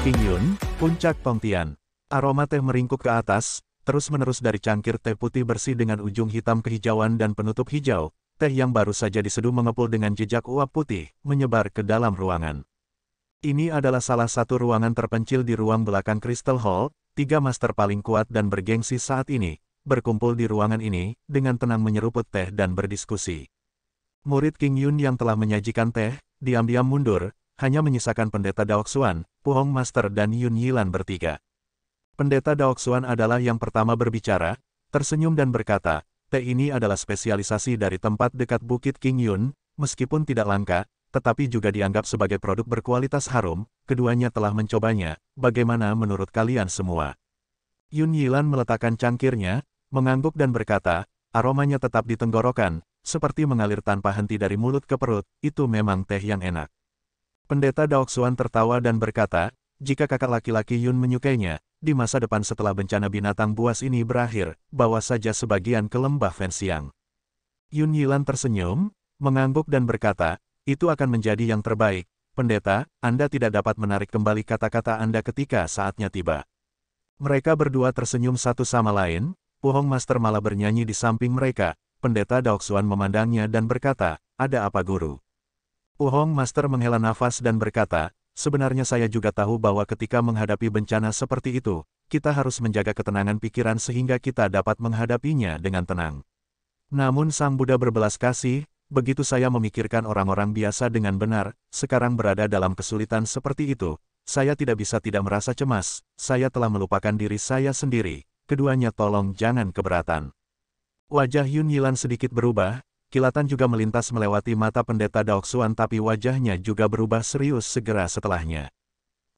King Yun, Puncak Tongtian. Aroma teh meringkuk ke atas, terus-menerus dari cangkir teh putih bersih dengan ujung hitam kehijauan dan penutup hijau. Teh yang baru saja diseduh mengepul dengan jejak uap putih, menyebar ke dalam ruangan. Ini adalah salah satu ruangan terpencil di ruang belakang Crystal Hall. 3 master paling kuat dan bergengsi saat ini, berkumpul di ruangan ini, dengan tenang menyeruput teh dan berdiskusi. Murid King Yun yang telah menyajikan teh, diam-diam mundur, hanya menyisakan Pendeta Daoxuan, Pu Hong Master dan Yun Yilan bertiga. Pendeta Daoxuan adalah yang pertama berbicara, tersenyum dan berkata, teh ini adalah spesialisasi dari tempat dekat Bukit King Yun, meskipun tidak langka, tetapi juga dianggap sebagai produk berkualitas harum, keduanya telah mencobanya, bagaimana menurut kalian semua? Yun Yilan meletakkan cangkirnya, mengangguk dan berkata, aromanya tetap di tenggorokan, seperti mengalir tanpa henti dari mulut ke perut, itu memang teh yang enak. Pendeta Daoxuan tertawa dan berkata, jika kakak laki-laki Yun menyukainya, di masa depan setelah bencana binatang buas ini berakhir, bawa saja sebagian ke lembah Fenxiang. Yun Yilan tersenyum, mengangguk dan berkata, itu akan menjadi yang terbaik. Pendeta, Anda tidak dapat menarik kembali kata-kata Anda ketika saatnya tiba. Mereka berdua tersenyum satu sama lain, Pu Hong Master malah bernyanyi di samping mereka. Pendeta Daoxuan memandangnya dan berkata, ada apa guru? Pu Hong Master menghela nafas dan berkata, sebenarnya saya juga tahu bahwa ketika menghadapi bencana seperti itu, kita harus menjaga ketenangan pikiran sehingga kita dapat menghadapinya dengan tenang. Namun Sang Buddha berbelas kasih, begitu saya memikirkan orang-orang biasa dengan benar, sekarang berada dalam kesulitan seperti itu, saya tidak bisa tidak merasa cemas, saya telah melupakan diri saya sendiri, keduanya tolong jangan keberatan. Wajah Yun Yilan sedikit berubah, kilatan juga melintas melewati mata Pendeta Daoxuan tapi wajahnya juga berubah serius segera setelahnya.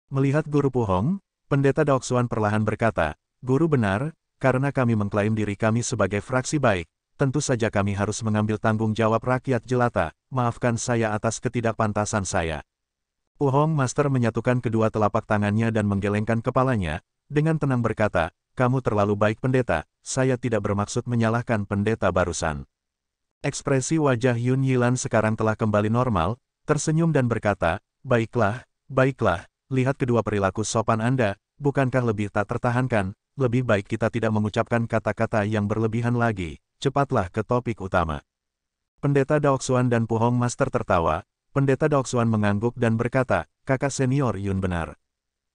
Melihat Guru Pu Hong, Pendeta Daoxuan perlahan berkata, Guru benar, karena kami mengklaim diri kami sebagai fraksi baik, tentu saja kami harus mengambil tanggung jawab rakyat jelata, maafkan saya atas ketidakpantasan saya. Pu Hong Master menyatukan kedua telapak tangannya dan menggelengkan kepalanya, dengan tenang berkata, kamu terlalu baik pendeta, saya tidak bermaksud menyalahkan pendeta barusan. Ekspresi wajah Yun Yilan sekarang telah kembali normal, tersenyum dan berkata, baiklah, lihat kedua perilaku sopan Anda, bukankah lebih tak tertahankan, lebih baik kita tidak mengucapkan kata-kata yang berlebihan lagi, cepatlah ke topik utama. Pendeta Daoxuan dan Pu Hong Master tertawa, Pendeta Daoxuan mengangguk dan berkata, kakak senior Yun benar.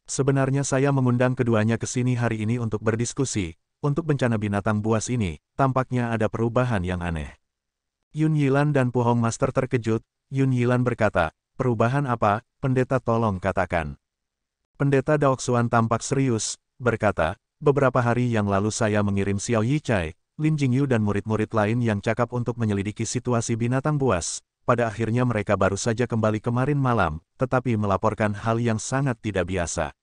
Sebenarnya saya mengundang keduanya ke sini hari ini untuk berdiskusi, untuk bencana binatang buas ini, tampaknya ada perubahan yang aneh. Yun Yilan dan Pu Hong Master terkejut, Yun Yilan berkata, perubahan apa, pendeta tolong katakan. Pendeta Daoxuan tampak serius, berkata, beberapa hari yang lalu saya mengirim Xiao Yichai, Lin Jingyu dan murid-murid lain yang cakap untuk menyelidiki situasi binatang buas, pada akhirnya mereka baru saja kembali kemarin malam, tetapi melaporkan hal yang sangat tidak biasa.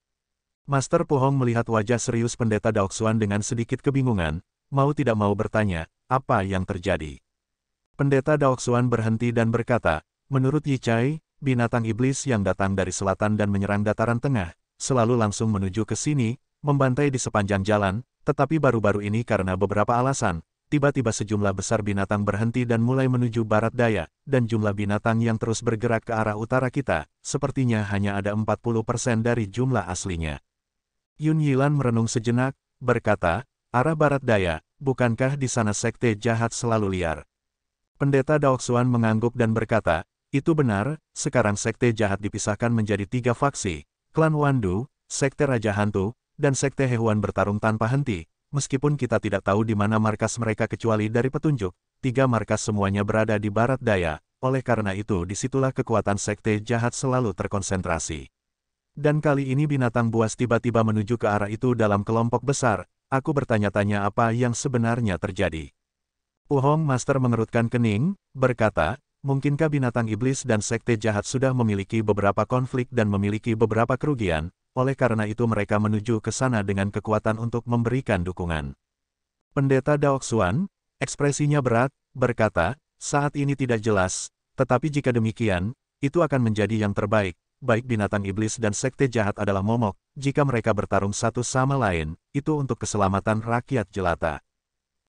Master Pu Hong melihat wajah serius Pendeta Daoxuan dengan sedikit kebingungan, mau tidak mau bertanya, apa yang terjadi? Pendeta Daoxuan berhenti dan berkata, menurut Yichai, binatang iblis yang datang dari selatan dan menyerang dataran tengah, selalu langsung menuju ke sini, membantai di sepanjang jalan, tetapi baru-baru ini karena beberapa alasan, tiba-tiba sejumlah besar binatang berhenti dan mulai menuju barat daya, dan jumlah binatang yang terus bergerak ke arah utara kita, sepertinya hanya ada 40% dari jumlah aslinya. Yun Yilan merenung sejenak, berkata, arah barat daya, bukankah di sana sekte jahat selalu liar? Pendeta Daoxuan mengangguk dan berkata, itu benar, sekarang sekte jahat dipisahkan menjadi 3 faksi, klan Wandu, sekte Raja Hantu, dan sekte Hehuan bertarung tanpa henti, meskipun kita tidak tahu di mana markas mereka kecuali dari petunjuk, 3 markas semuanya berada di barat daya, oleh karena itu disitulah kekuatan sekte jahat selalu terkonsentrasi. Dan kali ini binatang buas tiba-tiba menuju ke arah itu dalam kelompok besar, aku bertanya-tanya apa yang sebenarnya terjadi. Pu Hong Master mengerutkan kening, berkata, mungkinkah binatang iblis dan sekte jahat sudah memiliki beberapa konflik dan memiliki beberapa kerugian, oleh karena itu mereka menuju ke sana dengan kekuatan untuk memberikan dukungan. Pendeta Daoxuan, ekspresinya berat, berkata, saat ini tidak jelas, tetapi jika demikian, itu akan menjadi yang terbaik, baik binatang iblis dan sekte jahat adalah momok, jika mereka bertarung satu sama lain, itu untuk keselamatan rakyat jelata.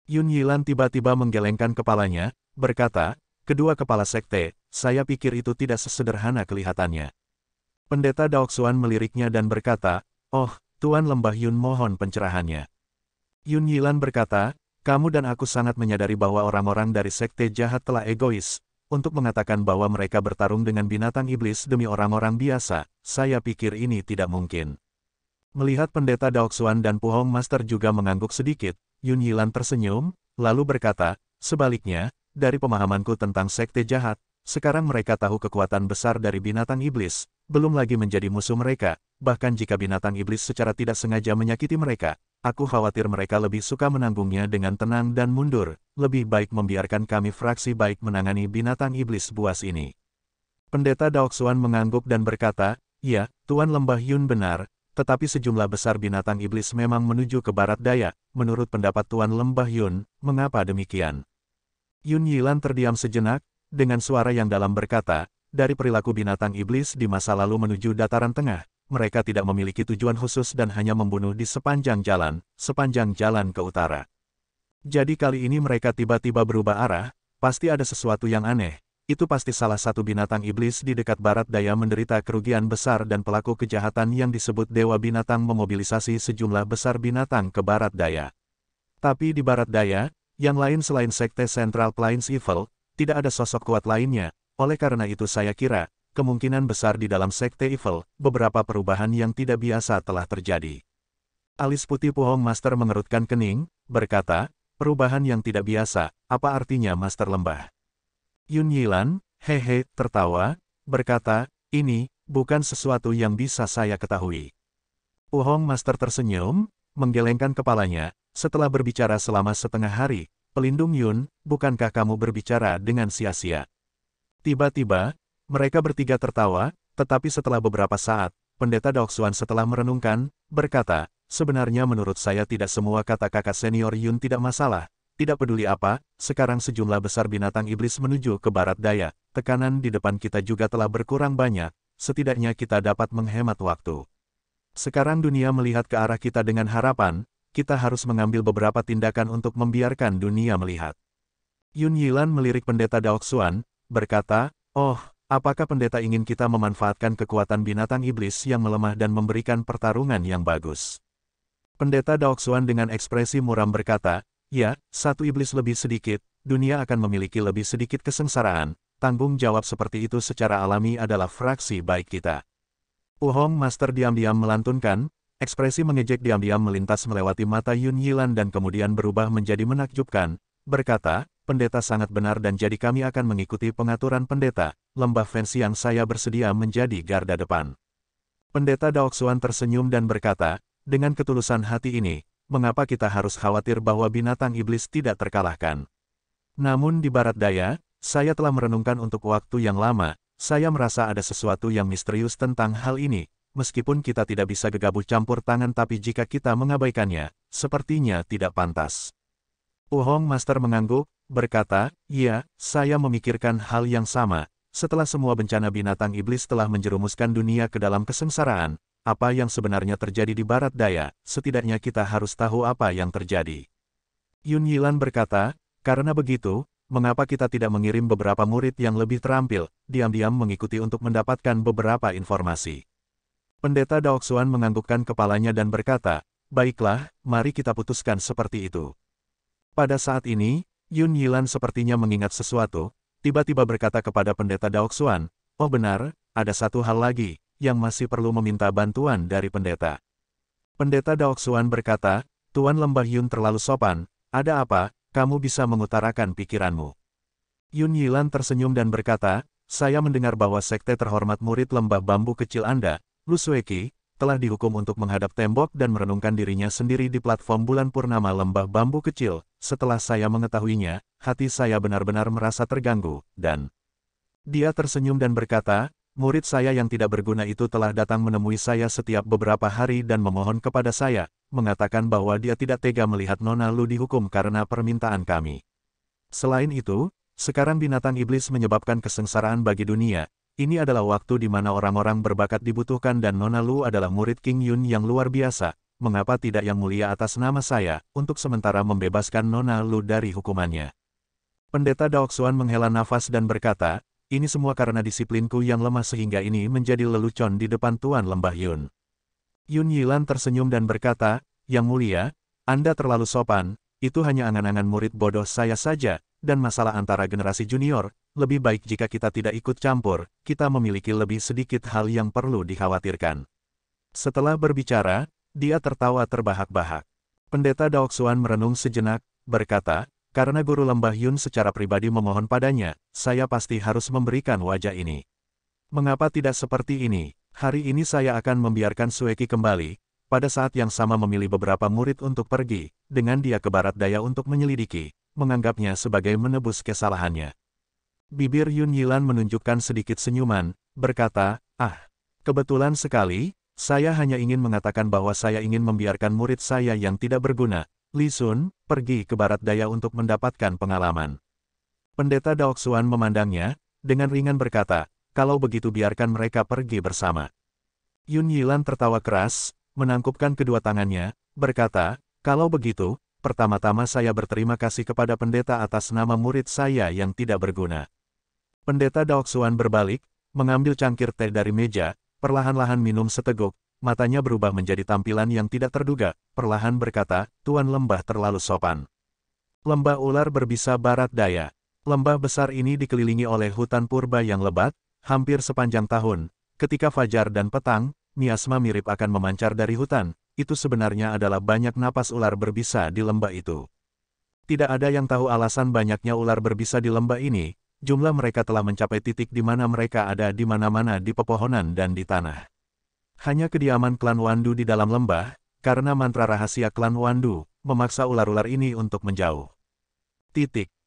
Yun Yilan tiba-tiba menggelengkan kepalanya, berkata, kedua kepala sekte, saya pikir itu tidak sesederhana kelihatannya. Pendeta Daoxuan meliriknya dan berkata, "Oh, Tuan Lembah Yun mohon pencerahannya." Yun Yilan berkata, "Kamu dan aku sangat menyadari bahwa orang-orang dari sekte jahat telah egois. Untuk mengatakan bahwa mereka bertarung dengan binatang iblis demi orang-orang biasa, saya pikir ini tidak mungkin." Melihat pendeta Daoxuan dan Pu Hong Master juga mengangguk sedikit, Yun Yilan tersenyum, lalu berkata, "Sebaliknya, dari pemahamanku tentang sekte jahat, sekarang mereka tahu kekuatan besar dari binatang iblis, belum lagi menjadi musuh mereka, bahkan jika binatang iblis secara tidak sengaja menyakiti mereka, aku khawatir mereka lebih suka menanggungnya dengan tenang dan mundur, lebih baik membiarkan kami fraksi baik menangani binatang iblis buas ini." Pendeta Daoxuan mengangguk dan berkata, "Ya, Tuan Lembah Yun benar, tetapi sejumlah besar binatang iblis memang menuju ke barat daya, menurut pendapat Tuan Lembah Yun, mengapa demikian?" Yun Yilan terdiam sejenak, dengan suara yang dalam berkata, "Dari perilaku binatang iblis di masa lalu menuju dataran tengah, mereka tidak memiliki tujuan khusus dan hanya membunuh di sepanjang jalan ke utara. Jadi kali ini mereka tiba-tiba berubah arah, pasti ada sesuatu yang aneh. Itu pasti salah satu binatang iblis di dekat barat daya menderita kerugian besar dan pelaku kejahatan yang disebut Dewa Binatang memobilisasi sejumlah besar binatang ke barat daya. Tapi di barat daya, yang lain selain sekte Central Plains Evil, tidak ada sosok kuat lainnya, oleh karena itu saya kira, kemungkinan besar di dalam sekte Evil, beberapa perubahan yang tidak biasa telah terjadi." Alis putih Pu Hong Master mengerutkan kening, berkata, "Perubahan yang tidak biasa, apa artinya Master Lembah?" Yun Yilan, hehe, tertawa, berkata, "Ini, bukan sesuatu yang bisa saya ketahui." Pu Hong Master tersenyum, menggelengkan kepalanya, setelah berbicara selama setengah hari, "Pelindung Yun, bukankah kamu berbicara dengan sia-sia?" Tiba-tiba, mereka bertiga tertawa, tetapi setelah beberapa saat, Pendeta Daoxuan setelah merenungkan, berkata, "Sebenarnya menurut saya tidak semua kata kakak senior Yun tidak masalah. Tidak peduli apa, sekarang sejumlah besar binatang iblis menuju ke barat daya, tekanan di depan kita juga telah berkurang banyak, setidaknya kita dapat menghemat waktu. Sekarang dunia melihat ke arah kita dengan harapan, kita harus mengambil beberapa tindakan untuk membiarkan dunia melihat." Yun Yilan melirik Pendeta Daoxuan, berkata, "Oh, apakah pendeta ingin kita memanfaatkan kekuatan binatang iblis yang melemah dan memberikan pertarungan yang bagus?" Pendeta Daoxuan dengan ekspresi muram berkata, "Ya, satu iblis lebih sedikit, dunia akan memiliki lebih sedikit kesengsaraan, tanggung jawab seperti itu secara alami adalah fraksi baik kita." Pu Hong Master diam-diam melantunkan, ekspresi mengejek diam-diam melintas melewati mata Yun Yilan dan kemudian berubah menjadi menakjubkan, berkata, "Pendeta sangat benar dan jadi kami akan mengikuti pengaturan pendeta, Lembah Fancy yang saya bersedia menjadi garda depan." Pendeta Daoxuan tersenyum dan berkata, "Dengan ketulusan hati ini, mengapa kita harus khawatir bahwa binatang iblis tidak terkalahkan? Namun di barat daya, saya telah merenungkan untuk waktu yang lama, saya merasa ada sesuatu yang misterius tentang hal ini, meskipun kita tidak bisa gegabah campur tangan tapi jika kita mengabaikannya, sepertinya tidak pantas." Pu Hong Master mengangguk, berkata, "Iya, saya memikirkan hal yang sama, setelah semua bencana binatang iblis telah menjerumuskan dunia ke dalam kesengsaraan, apa yang sebenarnya terjadi di barat daya, setidaknya kita harus tahu apa yang terjadi." Yun Yilan berkata, "Karena begitu, mengapa kita tidak mengirim beberapa murid yang lebih terampil, diam-diam mengikuti untuk mendapatkan beberapa informasi?" Pendeta Daoxuan menganggukkan kepalanya dan berkata, "Baiklah, mari kita putuskan seperti itu." Pada saat ini, Yun Yilan sepertinya mengingat sesuatu, tiba-tiba berkata kepada Pendeta Daoxuan, "Oh benar, ada satu hal lagi, yang masih perlu meminta bantuan dari pendeta." Pendeta Daoxuan berkata, "Tuan Lembah Yun terlalu sopan, ada apa, kamu bisa mengutarakan pikiranmu." Yun Yilan tersenyum dan berkata, "Saya mendengar bahwa sekte terhormat murid lembah bambu kecil Anda, Lu Sueki, telah dihukum untuk menghadap tembok dan merenungkan dirinya sendiri di platform bulan purnama lembah bambu kecil. Setelah saya mengetahuinya, hati saya benar-benar merasa terganggu, dan..." Dia tersenyum dan berkata, "Murid saya yang tidak berguna itu telah datang menemui saya setiap beberapa hari dan memohon kepada saya, mengatakan bahwa dia tidak tega melihat Nona Lu dihukum karena permintaan kami. Selain itu, sekarang binatang iblis menyebabkan kesengsaraan bagi dunia. Ini adalah waktu di mana orang-orang berbakat dibutuhkan dan Nona Lu adalah murid King Yun yang luar biasa. Mengapa tidak Yang Mulia atas nama saya, untuk sementara membebaskan Nona Lu dari hukumannya?" Pendeta Daoxuan menghela nafas dan berkata, ini semua karena disiplinku yang lemah sehingga ini menjadi lelucon di depan Tuan Lembah Yun. Yun Yilan tersenyum dan berkata, Yang Mulia, Anda terlalu sopan, itu hanya angan-angan murid bodoh saya saja, dan masalah antara generasi junior, lebih baik jika kita tidak ikut campur, kita memiliki lebih sedikit hal yang perlu dikhawatirkan. Setelah berbicara, dia tertawa terbahak-bahak. Pendeta Daoxuan merenung sejenak, berkata, karena guru Lembah Yun secara pribadi memohon padanya, saya pasti harus memberikan wajah ini. Mengapa tidak seperti ini? Hari ini saya akan membiarkan Sueki kembali, pada saat yang sama memilih beberapa murid untuk pergi, dengan dia ke barat daya untuk menyelidiki, menganggapnya sebagai menebus kesalahannya. Bibir Yun Yilan menunjukkan sedikit senyuman, berkata, kebetulan sekali, saya hanya ingin mengatakan bahwa saya ingin membiarkan murid saya yang tidak berguna, Li Sun, pergi ke barat daya untuk mendapatkan pengalaman. Pendeta Daoxuan memandangnya, dengan ringan berkata, kalau begitu biarkan mereka pergi bersama. Yun Yilan tertawa keras, menangkupkan kedua tangannya, berkata, kalau begitu, pertama-tama saya berterima kasih kepada pendeta atas nama murid saya yang tidak berguna. Pendeta Daoxuan berbalik, mengambil cangkir teh dari meja, perlahan-lahan minum seteguk, matanya berubah menjadi tampilan yang tidak terduga, perlahan berkata, Tuan Lembah terlalu sopan. Lembah ular berbisa barat daya. Lembah besar ini dikelilingi oleh hutan purba yang lebat, hampir sepanjang tahun. Ketika fajar dan petang, miasma mirip akan memancar dari hutan, itu sebenarnya adalah banyak napas ular berbisa di lembah itu. Tidak ada yang tahu alasan banyaknya ular berbisa di lembah ini, jumlah mereka telah mencapai titik di mana mereka ada di mana-mana di pepohonan dan di tanah. Hanya kediaman klan Wandu di dalam lembah, karena mantra rahasia klan Wandu, memaksa ular-ular ini untuk menjauh.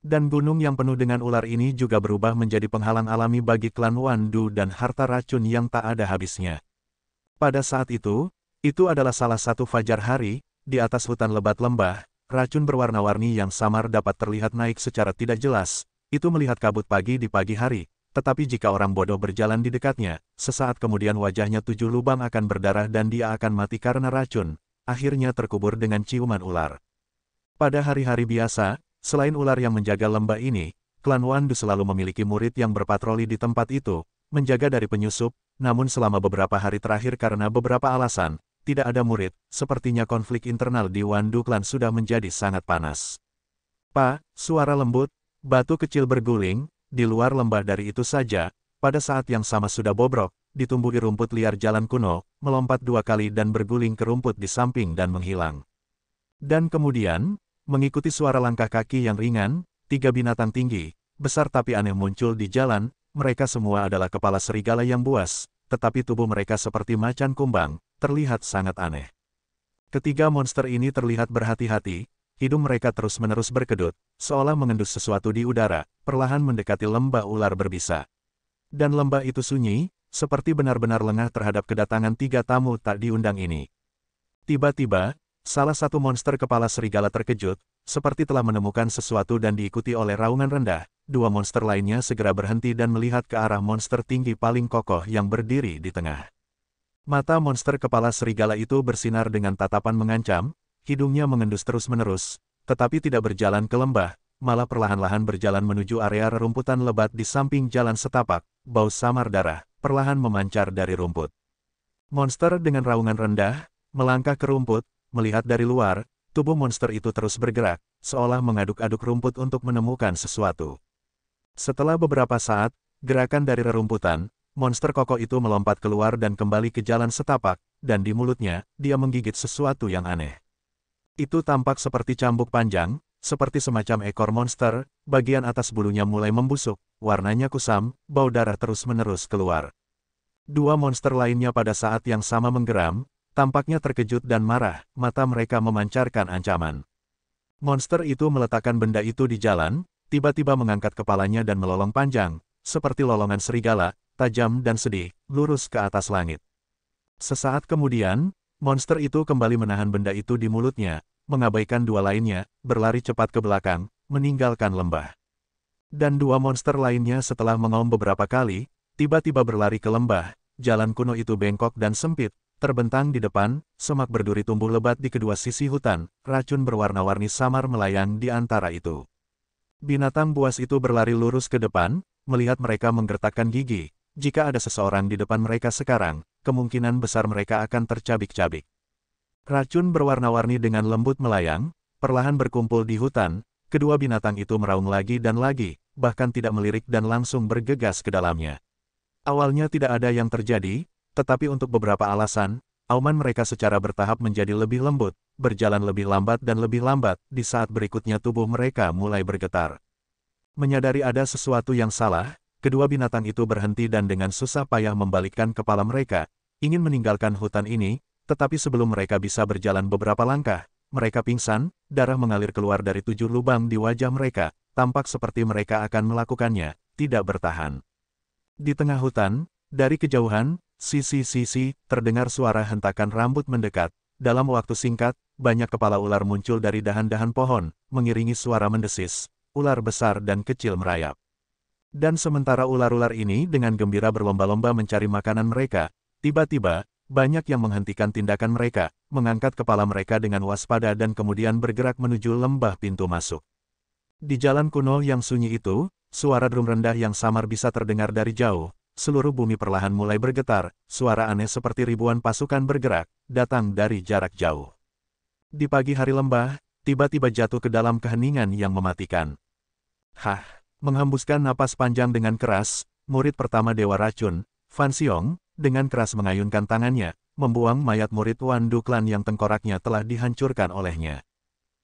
Dan gunung yang penuh dengan ular ini juga berubah menjadi penghalang alami bagi klan Wandu dan harta racun yang tak ada habisnya. Pada saat itu adalah salah satu fajar hari, di atas hutan lebat lembah, racun berwarna-warni yang samar dapat terlihat naik secara tidak jelas, itu melihat kabut pagi di pagi hari. Tetapi jika orang bodoh berjalan di dekatnya, sesaat kemudian wajahnya 7 lubang akan berdarah dan dia akan mati karena racun, akhirnya terkubur dengan ciuman ular. Pada hari-hari biasa, selain ular yang menjaga lembah ini, klan Wandu selalu memiliki murid yang berpatroli di tempat itu, menjaga dari penyusup, namun selama beberapa hari terakhir karena beberapa alasan, tidak ada murid, sepertinya konflik internal di Wandu klan sudah menjadi sangat panas. Suara lembut, batu kecil berguling. Di luar lembah dari itu saja, pada saat yang sama sudah bobrok, ditumbuhi rumput liar jalan kuno, melompat 2 kali dan berguling ke rumput di samping dan menghilang. Dan kemudian, mengikuti suara langkah kaki yang ringan, 3 binatang tinggi, besar tapi aneh muncul di jalan, mereka semua adalah kepala serigala yang buas, tetapi tubuh mereka seperti macan kumbang, terlihat sangat aneh. Ketiga monster ini terlihat berhati-hati, hidung mereka terus-menerus berkedut, seolah mengendus sesuatu di udara, perlahan mendekati lembah ular berbisa. Dan lembah itu sunyi, seperti benar-benar lengah terhadap kedatangan 3 tamu tak diundang ini. Tiba-tiba, salah satu monster kepala serigala terkejut, seperti telah menemukan sesuatu dan diikuti oleh raungan rendah. 2 monster lainnya segera berhenti dan melihat ke arah monster tinggi paling kokoh yang berdiri di tengah. Mata monster kepala serigala itu bersinar dengan tatapan mengancam, hidungnya mengendus terus-menerus, tetapi tidak berjalan ke lembah, malah perlahan-lahan berjalan menuju area rerumputan lebat di samping jalan setapak, bau samar darah, perlahan memancar dari rumput. Monster dengan raungan rendah, melangkah ke rumput, melihat dari luar, tubuh monster itu terus bergerak, seolah mengaduk-aduk rumput untuk menemukan sesuatu. Setelah beberapa saat, gerakan dari rerumputan, monster kokoh itu melompat keluar dan kembali ke jalan setapak, dan di mulutnya, dia menggigit sesuatu yang aneh. Itu tampak seperti cambuk panjang, seperti semacam ekor monster, bagian atas bulunya mulai membusuk, warnanya kusam, bau darah terus-menerus keluar. 2 monster lainnya pada saat yang sama menggeram, tampaknya terkejut dan marah, mata mereka memancarkan ancaman. Monster itu meletakkan benda itu di jalan, tiba-tiba mengangkat kepalanya dan melolong panjang, seperti lolongan serigala, tajam dan sedih, lurus ke atas langit. Sesaat kemudian, monster itu kembali menahan benda itu di mulutnya, mengabaikan 2 lainnya, berlari cepat ke belakang, meninggalkan lembah. Dan 2 monster lainnya setelah mengaum beberapa kali, tiba-tiba berlari ke lembah, jalan kuno itu bengkok dan sempit, terbentang di depan, semak berduri tumbuh lebat di kedua sisi hutan, racun berwarna-warni samar melayang di antara itu. Binatang buas itu berlari lurus ke depan, melihat mereka menggertakkan gigi. Jika ada seseorang di depan mereka sekarang, kemungkinan besar mereka akan tercabik-cabik. Racun berwarna-warni dengan lembut melayang, perlahan berkumpul di hutan. Kedua binatang itu meraung lagi dan lagi, bahkan tidak melirik dan langsung bergegas ke dalamnya. Awalnya tidak ada yang terjadi, tetapi untuk beberapa alasan, auman mereka secara bertahap menjadi lebih lembut, berjalan lebih lambat dan lebih lambat. Di saat berikutnya tubuh mereka mulai bergetar. Menyadari ada sesuatu yang salah, kedua binatang itu berhenti dan dengan susah payah membalikkan kepala mereka, ingin meninggalkan hutan ini, tetapi sebelum mereka bisa berjalan beberapa langkah, mereka pingsan, darah mengalir keluar dari 7 lubang di wajah mereka, tampak seperti mereka akan melakukannya, tidak bertahan. Di tengah hutan, dari kejauhan, sisi-sisi, terdengar suara hentakan rambut mendekat. Dalam waktu singkat, banyak kepala ular muncul dari dahan-dahan pohon, mengiringi suara mendesis. Ular besar dan kecil merayap. Dan sementara ular-ular ini dengan gembira berlomba-lomba mencari makanan mereka, tiba-tiba, banyak yang menghentikan tindakan mereka, mengangkat kepala mereka dengan waspada dan kemudian bergerak menuju lembah pintu masuk. Di jalan kuno yang sunyi itu, suara drum rendah yang samar bisa terdengar dari jauh. Seluruh bumi perlahan mulai bergetar, suara aneh seperti ribuan pasukan bergerak, datang dari jarak jauh. Di pagi hari lembah, tiba-tiba jatuh ke dalam keheningan yang mematikan. Hah, menghembuskan napas panjang dengan keras, murid pertama Dewa Racun, Fan Xiong, dengan keras mengayunkan tangannya, membuang mayat murid Wan Duklan yang tengkoraknya telah dihancurkan olehnya.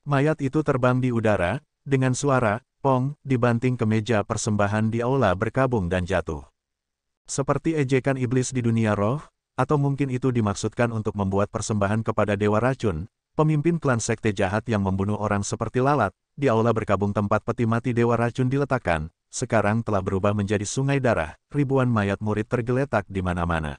Mayat itu terbang di udara, dengan suara, pong, dibanting ke meja persembahan di aula berkabung dan jatuh. Seperti ejekan iblis di dunia roh, atau mungkin itu dimaksudkan untuk membuat persembahan kepada Dewa Racun, pemimpin klan sekte jahat yang membunuh orang seperti lalat, di aula berkabung tempat peti mati Dewa Racun diletakkan, sekarang telah berubah menjadi sungai darah, ribuan mayat murid tergeletak di mana-mana.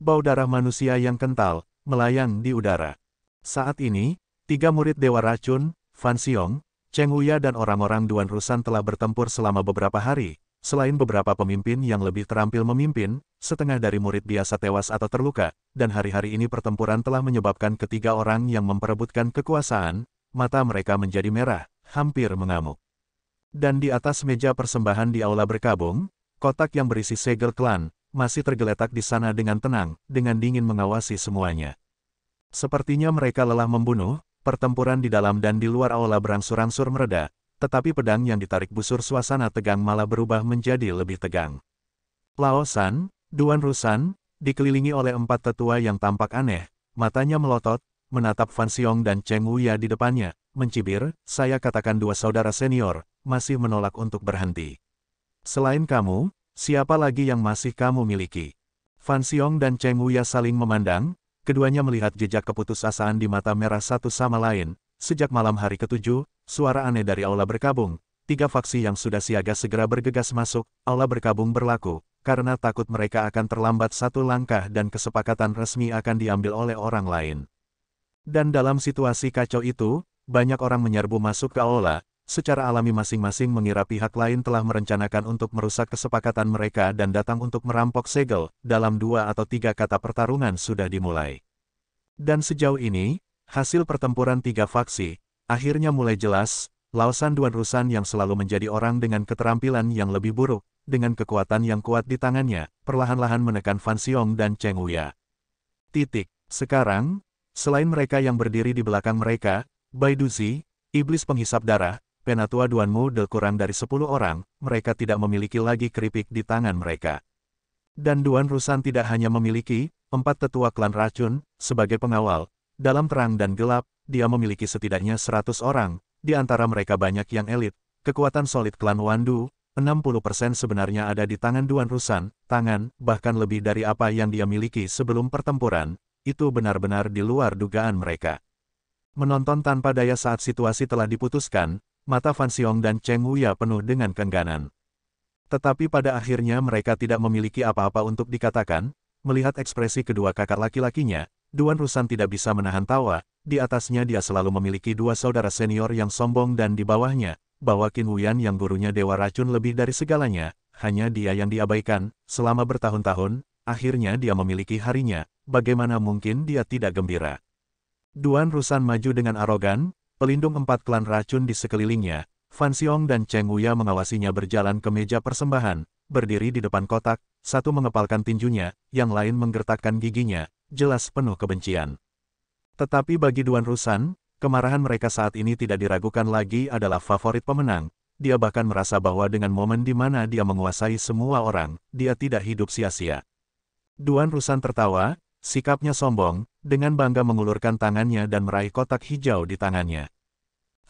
Bau darah manusia yang kental, melayang di udara. Saat ini, 3 murid Dewa Racun, Fan Xiong, Cheng Wuya dan orang-orang Duan Rusan telah bertempur selama beberapa hari. Selain beberapa pemimpin yang lebih terampil memimpin, setengah dari murid biasa tewas atau terluka, dan hari-hari ini pertempuran telah menyebabkan ketiga orang yang memperebutkan kekuasaan, mata mereka menjadi merah, hampir mengamuk. Dan di atas meja persembahan di aula berkabung, kotak yang berisi segel klan, masih tergeletak di sana dengan tenang, dengan dingin mengawasi semuanya. Sepertinya mereka lelah membunuh, pertempuran di dalam dan di luar aula berangsur-angsur mereda, tetapi pedang yang ditarik busur suasana tegang malah berubah menjadi lebih tegang. Lao Shan, Duan Rusan, dikelilingi oleh 4 tetua yang tampak aneh, matanya melotot, menatap Fan Xiong dan Cheng Wuya di depannya, mencibir, saya katakan 2 saudara senior, masih menolak untuk berhenti. Selain kamu, siapa lagi yang masih kamu miliki? Fan Xiong dan Cheng Wuya saling memandang, keduanya melihat jejak keputusasaan di mata merah satu sama lain. Sejak malam hari ke-7, suara aneh dari aula berkabung, 3 faksi yang sudah siaga segera bergegas masuk, aula berkabung berlaku, karena takut mereka akan terlambat satu langkah dan kesepakatan resmi akan diambil oleh orang lain. Dan dalam situasi kacau itu, banyak orang menyerbu masuk ke aula, secara alami masing-masing mengira pihak lain telah merencanakan untuk merusak kesepakatan mereka dan datang untuk merampok segel, dalam 2 atau 3 kata pertarungan sudah dimulai. Dan sejauh ini, hasil pertempuran 3 faksi, akhirnya mulai jelas. Lao Shan Duan Rusan yang selalu menjadi orang dengan keterampilan yang lebih buruk, dengan kekuatan yang kuat di tangannya, perlahan-lahan menekan Fan Xiong dan Cheng Wuya. Sekarang, selain mereka yang berdiri di belakang mereka, Bai Duzi, iblis penghisap darah, penatua Duan Mu kurang dari 10 orang, mereka tidak memiliki lagi keripik di tangan mereka. Dan Duan Rusan tidak hanya memiliki 4 tetua klan racun, sebagai pengawal. Dalam terang dan gelap, dia memiliki setidaknya 100 orang, di antara mereka banyak yang elit. Kekuatan solid klan Wandu, 60% sebenarnya ada di tangan Duan Rusan, bahkan lebih dari apa yang dia miliki sebelum pertempuran, itu benar-benar di luar dugaan mereka. Menonton tanpa daya saat situasi telah diputuskan, mata Fan Xiong dan Cheng Wuya penuh dengan keengganan. Tetapi pada akhirnya mereka tidak memiliki apa-apa untuk dikatakan, melihat ekspresi kedua kakak laki-lakinya, Duan Rusan tidak bisa menahan tawa, di atasnya dia selalu memiliki 2 saudara senior yang sombong dan di bawahnya, bahwa Qin Wuyan yang gurunya Dewa Racun lebih dari segalanya, hanya dia yang diabaikan, selama bertahun-tahun, akhirnya dia memiliki harinya, bagaimana mungkin dia tidak gembira. Duan Rusan maju dengan arogan, pelindung 4 klan racun di sekelilingnya, Fan Xiong dan Cheng Wuya mengawasinya berjalan ke meja persembahan, berdiri di depan kotak, satu mengepalkan tinjunya, yang lain menggertakkan giginya, jelas penuh kebencian. Tetapi bagi Duan Rusan, kemarahan mereka saat ini tidak diragukan lagi adalah favorit pemenang. Dia bahkan merasa bahwa dengan momen di mana dia menguasai semua orang, dia tidak hidup sia-sia. Duan Rusan tertawa, sikapnya sombong, dengan bangga mengulurkan tangannya dan meraih kotak hijau di tangannya.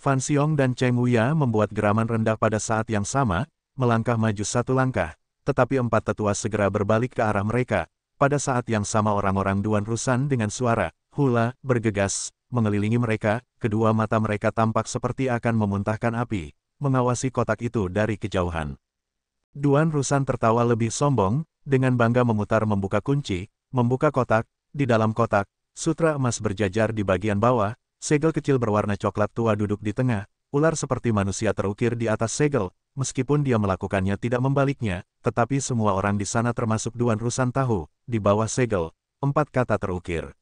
Fan Xiong dan Cheng Wuya membuat geraman rendah pada saat yang sama, melangkah maju satu langkah, tetapi empat tetua segera berbalik ke arah mereka. Pada saat yang sama orang-orang Duan Rusan dengan suara hula bergegas, mengelilingi mereka, kedua mata mereka tampak seperti akan memuntahkan api, mengawasi kotak itu dari kejauhan. Duan Rusan tertawa lebih sombong, dengan bangga membuka kunci, membuka kotak, di dalam kotak, sutra emas berjajar di bagian bawah, segel kecil berwarna coklat tua duduk di tengah, ular seperti manusia terukir di atas segel, meskipun dia melakukannya tidak membaliknya, tetapi semua orang di sana termasuk Duan Rusan tahu, di bawah segel, 4 kata terukir.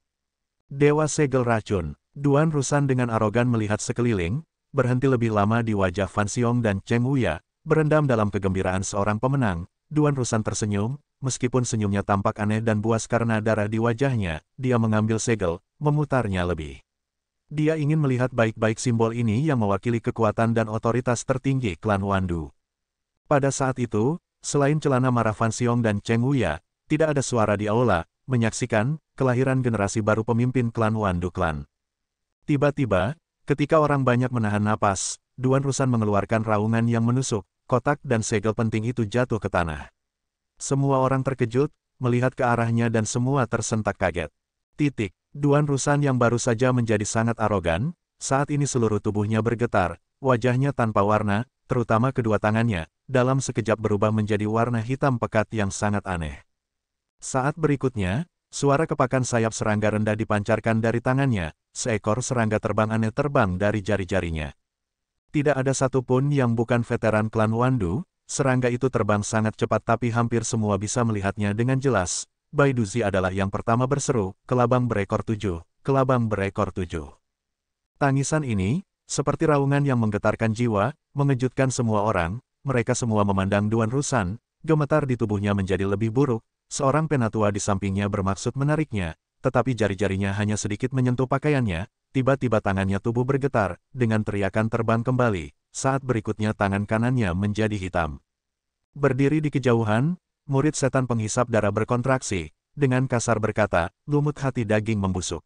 Dewa Segel Racun. Duan Rusan dengan arogan melihat sekeliling, berhenti lebih lama di wajah Fan Xiong dan Cheng Wuya, berendam dalam kegembiraan seorang pemenang. Duan Rusan tersenyum, meskipun senyumnya tampak aneh dan buas karena darah di wajahnya, dia mengambil segel, memutarnya lebih. Dia ingin melihat baik-baik simbol ini yang mewakili kekuatan dan otoritas tertinggi klan Wandu. Pada saat itu, selain celana marah Fan Xiong dan Cheng Wuya, tidak ada suara di aula, menyaksikan kelahiran generasi baru pemimpin klan Wandu Klan. Tiba-tiba, ketika orang banyak menahan napas, Duan Rusan mengeluarkan raungan yang menusuk, kotak dan segel penting itu jatuh ke tanah. Semua orang terkejut, melihat ke arahnya dan semua tersentak kaget. Duan Rusan yang baru saja menjadi sangat arogan, saat ini seluruh tubuhnya bergetar, wajahnya tanpa warna, terutama kedua tangannya, dalam sekejap berubah menjadi warna hitam pekat yang sangat aneh. Saat berikutnya, suara kepakan sayap serangga rendah dipancarkan dari tangannya, seekor serangga terbang aneh terbang dari jari-jarinya. Tidak ada satupun yang bukan veteran klan Wandu, serangga itu terbang sangat cepat tapi hampir semua bisa melihatnya dengan jelas. Bai Duzi adalah yang pertama berseru, kelabang berekor 7, kelabang berekor 7. Tangisan ini, seperti raungan yang menggetarkan jiwa, mengejutkan semua orang, mereka semua memandang Duan Rusan, gemetar di tubuhnya menjadi lebih buruk, seorang penatua di sampingnya bermaksud menariknya, tetapi jari-jarinya hanya sedikit menyentuh pakaiannya, tiba-tiba tangannya tubuh bergetar, dengan teriakan terbang kembali, saat berikutnya tangan kanannya menjadi hitam. Berdiri di kejauhan, murid setan penghisap darah berkontraksi, dengan kasar berkata, lumut hati daging membusuk.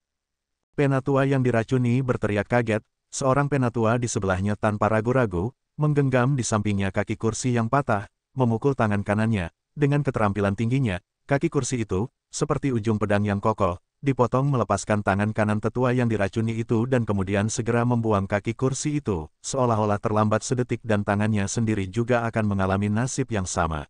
Penatua yang diracuni berteriak kaget, seorang penatua di sebelahnya tanpa ragu-ragu, menggenggam di sampingnya kaki kursi yang patah, memukul tangan kanannya, dengan keterampilan tingginya, kaki kursi itu, seperti ujung pedang yang kokoh, dipotong melepaskan tangan kanan tetua yang diracuni itu dan kemudian segera membuang kaki kursi itu, seolah-olah terlambat sedetik dan tangannya sendiri juga akan mengalami nasib yang sama.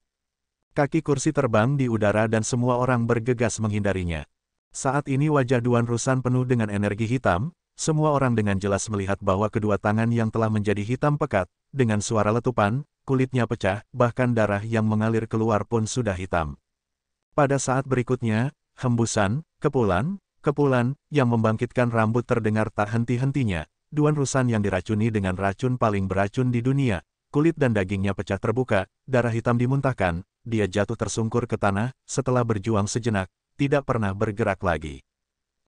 Kaki kursi terbang di udara dan semua orang bergegas menghindarinya. Saat ini wajah Duan Rusan penuh dengan energi hitam, semua orang dengan jelas melihat bahwa kedua tangan yang telah menjadi hitam pekat, dengan suara letupan, kulitnya pecah, bahkan darah yang mengalir keluar pun sudah hitam. Pada saat berikutnya, hembusan, kepulan, yang membangkitkan rambut terdengar tak henti-hentinya. Duan Rusan yang diracuni dengan racun paling beracun di dunia, kulit dan dagingnya pecah terbuka, darah hitam dimuntahkan, dia jatuh tersungkur ke tanah, setelah berjuang sejenak, tidak pernah bergerak lagi.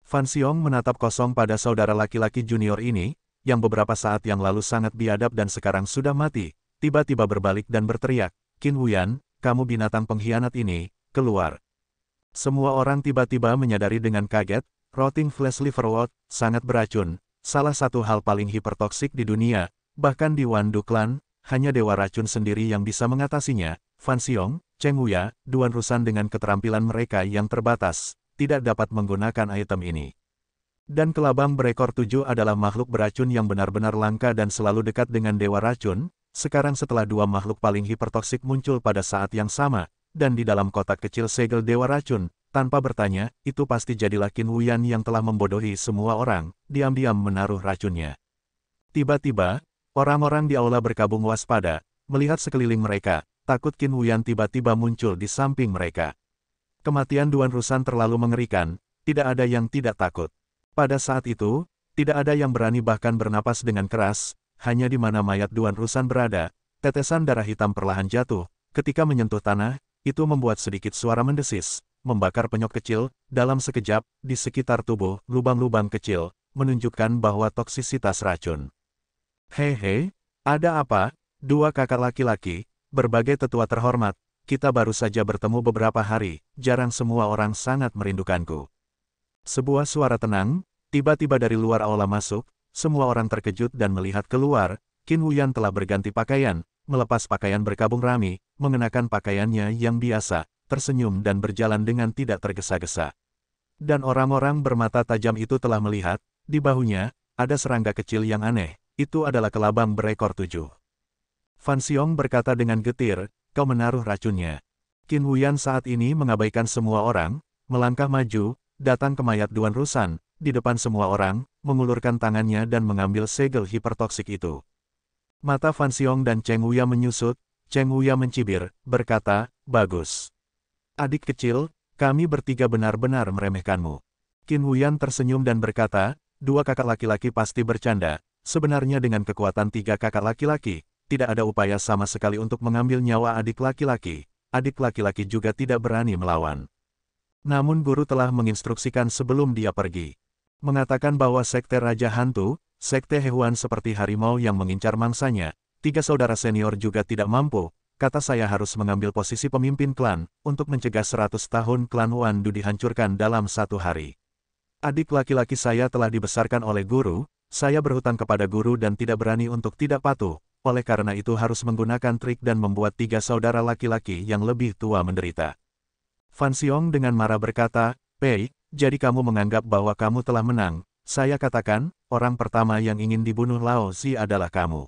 Fan Xiong menatap kosong pada saudara laki-laki junior ini, yang beberapa saat yang lalu sangat biadab dan sekarang sudah mati, tiba-tiba berbalik dan berteriak, Qin Huyan, kamu binatang pengkhianat ini, keluar. Semua orang tiba-tiba menyadari dengan kaget, rotting flesh liverwort, sangat beracun, salah satu hal paling hipertoksik di dunia, bahkan di Wandu Clan, hanya Dewa Racun sendiri yang bisa mengatasinya. Fan Xiong, Cheng Wuya, Duan Rusan dengan keterampilan mereka yang terbatas, tidak dapat menggunakan item ini. Dan kelabang berekor 7 adalah makhluk beracun yang benar-benar langka dan selalu dekat dengan Dewa Racun, sekarang setelah dua makhluk paling hipertoksik muncul pada saat yang sama, dan di dalam kotak kecil segel Dewa Racun, tanpa bertanya, itu pasti jadilah Qin Huyan yang telah membodohi semua orang, diam-diam menaruh racunnya. Tiba-tiba, orang-orang di aula berkabung waspada, melihat sekeliling mereka, takut Qin Huyan tiba-tiba muncul di samping mereka. Kematian Duan Rusan terlalu mengerikan, tidak ada yang tidak takut. Pada saat itu, tidak ada yang berani bahkan bernapas dengan keras, hanya di mana mayat Duan Rusan berada, tetesan darah hitam perlahan jatuh. Ketika menyentuh tanah, itu membuat sedikit suara mendesis, membakar penyok kecil. Dalam sekejap, di sekitar tubuh, lubang-lubang kecil, menunjukkan bahwa toksisitas racun. Hehe, ada apa? Dua kakak laki-laki, berbagai tetua terhormat, kita baru saja bertemu beberapa hari, jarang semua orang sangat merindukanku. Sebuah suara tenang, tiba-tiba dari luar aula masuk, semua orang terkejut dan melihat keluar. Qin Wuyan telah berganti pakaian, melepas pakaian berkabung rami, mengenakan pakaiannya yang biasa, tersenyum dan berjalan dengan tidak tergesa-gesa. Dan orang-orang bermata tajam itu telah melihat, di bahunya, ada serangga kecil yang aneh, itu adalah kelabang berekor 7. Fan Xiong berkata dengan getir, kau menaruh racunnya. Qin Wuyan saat ini mengabaikan semua orang, melangkah maju, datang ke mayat Duan Rusan, di depan semua orang, mengulurkan tangannya dan mengambil segel hipertoksik itu. Mata Fan Xiong dan Cheng Wuya menyusut, Cheng Wuya mencibir, berkata, bagus. Adik kecil, kami bertiga benar-benar meremehkanmu. Qin Wuyan tersenyum dan berkata, dua kakak laki-laki pasti bercanda, sebenarnya dengan kekuatan 3 kakak laki-laki, tidak ada upaya sama sekali untuk mengambil nyawa adik laki-laki juga tidak berani melawan. Namun guru telah menginstruksikan sebelum dia pergi. Mengatakan bahwa sekte Raja Hantu, sekte hewan seperti harimau yang mengincar mangsanya, 3 saudara senior juga tidak mampu, kata saya harus mengambil posisi pemimpin klan, untuk mencegah 100 tahun klan Wandu dihancurkan dalam 1 hari. Adik laki-laki saya telah dibesarkan oleh guru, saya berhutang kepada guru dan tidak berani untuk tidak patuh, oleh karena itu harus menggunakan trik dan membuat 3 saudara laki-laki yang lebih tua menderita. Fan Xiong dengan marah berkata, Pei, jadi kamu menganggap bahwa kamu telah menang, saya katakan, orang pertama yang ingin dibunuh Lao Zi adalah kamu.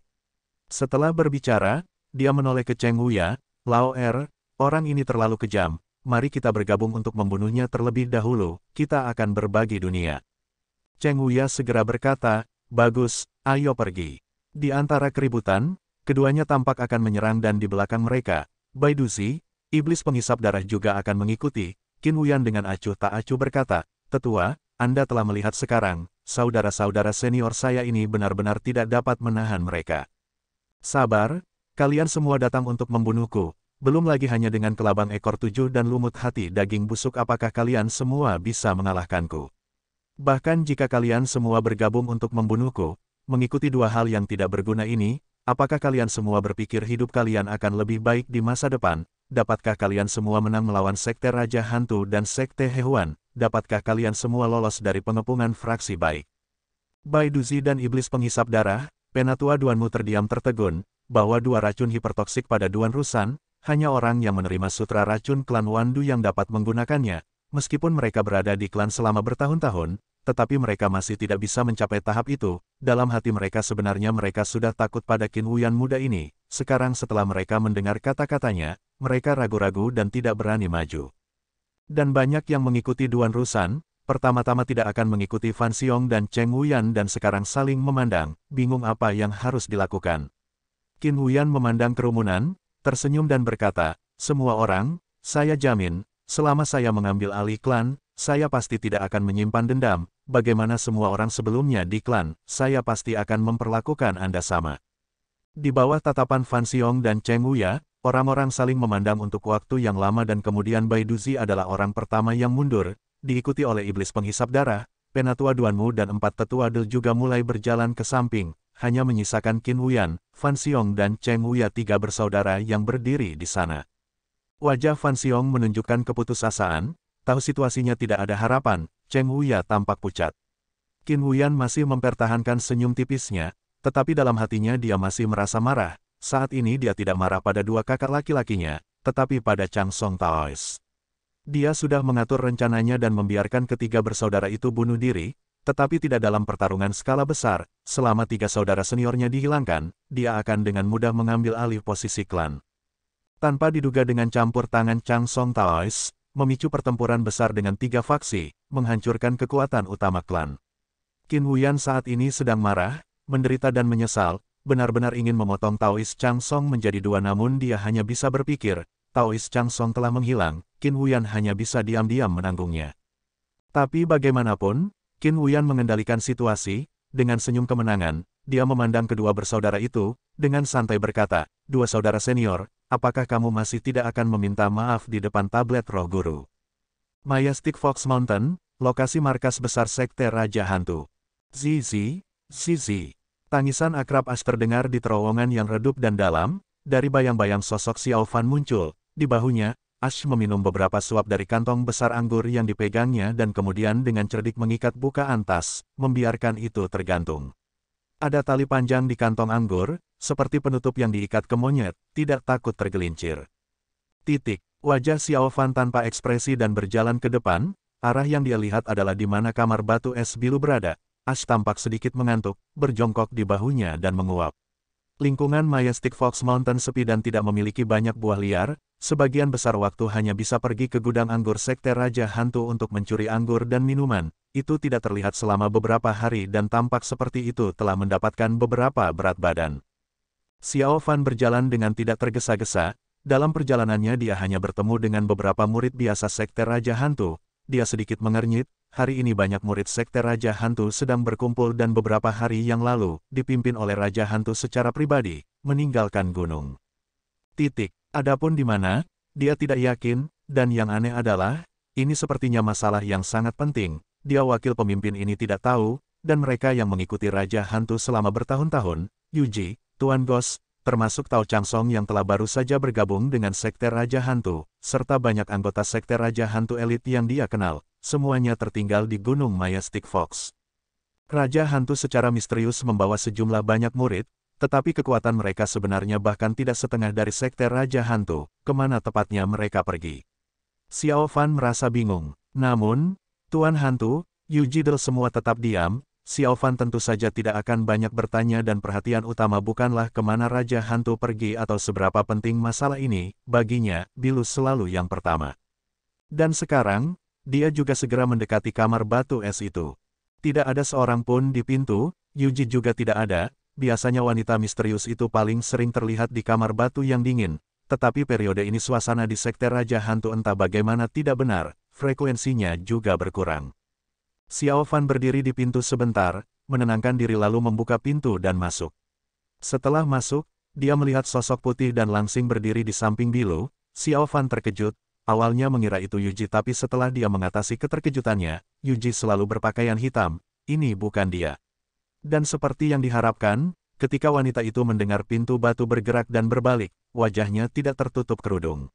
Setelah berbicara, dia menoleh ke Cheng Wuya, Lao orang ini terlalu kejam, mari kita bergabung untuk membunuhnya terlebih dahulu, kita akan berbagi dunia. Cheng Wuya segera berkata, bagus, ayo pergi. Di antara keributan, keduanya tampak akan menyerang dan di belakang mereka, Bai Duzi, iblis penghisap darah juga akan mengikuti. Qin Wuyan dengan acuh tak acuh berkata, tetua, Anda telah melihat sekarang, saudara-saudara senior saya ini benar-benar tidak dapat menahan mereka. Sabar, kalian semua datang untuk membunuhku, belum lagi hanya dengan kelabang ekor 7 dan lumut hati daging busuk apakah kalian semua bisa mengalahkanku. Bahkan jika kalian semua bergabung untuk membunuhku, mengikuti 2 hal yang tidak berguna ini, apakah kalian semua berpikir hidup kalian akan lebih baik di masa depan? Dapatkah kalian semua menang melawan sekte Raja Hantu dan sekte hewan? Dapatkah kalian semua lolos dari pengepungan fraksi baik? Bai Duzi dan iblis penghisap darah, penatua Duanmu terdiam tertegun, bahwa 2 racun hipertoksik pada Duan Rusan, hanya orang yang menerima sutra racun klan Wandu yang dapat menggunakannya, meskipun mereka berada di klan selama bertahun-tahun, tetapi mereka masih tidak bisa mencapai tahap itu. Dalam hati mereka sebenarnya mereka sudah takut pada Qin Wuyan muda ini. Sekarang setelah mereka mendengar kata-katanya, mereka ragu-ragu dan tidak berani maju. Dan banyak yang mengikuti Duan Rusan, pertama-tama tidak akan mengikuti Fan Xiong dan Cheng Wuyan dan sekarang saling memandang, bingung apa yang harus dilakukan. Qin Wuyan memandang kerumunan, tersenyum dan berkata, semua orang, saya jamin, selama saya mengambil alih klan, saya pasti tidak akan menyimpan dendam, bagaimana semua orang sebelumnya di klan, saya pasti akan memperlakukan Anda sama. Di bawah tatapan Fan Xiong dan Cheng Wuya, orang-orang saling memandang untuk waktu yang lama dan kemudian Bai Duzi adalah orang pertama yang mundur, diikuti oleh iblis penghisap darah, penatua Duanmu dan 4 tetua Del juga mulai berjalan ke samping, hanya menyisakan Qin Wuyan, Fan Xiong dan Cheng Wuya 3 bersaudara yang berdiri di sana. Wajah Fan Xiong menunjukkan keputusasaan, tahu situasinya tidak ada harapan, Cheng Wuya tampak pucat. Qin Wuyan masih mempertahankan senyum tipisnya, tetapi dalam hatinya dia masih merasa marah. Saat ini dia tidak marah pada 2 kakak laki-lakinya, tetapi pada Chang Song Taois. Dia sudah mengatur rencananya dan membiarkan ketiga bersaudara itu bunuh diri, tetapi tidak dalam pertarungan skala besar. Selama 3 saudara seniornya dihilangkan, dia akan dengan mudah mengambil alih posisi klan. Tanpa diduga dengan campur tangan Chang Song Taois, memicu pertempuran besar dengan 3 faksi, menghancurkan kekuatan utama klan. Qin Wuyan saat ini sedang marah, menderita dan menyesal, benar-benar ingin memotong Taois Chang Song menjadi 2 namun dia hanya bisa berpikir, Taois Chang Song telah menghilang, Qin Wuyan hanya bisa diam-diam menanggungnya. Tapi bagaimanapun, Qin Wuyan mengendalikan situasi, dengan senyum kemenangan, dia memandang kedua bersaudara itu, dengan santai berkata, "Dua saudara senior, apakah kamu masih tidak akan meminta maaf di depan tablet roh guru?" Majestic Fox Mountain, lokasi markas besar Sekte Raja Hantu. Zizi, Zizi. Tangisan akrab Ash terdengar di terowongan yang redup dan dalam, dari bayang-bayang sosok Xiao Fan muncul, di bahunya, Ash meminum beberapa suap dari kantong besar anggur yang dipegangnya dan kemudian dengan cerdik mengikat bukaan tas, membiarkan itu tergantung. Ada tali panjang di kantong anggur, seperti penutup yang diikat ke monyet, tidak takut tergelincir. Wajah Xiao Fan tanpa ekspresi dan berjalan ke depan, arah yang dia lihat adalah di mana kamar batu es bilu berada. Ash tampak sedikit mengantuk, berjongkok di bahunya dan menguap. Lingkungan Majestic Fox Mountain sepi dan tidak memiliki banyak buah liar, sebagian besar waktu hanya bisa pergi ke gudang anggur Sekte Raja Hantu untuk mencuri anggur dan minuman. Itu tidak terlihat selama beberapa hari dan tampak seperti itu telah mendapatkan beberapa berat badan. Xiao Fan berjalan dengan tidak tergesa-gesa, dalam perjalanannya dia hanya bertemu dengan beberapa murid biasa Sekte Raja Hantu. Dia sedikit mengernyit, hari ini banyak murid Sekte Raja Hantu sedang berkumpul dan beberapa hari yang lalu, dipimpin oleh Raja Hantu secara pribadi, meninggalkan gunung. Adapun di mana, dia tidak yakin, dan yang aneh adalah, ini sepertinya masalah yang sangat penting, dia wakil pemimpin ini tidak tahu, dan mereka yang mengikuti Raja Hantu selama bertahun-tahun, Yuji, Tuan Gos, termasuk Tao Changsong yang telah baru saja bergabung dengan Sekte Raja Hantu, serta banyak anggota Sekte Raja Hantu elit yang dia kenal, semuanya tertinggal di Gunung Majestic Fox. Raja Hantu secara misterius membawa sejumlah banyak murid, tetapi kekuatan mereka sebenarnya bahkan tidak setengah dari Sekte Raja Hantu, kemana tepatnya mereka pergi. Xiao Fan merasa bingung, namun, Tuan Hantu, Yuji dan semua tetap diam. Xiao Fan tentu saja tidak akan banyak bertanya dan perhatian utama bukanlah kemana Raja Hantu pergi atau seberapa penting masalah ini, baginya, Bilu selalu yang pertama. Dan sekarang, dia juga segera mendekati kamar batu es itu. Tidak ada seorang pun di pintu, Yuji juga tidak ada, biasanya wanita misterius itu paling sering terlihat di kamar batu yang dingin, tetapi periode ini suasana di Sekte Raja Hantu entah bagaimana tidak benar, frekuensinya juga berkurang. Xiao Fan berdiri di pintu sebentar, menenangkan diri lalu membuka pintu dan masuk. Setelah masuk, dia melihat sosok putih dan langsing berdiri di samping Bilu. Xiao Fan terkejut, awalnya mengira itu Yuji tapi setelah dia mengatasi keterkejutannya, Yuji selalu berpakaian hitam, ini bukan dia. Dan seperti yang diharapkan, ketika wanita itu mendengar pintu batu bergerak dan berbalik, wajahnya tidak tertutup kerudung.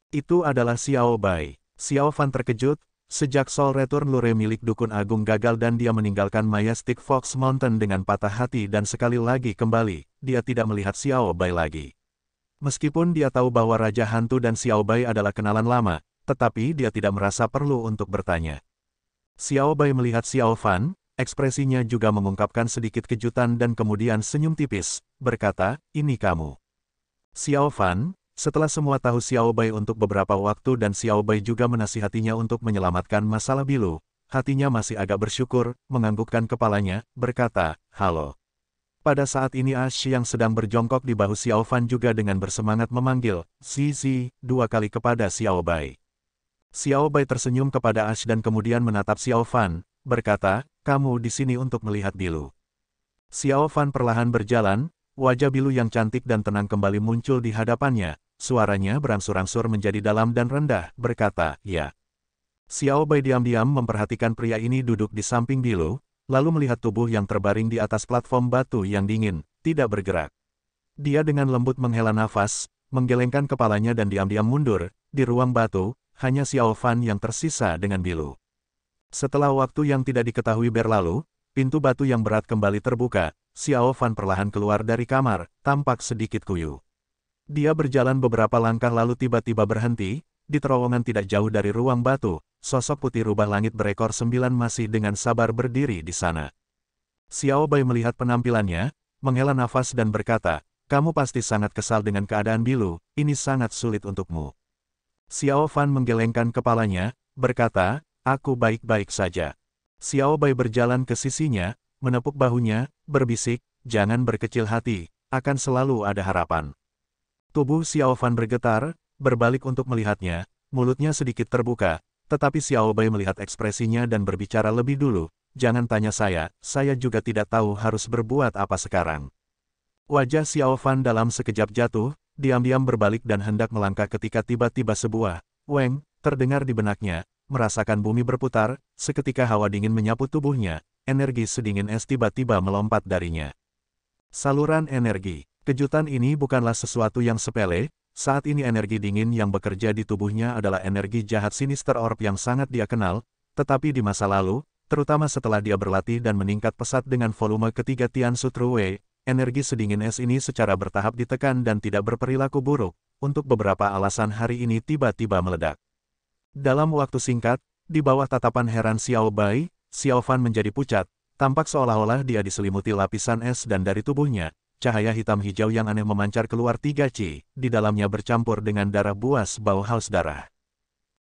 Itu adalah Xiao Bai. Xiao Fan terkejut. Sejak Soul Return Lure milik Dukun Agung gagal dan dia meninggalkan Majestic Fox Mountain dengan patah hati dan sekali lagi kembali, dia tidak melihat Xiao Bai lagi. Meskipun dia tahu bahwa Raja Hantu dan Xiao Bai adalah kenalan lama, tetapi dia tidak merasa perlu untuk bertanya. Xiao Bai melihat Xiao Fan, ekspresinya juga mengungkapkan sedikit kejutan dan kemudian senyum tipis, berkata, "Ini kamu." Xiao Fan, setelah semua tahu Xiao Bai untuk beberapa waktu dan Xiao Bai juga menasihatinya untuk menyelamatkan masalah Bilu, hatinya masih agak bersyukur, menganggukkan kepalanya, berkata, "Halo." Pada saat ini Ash yang sedang berjongkok di bahu Xiao Fan juga dengan bersemangat memanggil, "Zizi," dua kali kepada Xiao Bai. Xiao Bai tersenyum kepada Ash dan kemudian menatap Xiao Fan, berkata, "Kamu di sini untuk melihat Bilu." Xiao Fan perlahan berjalan, wajah Bilu yang cantik dan tenang kembali muncul di hadapannya. Suaranya berangsur-angsur menjadi dalam dan rendah, berkata, "Ya." Xiao Bai diam-diam memperhatikan pria ini duduk di samping Bilu, lalu melihat tubuh yang terbaring di atas platform batu yang dingin, tidak bergerak. Dia dengan lembut menghela nafas, menggelengkan kepalanya dan diam-diam mundur, di ruang batu, hanya Xiao Fan yang tersisa dengan Bilu. Setelah waktu yang tidak diketahui berlalu, pintu batu yang berat kembali terbuka, Xiao Fan perlahan keluar dari kamar, tampak sedikit kuyu. Dia berjalan beberapa langkah lalu tiba-tiba berhenti, di terowongan tidak jauh dari ruang batu, sosok putih rubah langit berekor 9 masih dengan sabar berdiri di sana. Xiao Bai melihat penampilannya, menghela nafas dan berkata, "Kamu pasti sangat kesal dengan keadaan Bilu, ini sangat sulit untukmu." Xiao Fan menggelengkan kepalanya, berkata, "Aku baik-baik saja." Xiao Bai berjalan ke sisinya, menepuk bahunya, berbisik, "Jangan berkecil hati, akan selalu ada harapan." Tubuh Xiao Fan bergetar, berbalik untuk melihatnya, mulutnya sedikit terbuka, tetapi Xiao Bai melihat ekspresinya dan berbicara lebih dulu, jangan tanya saya juga tidak tahu harus berbuat apa sekarang. Wajah Xiao Fan dalam sekejap jatuh, diam-diam berbalik dan hendak melangkah ketika tiba-tiba sebuah "weng" terdengar di benaknya, merasakan bumi berputar, seketika hawa dingin menyapu tubuhnya, energi sedingin es tiba-tiba melompat darinya. Saluran energi. Kejutan ini bukanlah sesuatu yang sepele, saat ini energi dingin yang bekerja di tubuhnya adalah energi jahat Sinister Orb yang sangat dia kenal, tetapi di masa lalu, terutama setelah dia berlatih dan meningkat pesat dengan volume ketiga Tianshu True Wei, energi sedingin es ini secara bertahap ditekan dan tidak berperilaku buruk, untuk beberapa alasan hari ini tiba-tiba meledak. Dalam waktu singkat, di bawah tatapan heran Xiao Bai, Xiao Fan menjadi pucat, tampak seolah-olah dia diselimuti lapisan es dan dari tubuhnya, cahaya hitam hijau yang aneh memancar keluar 3 Qi, di dalamnya bercampur dengan darah buas bau haus darah.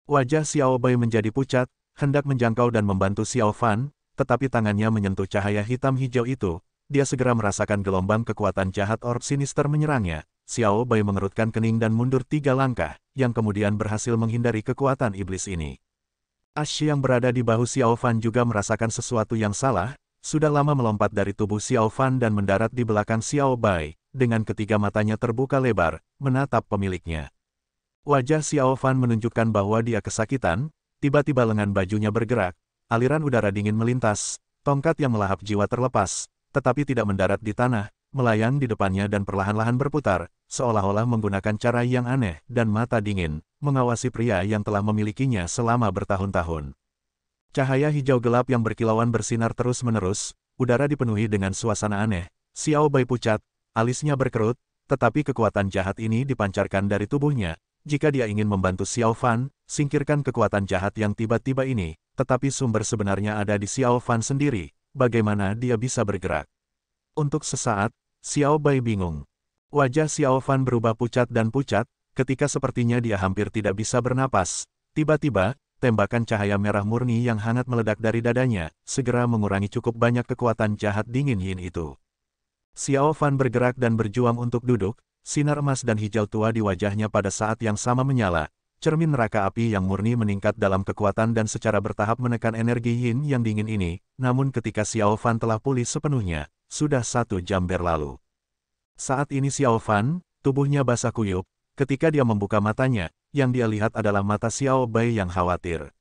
Wajah Xiao Bai menjadi pucat, hendak menjangkau dan membantu Xiao Fan, tetapi tangannya menyentuh cahaya hitam hijau itu, dia segera merasakan gelombang kekuatan jahat orb sinister menyerangnya. Xiao Bai mengerutkan kening dan mundur 3 langkah, yang kemudian berhasil menghindari kekuatan iblis ini. Ash yang berada di bahu Xiao Fan juga merasakan sesuatu yang salah, sudah lama melompat dari tubuh Xiao Fan dan mendarat di belakang Xiao Bai, dengan ketiga matanya terbuka lebar, menatap pemiliknya. Wajah Xiao Fan menunjukkan bahwa dia kesakitan, tiba-tiba lengan bajunya bergerak, aliran udara dingin melintas, tongkat yang melahap jiwa terlepas, tetapi tidak mendarat di tanah, melayang di depannya dan perlahan-lahan berputar, seolah-olah menggunakan cara yang aneh dan mata dingin, mengawasi pria yang telah memilikinya selama bertahun-tahun. Cahaya hijau gelap yang berkilauan bersinar terus-menerus, udara dipenuhi dengan suasana aneh, Xiao Bai pucat, alisnya berkerut, tetapi kekuatan jahat ini dipancarkan dari tubuhnya. Jika dia ingin membantu Xiao Fan, singkirkan kekuatan jahat yang tiba-tiba ini, tetapi sumber sebenarnya ada di Xiao Fan sendiri, bagaimana dia bisa bergerak? Untuk sesaat, Xiao Bai bingung. Wajah Xiao Fan berubah pucat dan pucat, ketika sepertinya dia hampir tidak bisa bernapas. Tiba-tiba, tembakan cahaya merah murni yang hangat meledak dari dadanya, segera mengurangi cukup banyak kekuatan jahat dingin yin itu. Xiao Fan bergerak dan berjuang untuk duduk, sinar emas dan hijau tua di wajahnya pada saat yang sama menyala, cermin neraka api yang murni meningkat dalam kekuatan dan secara bertahap menekan energi yin yang dingin ini, namun ketika Xiao Fan telah pulih sepenuhnya, sudah 1 jam berlalu. Saat ini Xiao Fan, tubuhnya basah kuyup, ketika dia membuka matanya, yang dia lihat adalah mata Xiao Bai yang khawatir.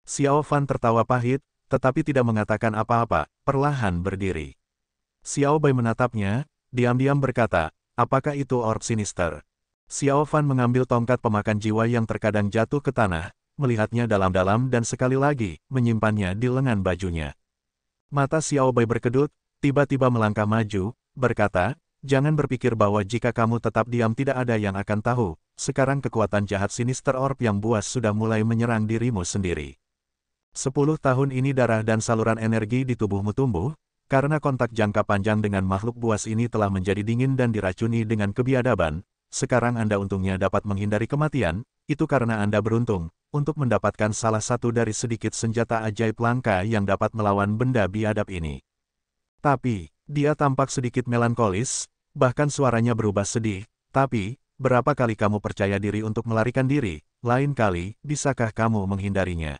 Xiao Fan tertawa pahit, tetapi tidak mengatakan apa-apa, perlahan berdiri. Xiao Bai menatapnya, diam-diam berkata, apakah itu orb sinister? Xiao Fan mengambil tongkat pemakan jiwa yang terkadang jatuh ke tanah, melihatnya dalam-dalam dan sekali lagi, menyimpannya di lengan bajunya. Mata Xiao Bai berkedut, tiba-tiba melangkah maju, berkata, jangan berpikir bahwa jika kamu tetap diam tidak ada yang akan tahu, sekarang kekuatan jahat sinister orb yang buas sudah mulai menyerang dirimu sendiri. 10 tahun ini darah dan saluran energi di tubuhmu tumbuh, karena kontak jangka panjang dengan makhluk buas ini telah menjadi dingin dan diracuni dengan kebiadaban, sekarang Anda untungnya dapat menghindari kematian, itu karena Anda beruntung, untuk mendapatkan salah satu dari sedikit senjata ajaib langka yang dapat melawan benda biadab ini. Tapi, dia tampak sedikit melankolis, bahkan suaranya berubah sedih, tapi, berapa kali kamu percaya diri untuk melarikan diri, lain kali, bisakah kamu menghindarinya?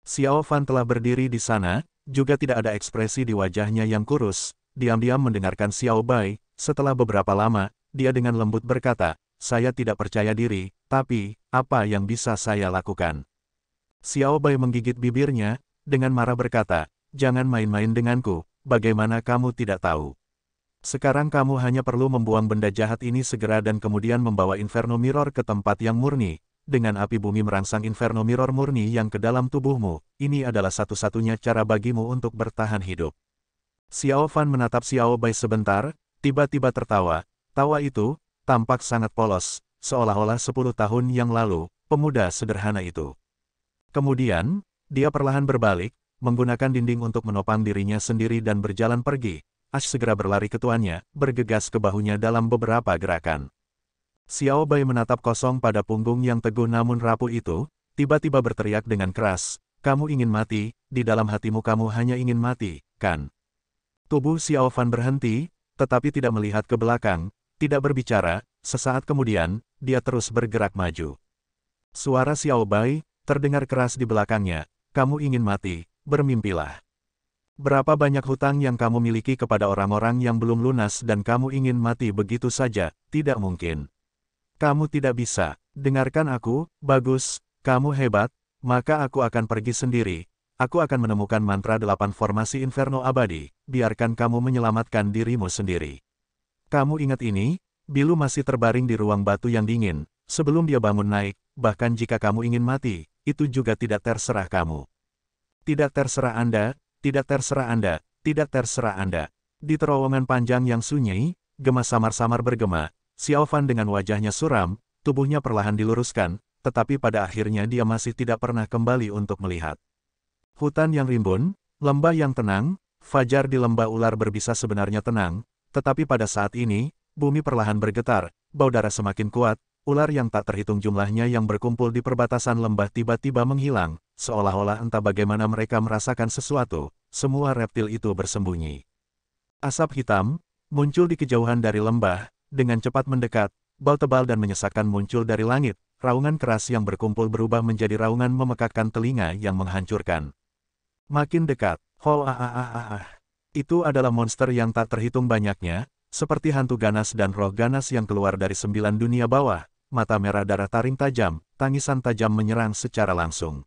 Xiao Fan telah berdiri di sana, juga tidak ada ekspresi di wajahnya yang kurus, diam-diam mendengarkan Xiao Bai, setelah beberapa lama, dia dengan lembut berkata, saya tidak percaya diri, tapi, apa yang bisa saya lakukan? Xiao Bai menggigit bibirnya, dengan marah berkata, jangan main-main denganku, bagaimana kamu tidak tahu? Sekarang kamu hanya perlu membuang benda jahat ini segera dan kemudian membawa Inferno Mirror ke tempat yang murni. Dengan api bumi merangsang Inferno Mirror murni yang ke dalam tubuhmu, ini adalah satu-satunya cara bagimu untuk bertahan hidup. Xiao Fan menatap Xiao Bai sebentar, tiba-tiba tertawa. Tawa itu, tampak sangat polos, seolah-olah 10 tahun yang lalu, pemuda sederhana itu. Kemudian, dia perlahan berbalik, menggunakan dinding untuk menopang dirinya sendiri dan berjalan pergi. Ash segera berlari ke tuannya, bergegas ke bahunya dalam beberapa gerakan. Xiao Bai menatap kosong pada punggung yang teguh namun rapuh itu, tiba-tiba berteriak dengan keras, kamu ingin mati, di dalam hatimu kamu hanya ingin mati, kan? Tubuh Xiao Fan berhenti, tetapi tidak melihat ke belakang, tidak berbicara, sesaat kemudian, dia terus bergerak maju. Suara Xiao Bai terdengar keras di belakangnya, kamu ingin mati, bermimpilah. Berapa banyak hutang yang kamu miliki kepada orang-orang yang belum lunas dan kamu ingin mati begitu saja? Tidak mungkin. Kamu tidak bisa. Dengarkan aku, bagus, kamu hebat, maka aku akan pergi sendiri. Aku akan menemukan mantra 8 formasi inferno abadi, biarkan kamu menyelamatkan dirimu sendiri. Kamu ingat ini? Bilu masih terbaring di ruang batu yang dingin, sebelum dia bangun naik, bahkan jika kamu ingin mati, itu juga tidak terserah kamu. Tidak terserah Anda, tidak terserah Anda, tidak terserah Anda. Di terowongan panjang yang sunyi, Gema samar-samar bergema, Xiao Fan dengan wajahnya suram, tubuhnya perlahan diluruskan, tetapi pada akhirnya dia masih tidak pernah kembali untuk melihat. Hutan yang rimbun, lembah yang tenang, fajar di lembah ular berbisa sebenarnya tenang, tetapi pada saat ini, bumi perlahan bergetar, bau darah semakin kuat, ular yang tak terhitung jumlahnya yang berkumpul di perbatasan lembah tiba-tiba menghilang, seolah-olah entah bagaimana mereka merasakan sesuatu, semua reptil itu bersembunyi. Asap hitam, muncul di kejauhan dari lembah, dengan cepat mendekat, bau tebal dan menyesakkan muncul dari langit, raungan keras yang berkumpul berubah menjadi raungan memekakkan telinga yang menghancurkan. Makin dekat, itu adalah monster yang tak terhitung banyaknya, seperti hantu ganas dan roh ganas yang keluar dari 9 dunia bawah, mata merah darah taring tajam, tangisan tajam menyerang secara langsung.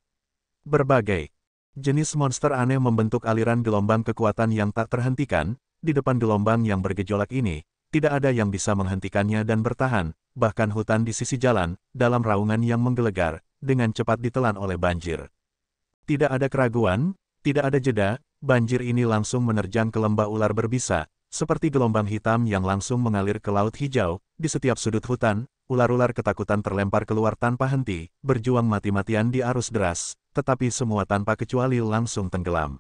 Berbagai jenis monster aneh membentuk aliran gelombang kekuatan yang tak terhentikan, di depan gelombang yang bergejolak ini, tidak ada yang bisa menghentikannya dan bertahan, bahkan hutan di sisi jalan, dalam raungan yang menggelegar, dengan cepat ditelan oleh banjir. Tidak ada keraguan, tidak ada jeda, banjir ini langsung menerjang ke lembah ular berbisa, seperti gelombang hitam yang langsung mengalir ke laut hijau, di setiap sudut hutan, ular-ular ketakutan terlempar keluar tanpa henti, berjuang mati-matian di arus deras, tetapi semua tanpa kecuali langsung tenggelam.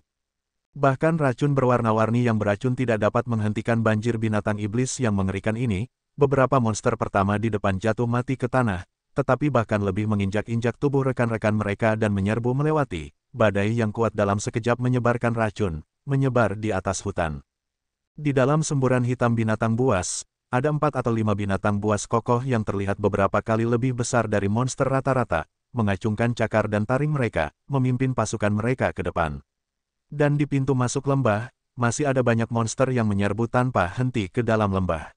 Bahkan racun berwarna-warni yang beracun tidak dapat menghentikan banjir binatang iblis yang mengerikan ini, beberapa monster pertama di depan jatuh mati ke tanah, tetapi bahkan lebih menginjak-injak tubuh rekan-rekan mereka dan menyerbu melewati, badai yang kuat dalam sekejap menyebarkan racun, menyebar di atas hutan. Di dalam semburan hitam binatang buas, ada 4 atau 5 binatang buas kokoh yang terlihat beberapa kali lebih besar dari monster rata-rata, mengacungkan cakar dan taring mereka, memimpin pasukan mereka ke depan. Dan di pintu masuk lembah, masih ada banyak monster yang menyerbu tanpa henti ke dalam lembah.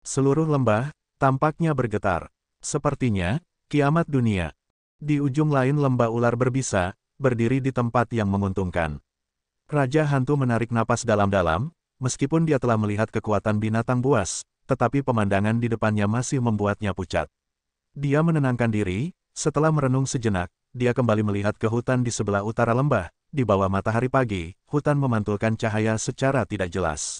Seluruh lembah, tampaknya bergetar. Sepertinya, kiamat dunia. Di ujung lain lembah ular berbisa, berdiri di tempat yang menguntungkan. Raja hantu menarik napas dalam-dalam, meskipun dia telah melihat kekuatan binatang buas, tetapi pemandangan di depannya masih membuatnya pucat. Dia menenangkan diri, setelah merenung sejenak, dia kembali melihat ke hutan di sebelah utara lembah, di bawah matahari pagi, hutan memantulkan cahaya secara tidak jelas.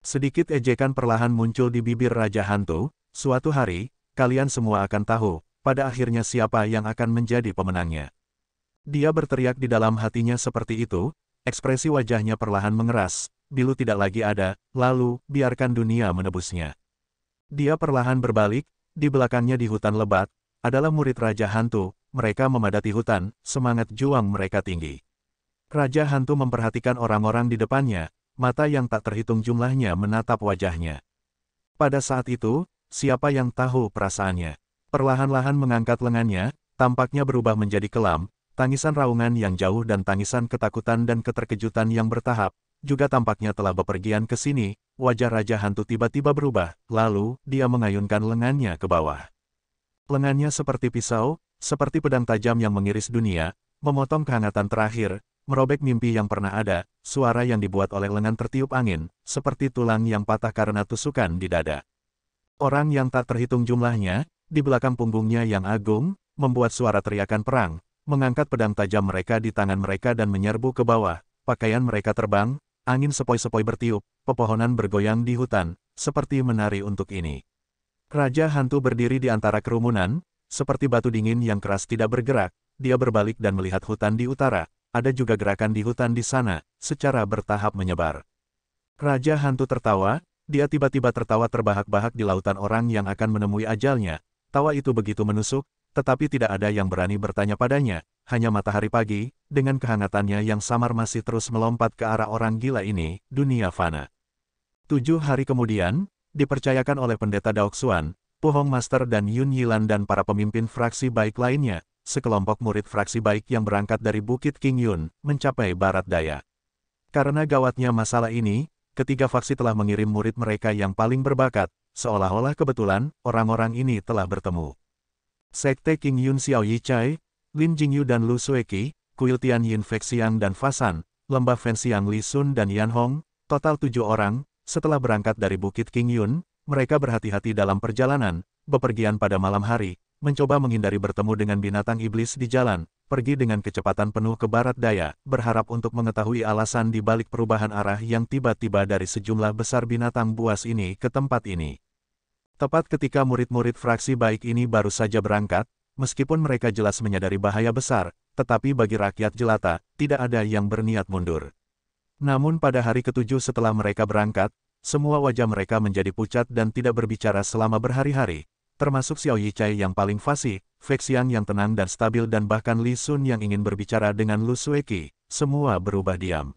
Sedikit ejekan perlahan muncul di bibir Raja Hantu, suatu hari, kalian semua akan tahu, pada akhirnya siapa yang akan menjadi pemenangnya. Dia berteriak di dalam hatinya seperti itu, ekspresi wajahnya perlahan mengeras, Bilu tidak lagi ada, lalu, biarkan dunia menebusnya. Dia perlahan berbalik, di belakangnya di hutan lebat, adalah murid Raja Hantu, mereka memadati hutan, semangat juang mereka tinggi. Raja Hantu memperhatikan orang-orang di depannya, mata yang tak terhitung jumlahnya menatap wajahnya. Pada saat itu, siapa yang tahu perasaannya? Perlahan-lahan mengangkat lengannya, tampaknya berubah menjadi kelam, tangisan raungan yang jauh dan tangisan ketakutan dan keterkejutan yang bertahap, juga tampaknya telah bepergian ke sini, wajah Raja Hantu tiba-tiba berubah, lalu, dia mengayunkan lengannya ke bawah. Lengannya seperti pisau, seperti pedang tajam yang mengiris dunia, memotong kehangatan terakhir, merobek mimpi yang pernah ada, suara yang dibuat oleh lengan tertiup angin, seperti tulang yang patah karena tusukan di dada. Orang yang tak terhitung jumlahnya, di belakang punggungnya yang agung, membuat suara teriakan perang, mengangkat pedang tajam mereka di tangan mereka dan menyerbu ke bawah, pakaian mereka terbang, angin sepoi-sepoi bertiup, pepohonan bergoyang di hutan, seperti menari untuk ini. Raja Hantu berdiri di antara kerumunan, seperti batu dingin yang keras tidak bergerak, dia berbalik dan melihat hutan di utara. Ada juga gerakan di hutan di sana, secara bertahap menyebar. Raja Hantu tertawa, dia tiba-tiba tertawa terbahak-bahak di lautan orang yang akan menemui ajalnya. Tawa itu begitu menusuk, tetapi tidak ada yang berani bertanya padanya, hanya matahari pagi, dengan kehangatannya yang samar masih terus melompat ke arah orang gila ini, dunia fana. 7 hari kemudian, dipercayakan oleh pendeta Daoxuan, Pu Hong Master dan Yun Yilan dan para pemimpin fraksi baik lainnya, sekelompok murid fraksi baik yang berangkat dari Bukit King Yun, mencapai barat daya. Karena gawatnya masalah ini, ketiga faksi telah mengirim murid mereka yang paling berbakat, seolah-olah kebetulan, orang-orang ini telah bertemu. Sekte King Yun Xiao Yichai, Lin Jingyu dan Lu Sueki, Kuil Tian Yin Fexiang dan Fasan, Lembah Fenxiang Li Sun dan Yan Hong, total 7 orang, setelah berangkat dari Bukit King Yun, mereka berhati-hati dalam perjalanan, bepergian pada malam hari, mencoba menghindari bertemu dengan binatang iblis di jalan, pergi dengan kecepatan penuh ke barat daya, berharap untuk mengetahui alasan di balik perubahan arah yang tiba-tiba dari sejumlah besar binatang buas ini ke tempat ini. Tepat ketika murid-murid fraksi baik ini baru saja berangkat, meskipun mereka jelas menyadari bahaya besar, tetapi bagi rakyat jelata, tidak ada yang berniat mundur. Namun pada hari ketujuh setelah mereka berangkat, semua wajah mereka menjadi pucat dan tidak berbicara selama berhari-hari, termasuk Xiao Yichai yang paling fasih, Fexiang yang tenang dan stabil dan bahkan Li Sun yang ingin berbicara dengan Lu Sueki, semua berubah diam.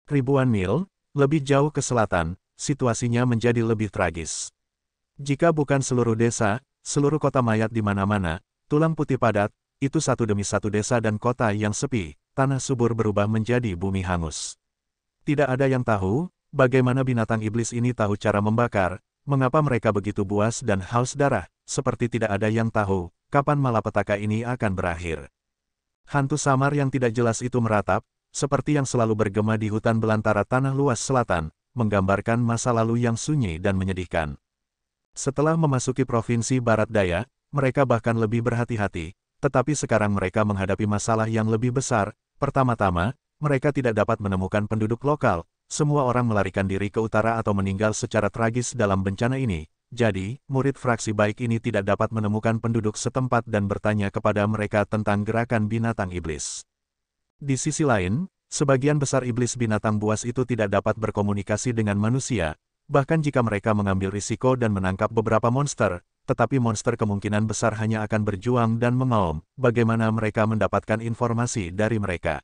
Ribuan mil, lebih jauh ke selatan, situasinya menjadi lebih tragis. Jika bukan seluruh desa, seluruh kota mayat di mana-mana, tulang putih padat, itu satu demi satu desa dan kota yang sepi, tanah subur berubah menjadi bumi hangus. Tidak ada yang tahu, bagaimana binatang iblis ini tahu cara membakar, mengapa mereka begitu buas dan haus darah, seperti tidak ada yang tahu, kapan malapetaka ini akan berakhir. Hantu samar yang tidak jelas itu meratap, seperti yang selalu bergema di hutan belantara tanah luas selatan, menggambarkan masa lalu yang sunyi dan menyedihkan. Setelah memasuki provinsi Barat Daya, mereka bahkan lebih berhati-hati, tetapi sekarang mereka menghadapi masalah yang lebih besar. Pertama-tama, mereka tidak dapat menemukan penduduk lokal, semua orang melarikan diri ke utara atau meninggal secara tragis dalam bencana ini. Jadi, murid fraksi baik ini tidak dapat menemukan penduduk setempat dan bertanya kepada mereka tentang gerakan binatang iblis. Di sisi lain, sebagian besar iblis binatang buas itu tidak dapat berkomunikasi dengan manusia, bahkan jika mereka mengambil risiko dan menangkap beberapa monster, tetapi monster kemungkinan besar hanya akan berjuang dan mengaum, bagaimana mereka mendapatkan informasi dari mereka.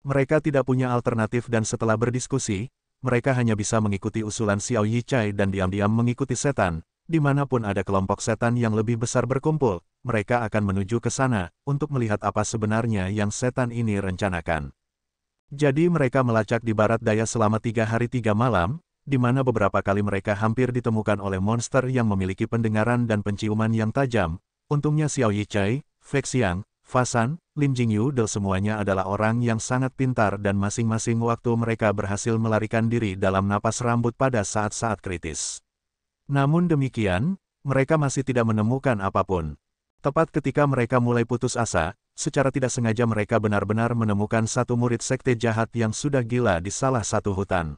Mereka tidak punya alternatif dan setelah berdiskusi, mereka hanya bisa mengikuti usulan Xiao Yichai dan diam-diam mengikuti setan. Dimanapun ada kelompok setan yang lebih besar berkumpul, mereka akan menuju ke sana, untuk melihat apa sebenarnya yang setan ini rencanakan. Jadi mereka melacak di barat daya selama 3 hari 3 malam, di mana beberapa kali mereka hampir ditemukan oleh monster yang memiliki pendengaran dan penciuman yang tajam. Untungnya Xiao Yichai, Fexiang, Fasan, Lin Jingyu dan semuanya adalah orang yang sangat pintar dan masing-masing waktu mereka berhasil melarikan diri dalam napas rambut pada saat-saat kritis. Namun demikian, mereka masih tidak menemukan apapun. Tepat ketika mereka mulai putus asa, secara tidak sengaja mereka benar-benar menemukan satu murid sekte jahat yang sudah gila di salah satu hutan.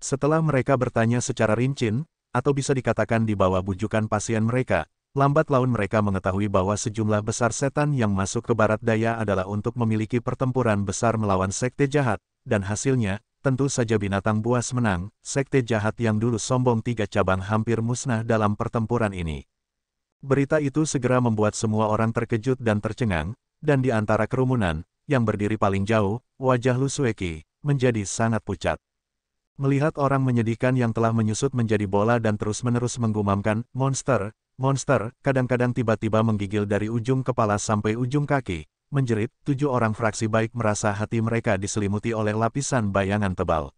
Setelah mereka bertanya secara rinci, atau bisa dikatakan di bawah bujukan pasien mereka, lambat laun mereka mengetahui bahwa sejumlah besar setan yang masuk ke barat daya adalah untuk memiliki pertempuran besar melawan sekte jahat, dan hasilnya, tentu saja binatang buas menang. Sekte jahat yang dulu sombong 3 cabang hampir musnah dalam pertempuran ini. Berita itu segera membuat semua orang terkejut dan tercengang, dan di antara kerumunan, yang berdiri paling jauh, wajah Lu Sueki menjadi sangat pucat. Melihat orang menyedihkan yang telah menyusut menjadi bola dan terus-menerus menggumamkan, monster, monster, kadang-kadang tiba-tiba menggigil dari ujung kepala sampai ujung kaki, menjerit. 7 orang fraksi baik merasa hati mereka diselimuti oleh lapisan bayangan tebal.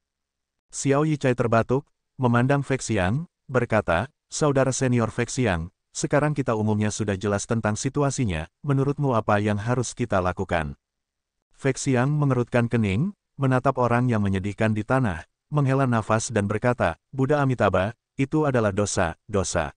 Xiao Yichai terbatuk, memandang Fexiang, berkata, saudara senior Fexiang, sekarang kita umumnya sudah jelas tentang situasinya, menurutmu apa yang harus kita lakukan? Fexiang mengerutkan kening, menatap orang yang menyedihkan di tanah, menghela nafas dan berkata, Buddha Amitabha, itu adalah dosa, dosa.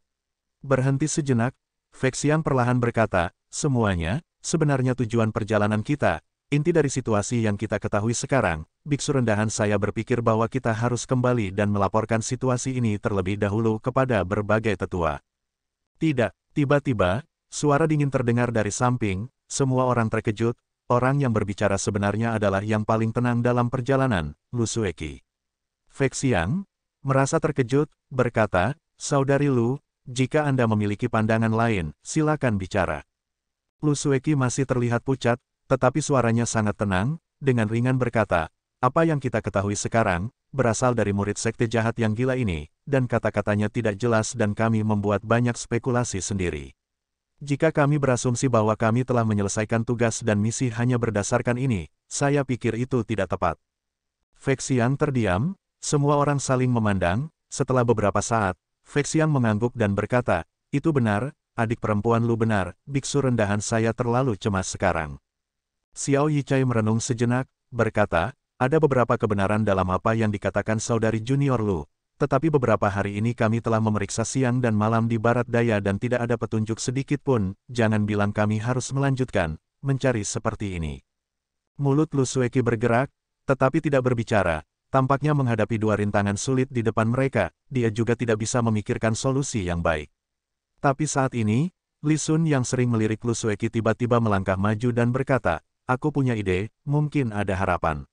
Berhenti sejenak, Fexiang perlahan berkata, semuanya, sebenarnya tujuan perjalanan kita, inti dari situasi yang kita ketahui sekarang, biksu rendahan saya berpikir bahwa kita harus kembali dan melaporkan situasi ini terlebih dahulu kepada berbagai tetua. Tidak, tiba-tiba, suara dingin terdengar dari samping, semua orang terkejut, orang yang berbicara sebenarnya adalah yang paling tenang dalam perjalanan, Lu Sueki. Fexiang, merasa terkejut, berkata, saudari Lu, jika Anda memiliki pandangan lain, silakan bicara. Lu Sueki masih terlihat pucat, tetapi suaranya sangat tenang, dengan ringan berkata, apa yang kita ketahui sekarang, berasal dari murid sekte jahat yang gila ini, dan kata-katanya tidak jelas dan kami membuat banyak spekulasi sendiri. Jika kami berasumsi bahwa kami telah menyelesaikan tugas dan misi hanya berdasarkan ini, saya pikir itu tidak tepat. Fek Xiang terdiam, semua orang saling memandang, setelah beberapa saat, Fek Xiang mengangguk dan berkata, itu benar, adik perempuan Lu benar, biksu rendahan saya terlalu cemas sekarang. Xiao Yichai merenung sejenak, berkata, ada beberapa kebenaran dalam apa yang dikatakan saudari junior Lu. Tetapi beberapa hari ini kami telah memeriksa siang dan malam di barat daya dan tidak ada petunjuk sedikit pun, jangan bilang kami harus melanjutkan, mencari seperti ini. Mulut Lu Sueki bergerak, tetapi tidak berbicara, tampaknya menghadapi dua rintangan sulit di depan mereka, dia juga tidak bisa memikirkan solusi yang baik. Tapi saat ini, Li Sun yang sering melirik Lu Sueki tiba-tiba melangkah maju dan berkata, aku punya ide, mungkin ada harapan.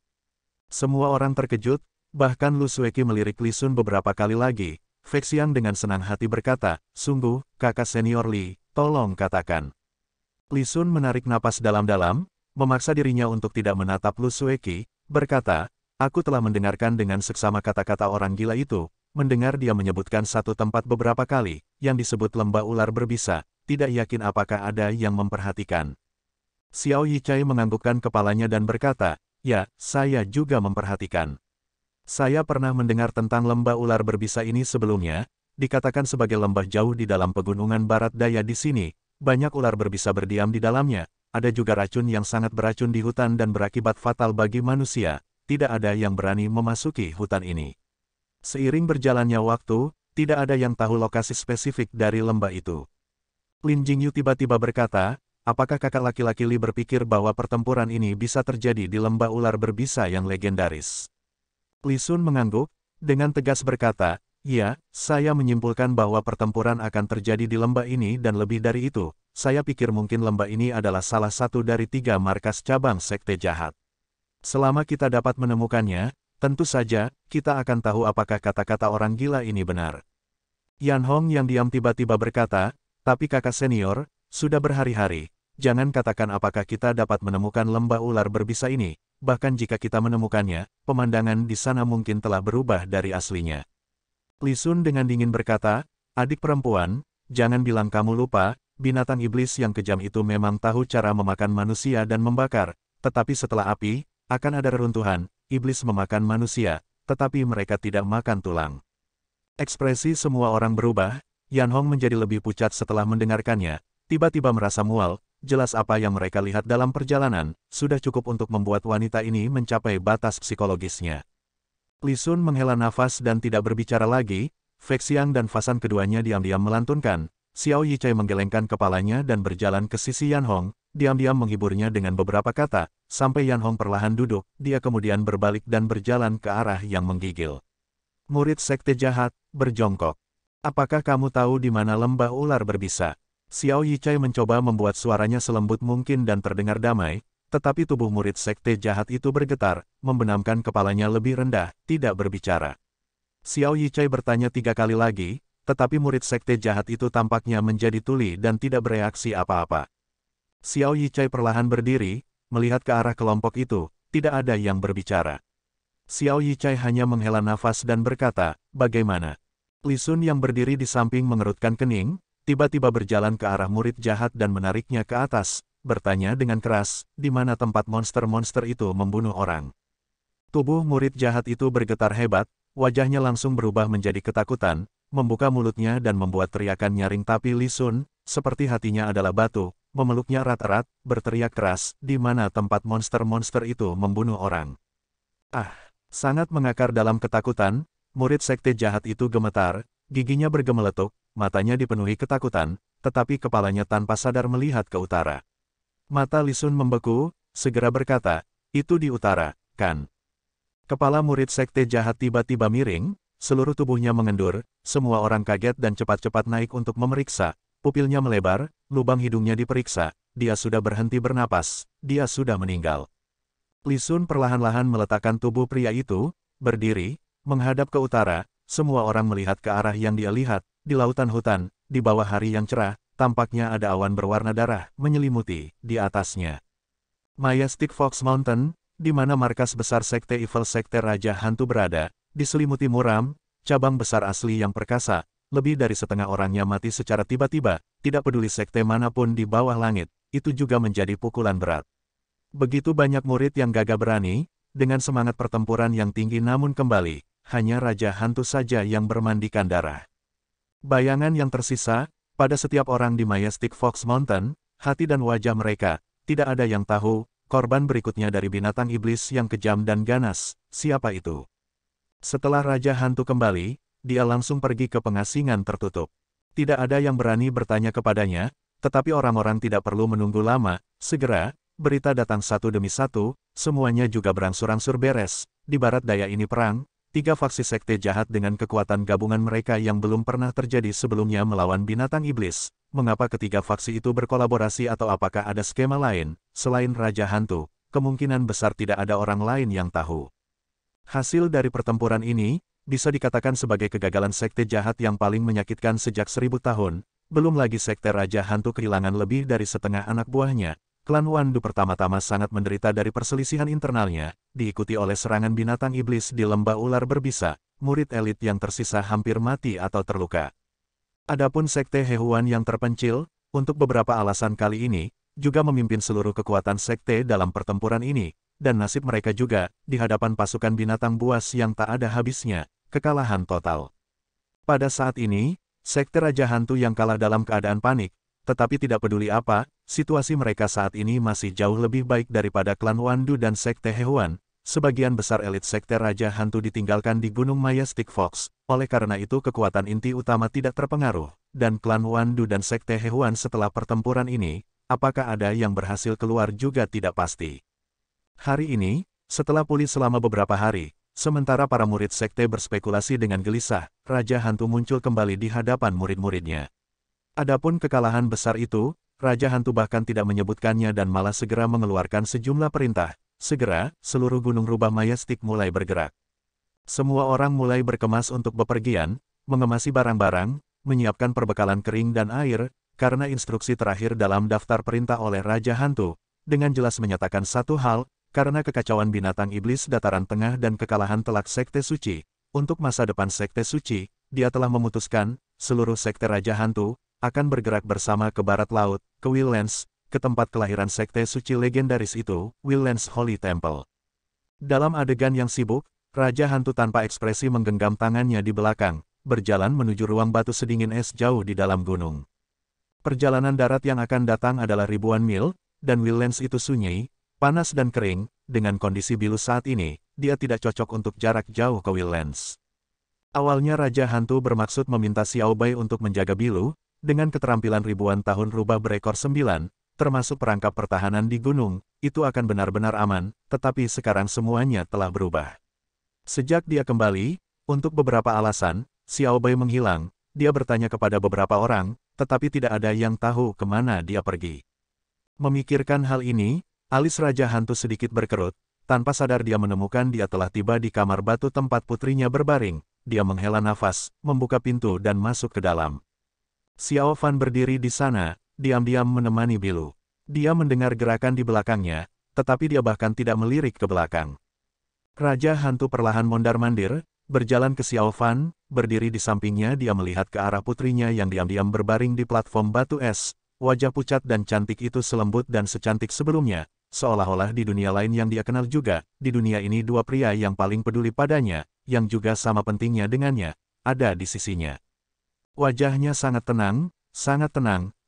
Semua orang terkejut, bahkan Lu Sueki melirik Li Sun beberapa kali lagi. Fek Xiang dengan senang hati berkata, sungguh, kakak senior Li, tolong katakan. Li Sun menarik napas dalam-dalam, memaksa dirinya untuk tidak menatap Lu Sueki, berkata, aku telah mendengarkan dengan seksama kata-kata orang gila itu, mendengar dia menyebutkan satu tempat beberapa kali, yang disebut lembah ular berbisa, tidak yakin apakah ada yang memperhatikan. Xiao Yichai menganggukkan kepalanya dan berkata, ya, saya juga memperhatikan. Saya pernah mendengar tentang lembah ular berbisa ini sebelumnya, dikatakan sebagai lembah jauh di dalam pegunungan barat daya di sini, banyak ular berbisa berdiam di dalamnya, ada juga racun yang sangat beracun di hutan dan berakibat fatal bagi manusia, tidak ada yang berani memasuki hutan ini. Seiring berjalannya waktu, tidak ada yang tahu lokasi spesifik dari lembah itu. Lin Jingyu tiba-tiba berkata, apakah kakak laki-laki Li berpikir bahwa pertempuran ini bisa terjadi di lembah ular berbisa yang legendaris? Li Sun mengangguk, dengan tegas berkata, ya, saya menyimpulkan bahwa pertempuran akan terjadi di lembah ini dan lebih dari itu, saya pikir mungkin lembah ini adalah salah satu dari 3 markas cabang sekte jahat. Selama kita dapat menemukannya, tentu saja, kita akan tahu apakah kata-kata orang gila ini benar. Yan Hong yang diam tiba-tiba berkata, tapi kakak senior, sudah berhari-hari, jangan katakan apakah kita dapat menemukan lembah ular berbisa ini. Bahkan jika kita menemukannya, pemandangan di sana mungkin telah berubah dari aslinya. Li Sun dengan dingin berkata, adik perempuan, jangan bilang kamu lupa, binatang iblis yang kejam itu memang tahu cara memakan manusia dan membakar, tetapi setelah api, akan ada reruntuhan, iblis memakan manusia, tetapi mereka tidak makan tulang. Ekspresi semua orang berubah, Yan Hong menjadi lebih pucat setelah mendengarkannya, tiba-tiba merasa mual. Jelas apa yang mereka lihat dalam perjalanan, sudah cukup untuk membuat wanita ini mencapai batas psikologisnya. Li Sun menghela nafas dan tidak berbicara lagi, Fek Xiang dan Fasan keduanya diam-diam melantunkan, Xiao Yichai menggelengkan kepalanya dan berjalan ke sisi Yan Hong, diam-diam menghiburnya dengan beberapa kata, sampai Yan Hong perlahan duduk, dia kemudian berbalik dan berjalan ke arah yang menggigil. Murid sekte jahat, berjongkok. Apakah kamu tahu di mana lembah ular berbisa? Xiao Yichai mencoba membuat suaranya selembut mungkin dan terdengar damai, tetapi tubuh murid sekte jahat itu bergetar, membenamkan kepalanya lebih rendah, tidak berbicara. Xiao Yichai bertanya 3 kali lagi, tetapi murid sekte jahat itu tampaknya menjadi tuli dan tidak bereaksi apa-apa. Xiao Yichai perlahan berdiri, melihat ke arah kelompok itu, tidak ada yang berbicara. Xiao Yichai hanya menghela nafas dan berkata, bagaimana? Li Sun yang berdiri di samping mengerutkan kening, tiba-tiba berjalan ke arah murid jahat dan menariknya ke atas, bertanya dengan keras, di mana tempat monster-monster itu membunuh orang. Tubuh murid jahat itu bergetar hebat, wajahnya langsung berubah menjadi ketakutan, membuka mulutnya dan membuat teriakan nyaring tapi Li Sun, seperti hatinya adalah batu, memeluknya erat-erat, berteriak keras, di mana tempat monster-monster itu membunuh orang. Sangat mengakar dalam ketakutan, murid sekte jahat itu gemetar, giginya bergemeletuk, matanya dipenuhi ketakutan, tetapi kepalanya tanpa sadar melihat ke utara. Mata Li Sun membeku, segera berkata, itu di utara, kan? Kepala murid sekte jahat tiba-tiba miring, seluruh tubuhnya mengendur, semua orang kaget dan cepat-cepat naik untuk memeriksa, pupilnya melebar, lubang hidungnya diperiksa, dia sudah berhenti bernapas, dia sudah meninggal. Li Sun perlahan-lahan meletakkan tubuh pria itu, berdiri, menghadap ke utara, semua orang melihat ke arah yang dia lihat. Di lautan hutan, di bawah hari yang cerah, tampaknya ada awan berwarna darah menyelimuti di atasnya. Majestic Fox Mountain, di mana markas besar sekte Evil Sekte Raja Hantu berada, diselimuti muram, cabang besar asli yang perkasa, lebih dari setengah orangnya mati secara tiba-tiba, tidak peduli sekte manapun di bawah langit, itu juga menjadi pukulan berat. Begitu banyak murid yang gagah berani, dengan semangat pertempuran yang tinggi namun kembali, hanya Raja Hantu saja yang bermandikan darah. Bayangan yang tersisa, pada setiap orang di Majestic Fox Mountain, hati dan wajah mereka, tidak ada yang tahu, korban berikutnya dari binatang iblis yang kejam dan ganas, siapa itu? Setelah Raja Hantu kembali, dia langsung pergi ke pengasingan tertutup. Tidak ada yang berani bertanya kepadanya, tetapi orang-orang tidak perlu menunggu lama, segera, berita datang satu demi satu, semuanya juga berangsur-angsur beres. Di barat daya ini perang, 3 faksi sekte jahat dengan kekuatan gabungan mereka yang belum pernah terjadi sebelumnya melawan binatang iblis. Mengapa ketiga faksi itu berkolaborasi atau apakah ada skema lain, selain Raja Hantu? Kemungkinan besar tidak ada orang lain yang tahu. Hasil dari pertempuran ini, bisa dikatakan sebagai kegagalan sekte jahat yang paling menyakitkan sejak 1000 tahun, belum lagi sekte Raja Hantu kehilangan lebih dari setengah anak buahnya. Klan Wandu pertama-tama sangat menderita dari perselisihan internalnya, diikuti oleh serangan binatang iblis di lembah ular berbisa, murid elit yang tersisa hampir mati atau terluka. Adapun sekte Hehuan yang terpencil, untuk beberapa alasan kali ini, juga memimpin seluruh kekuatan sekte dalam pertempuran ini, dan nasib mereka juga, di hadapan pasukan binatang buas yang tak ada habisnya, kekalahan total. Pada saat ini, sekte Raja Hantu yang kalah dalam keadaan panik, tetapi tidak peduli apa, situasi mereka saat ini masih jauh lebih baik daripada klan Wandu dan sekte Hehuan. Sebagian besar elit sekte Raja Hantu ditinggalkan di Gunung Majestic Fox, oleh karena itu kekuatan inti utama tidak terpengaruh, dan klan Wandu dan sekte Hehuan setelah pertempuran ini, apakah ada yang berhasil keluar juga tidak pasti. Hari ini, setelah pulih selama beberapa hari, sementara para murid sekte berspekulasi dengan gelisah, Raja Hantu muncul kembali di hadapan murid-muridnya. Adapun kekalahan besar itu, Raja Hantu bahkan tidak menyebutkannya dan malah segera mengeluarkan sejumlah perintah. Segera, seluruh gunung rubah Majestic mulai bergerak. Semua orang mulai berkemas untuk bepergian, mengemasi barang-barang, menyiapkan perbekalan kering dan air, karena instruksi terakhir dalam daftar perintah oleh Raja Hantu, dengan jelas menyatakan satu hal, karena kekacauan binatang iblis dataran tengah dan kekalahan telak sekte suci, untuk masa depan sekte suci, dia telah memutuskan, seluruh sekte Raja Hantu, akan bergerak bersama ke barat laut, ke Willlands, ke tempat kelahiran sekte suci legendaris itu, Willlands Holy Temple. Dalam adegan yang sibuk, Raja Hantu tanpa ekspresi menggenggam tangannya di belakang, berjalan menuju ruang batu sedingin es jauh di dalam gunung. Perjalanan darat yang akan datang adalah ribuan mil, dan Willlands itu sunyi, panas dan kering, dengan kondisi Bilu saat ini, dia tidak cocok untuk jarak jauh ke Willlands. Awalnya Raja Hantu bermaksud meminta Xiao Bai untuk menjaga Bilu, dengan keterampilan ribuan tahun rubah berekor 9, termasuk perangkap pertahanan di gunung, itu akan benar-benar aman, tetapi sekarang semuanya telah berubah. Sejak dia kembali, untuk beberapa alasan, Xiao Bai menghilang, dia bertanya kepada beberapa orang, tetapi tidak ada yang tahu kemana dia pergi. Memikirkan hal ini, alis Raja Hantu sedikit berkerut, tanpa sadar dia menemukan dia telah tiba di kamar batu tempat putrinya berbaring, dia menghela nafas, membuka pintu dan masuk ke dalam. Xiao Fan berdiri di sana, diam-diam menemani Bilu. Dia mendengar gerakan di belakangnya, tetapi dia bahkan tidak melirik ke belakang. Raja Hantu perlahan mondar-mandir, berjalan ke Xiao Fan, berdiri di sampingnya dia melihat ke arah putrinya yang diam-diam berbaring di platform batu es. Wajah pucat dan cantik itu selembut dan secantik sebelumnya, seolah-olah di dunia lain yang dia kenal juga, di dunia ini dua pria yang paling peduli padanya, yang juga sama pentingnya dengannya, ada di sisinya. Wajahnya sangat tenang,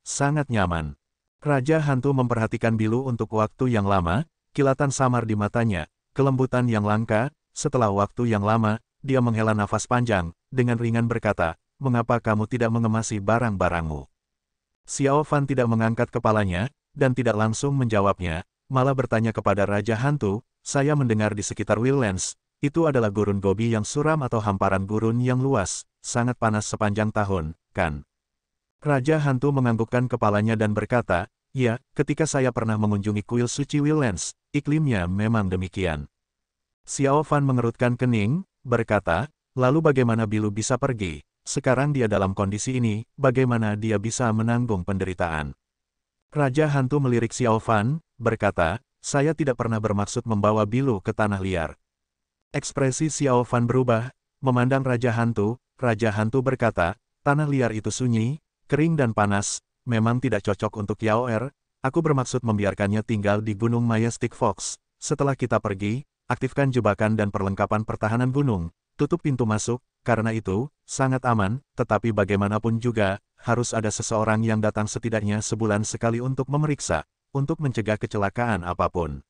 sangat nyaman. Raja Hantu memperhatikan Bilu untuk waktu yang lama, kilatan samar di matanya, kelembutan yang langka, setelah waktu yang lama, dia menghela nafas panjang, dengan ringan berkata, "Mengapa kamu tidak mengemasi barang-barangmu?" Xiao Fan tidak mengangkat kepalanya, dan tidak langsung menjawabnya, malah bertanya kepada Raja Hantu, "Saya mendengar di sekitar Willlands, itu adalah gurun Gobi yang suram atau hamparan gurun yang luas, sangat panas sepanjang tahun, kan?" Raja Hantu menganggukkan kepalanya dan berkata, "Ya, ketika saya pernah mengunjungi kuil suci Willlands, iklimnya memang demikian." Xiao Fan mengerutkan kening, berkata, "Lalu bagaimana Bilu bisa pergi? Sekarang dia dalam kondisi ini, bagaimana dia bisa menanggung penderitaan?" Raja Hantu melirik Xiao Fan, berkata, "Saya tidak pernah bermaksud membawa Bilu ke tanah liar." Ekspresi Xiao Fan berubah, memandang Raja Hantu berkata, "Tanah liar itu sunyi, kering dan panas, memang tidak cocok untuk Yao Er, aku bermaksud membiarkannya tinggal di Gunung Majestic Fox. Setelah kita pergi, aktifkan jebakan dan perlengkapan pertahanan gunung, tutup pintu masuk, karena itu, sangat aman, tetapi bagaimanapun juga, harus ada seseorang yang datang setidaknya sebulan sekali untuk memeriksa, untuk mencegah kecelakaan apapun.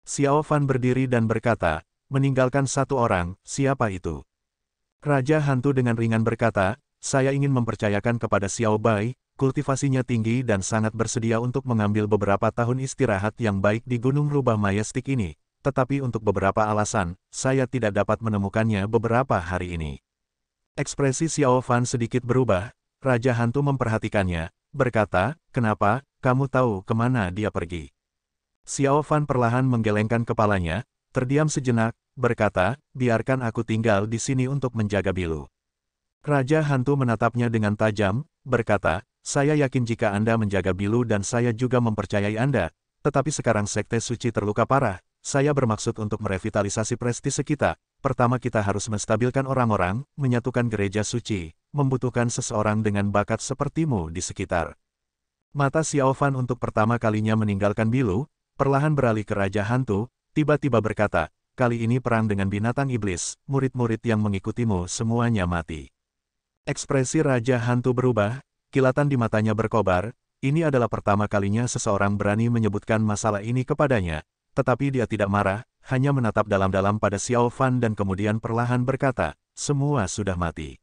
Xiao Fan berdiri dan berkata, meninggalkan satu orang, siapa itu? Raja Hantu dengan ringan berkata, saya ingin mempercayakan kepada Xiao Bai, kultivasinya tinggi dan sangat bersedia untuk mengambil beberapa tahun istirahat yang baik di Gunung Rubah Mayastik ini, tetapi untuk beberapa alasan, saya tidak dapat menemukannya beberapa hari ini. Ekspresi Xiao Fan sedikit berubah, Raja Hantu memperhatikannya, berkata, kenapa, kamu tahu kemana dia pergi? Xiao Fan perlahan menggelengkan kepalanya, terdiam sejenak, berkata, biarkan aku tinggal di sini untuk menjaga Bilu. Raja Hantu menatapnya dengan tajam, berkata, saya yakin jika Anda menjaga Bilu dan saya juga mempercayai Anda, tetapi sekarang Sekte Suci terluka parah, saya bermaksud untuk merevitalisasi prestise kita, pertama kita harus menstabilkan orang-orang, menyatukan gereja suci, membutuhkan seseorang dengan bakat sepertimu di sekitar. Mata Xiao Fan untuk pertama kalinya meninggalkan Bilu, perlahan beralih ke Raja Hantu, tiba-tiba berkata, kali ini perang dengan binatang iblis, murid-murid yang mengikutimu semuanya mati. Ekspresi Raja Hantu berubah, kilatan di matanya berkobar, ini adalah pertama kalinya seseorang berani menyebutkan masalah ini kepadanya, tetapi dia tidak marah, hanya menatap dalam-dalam pada Xiao Fan dan kemudian perlahan berkata, semua sudah mati.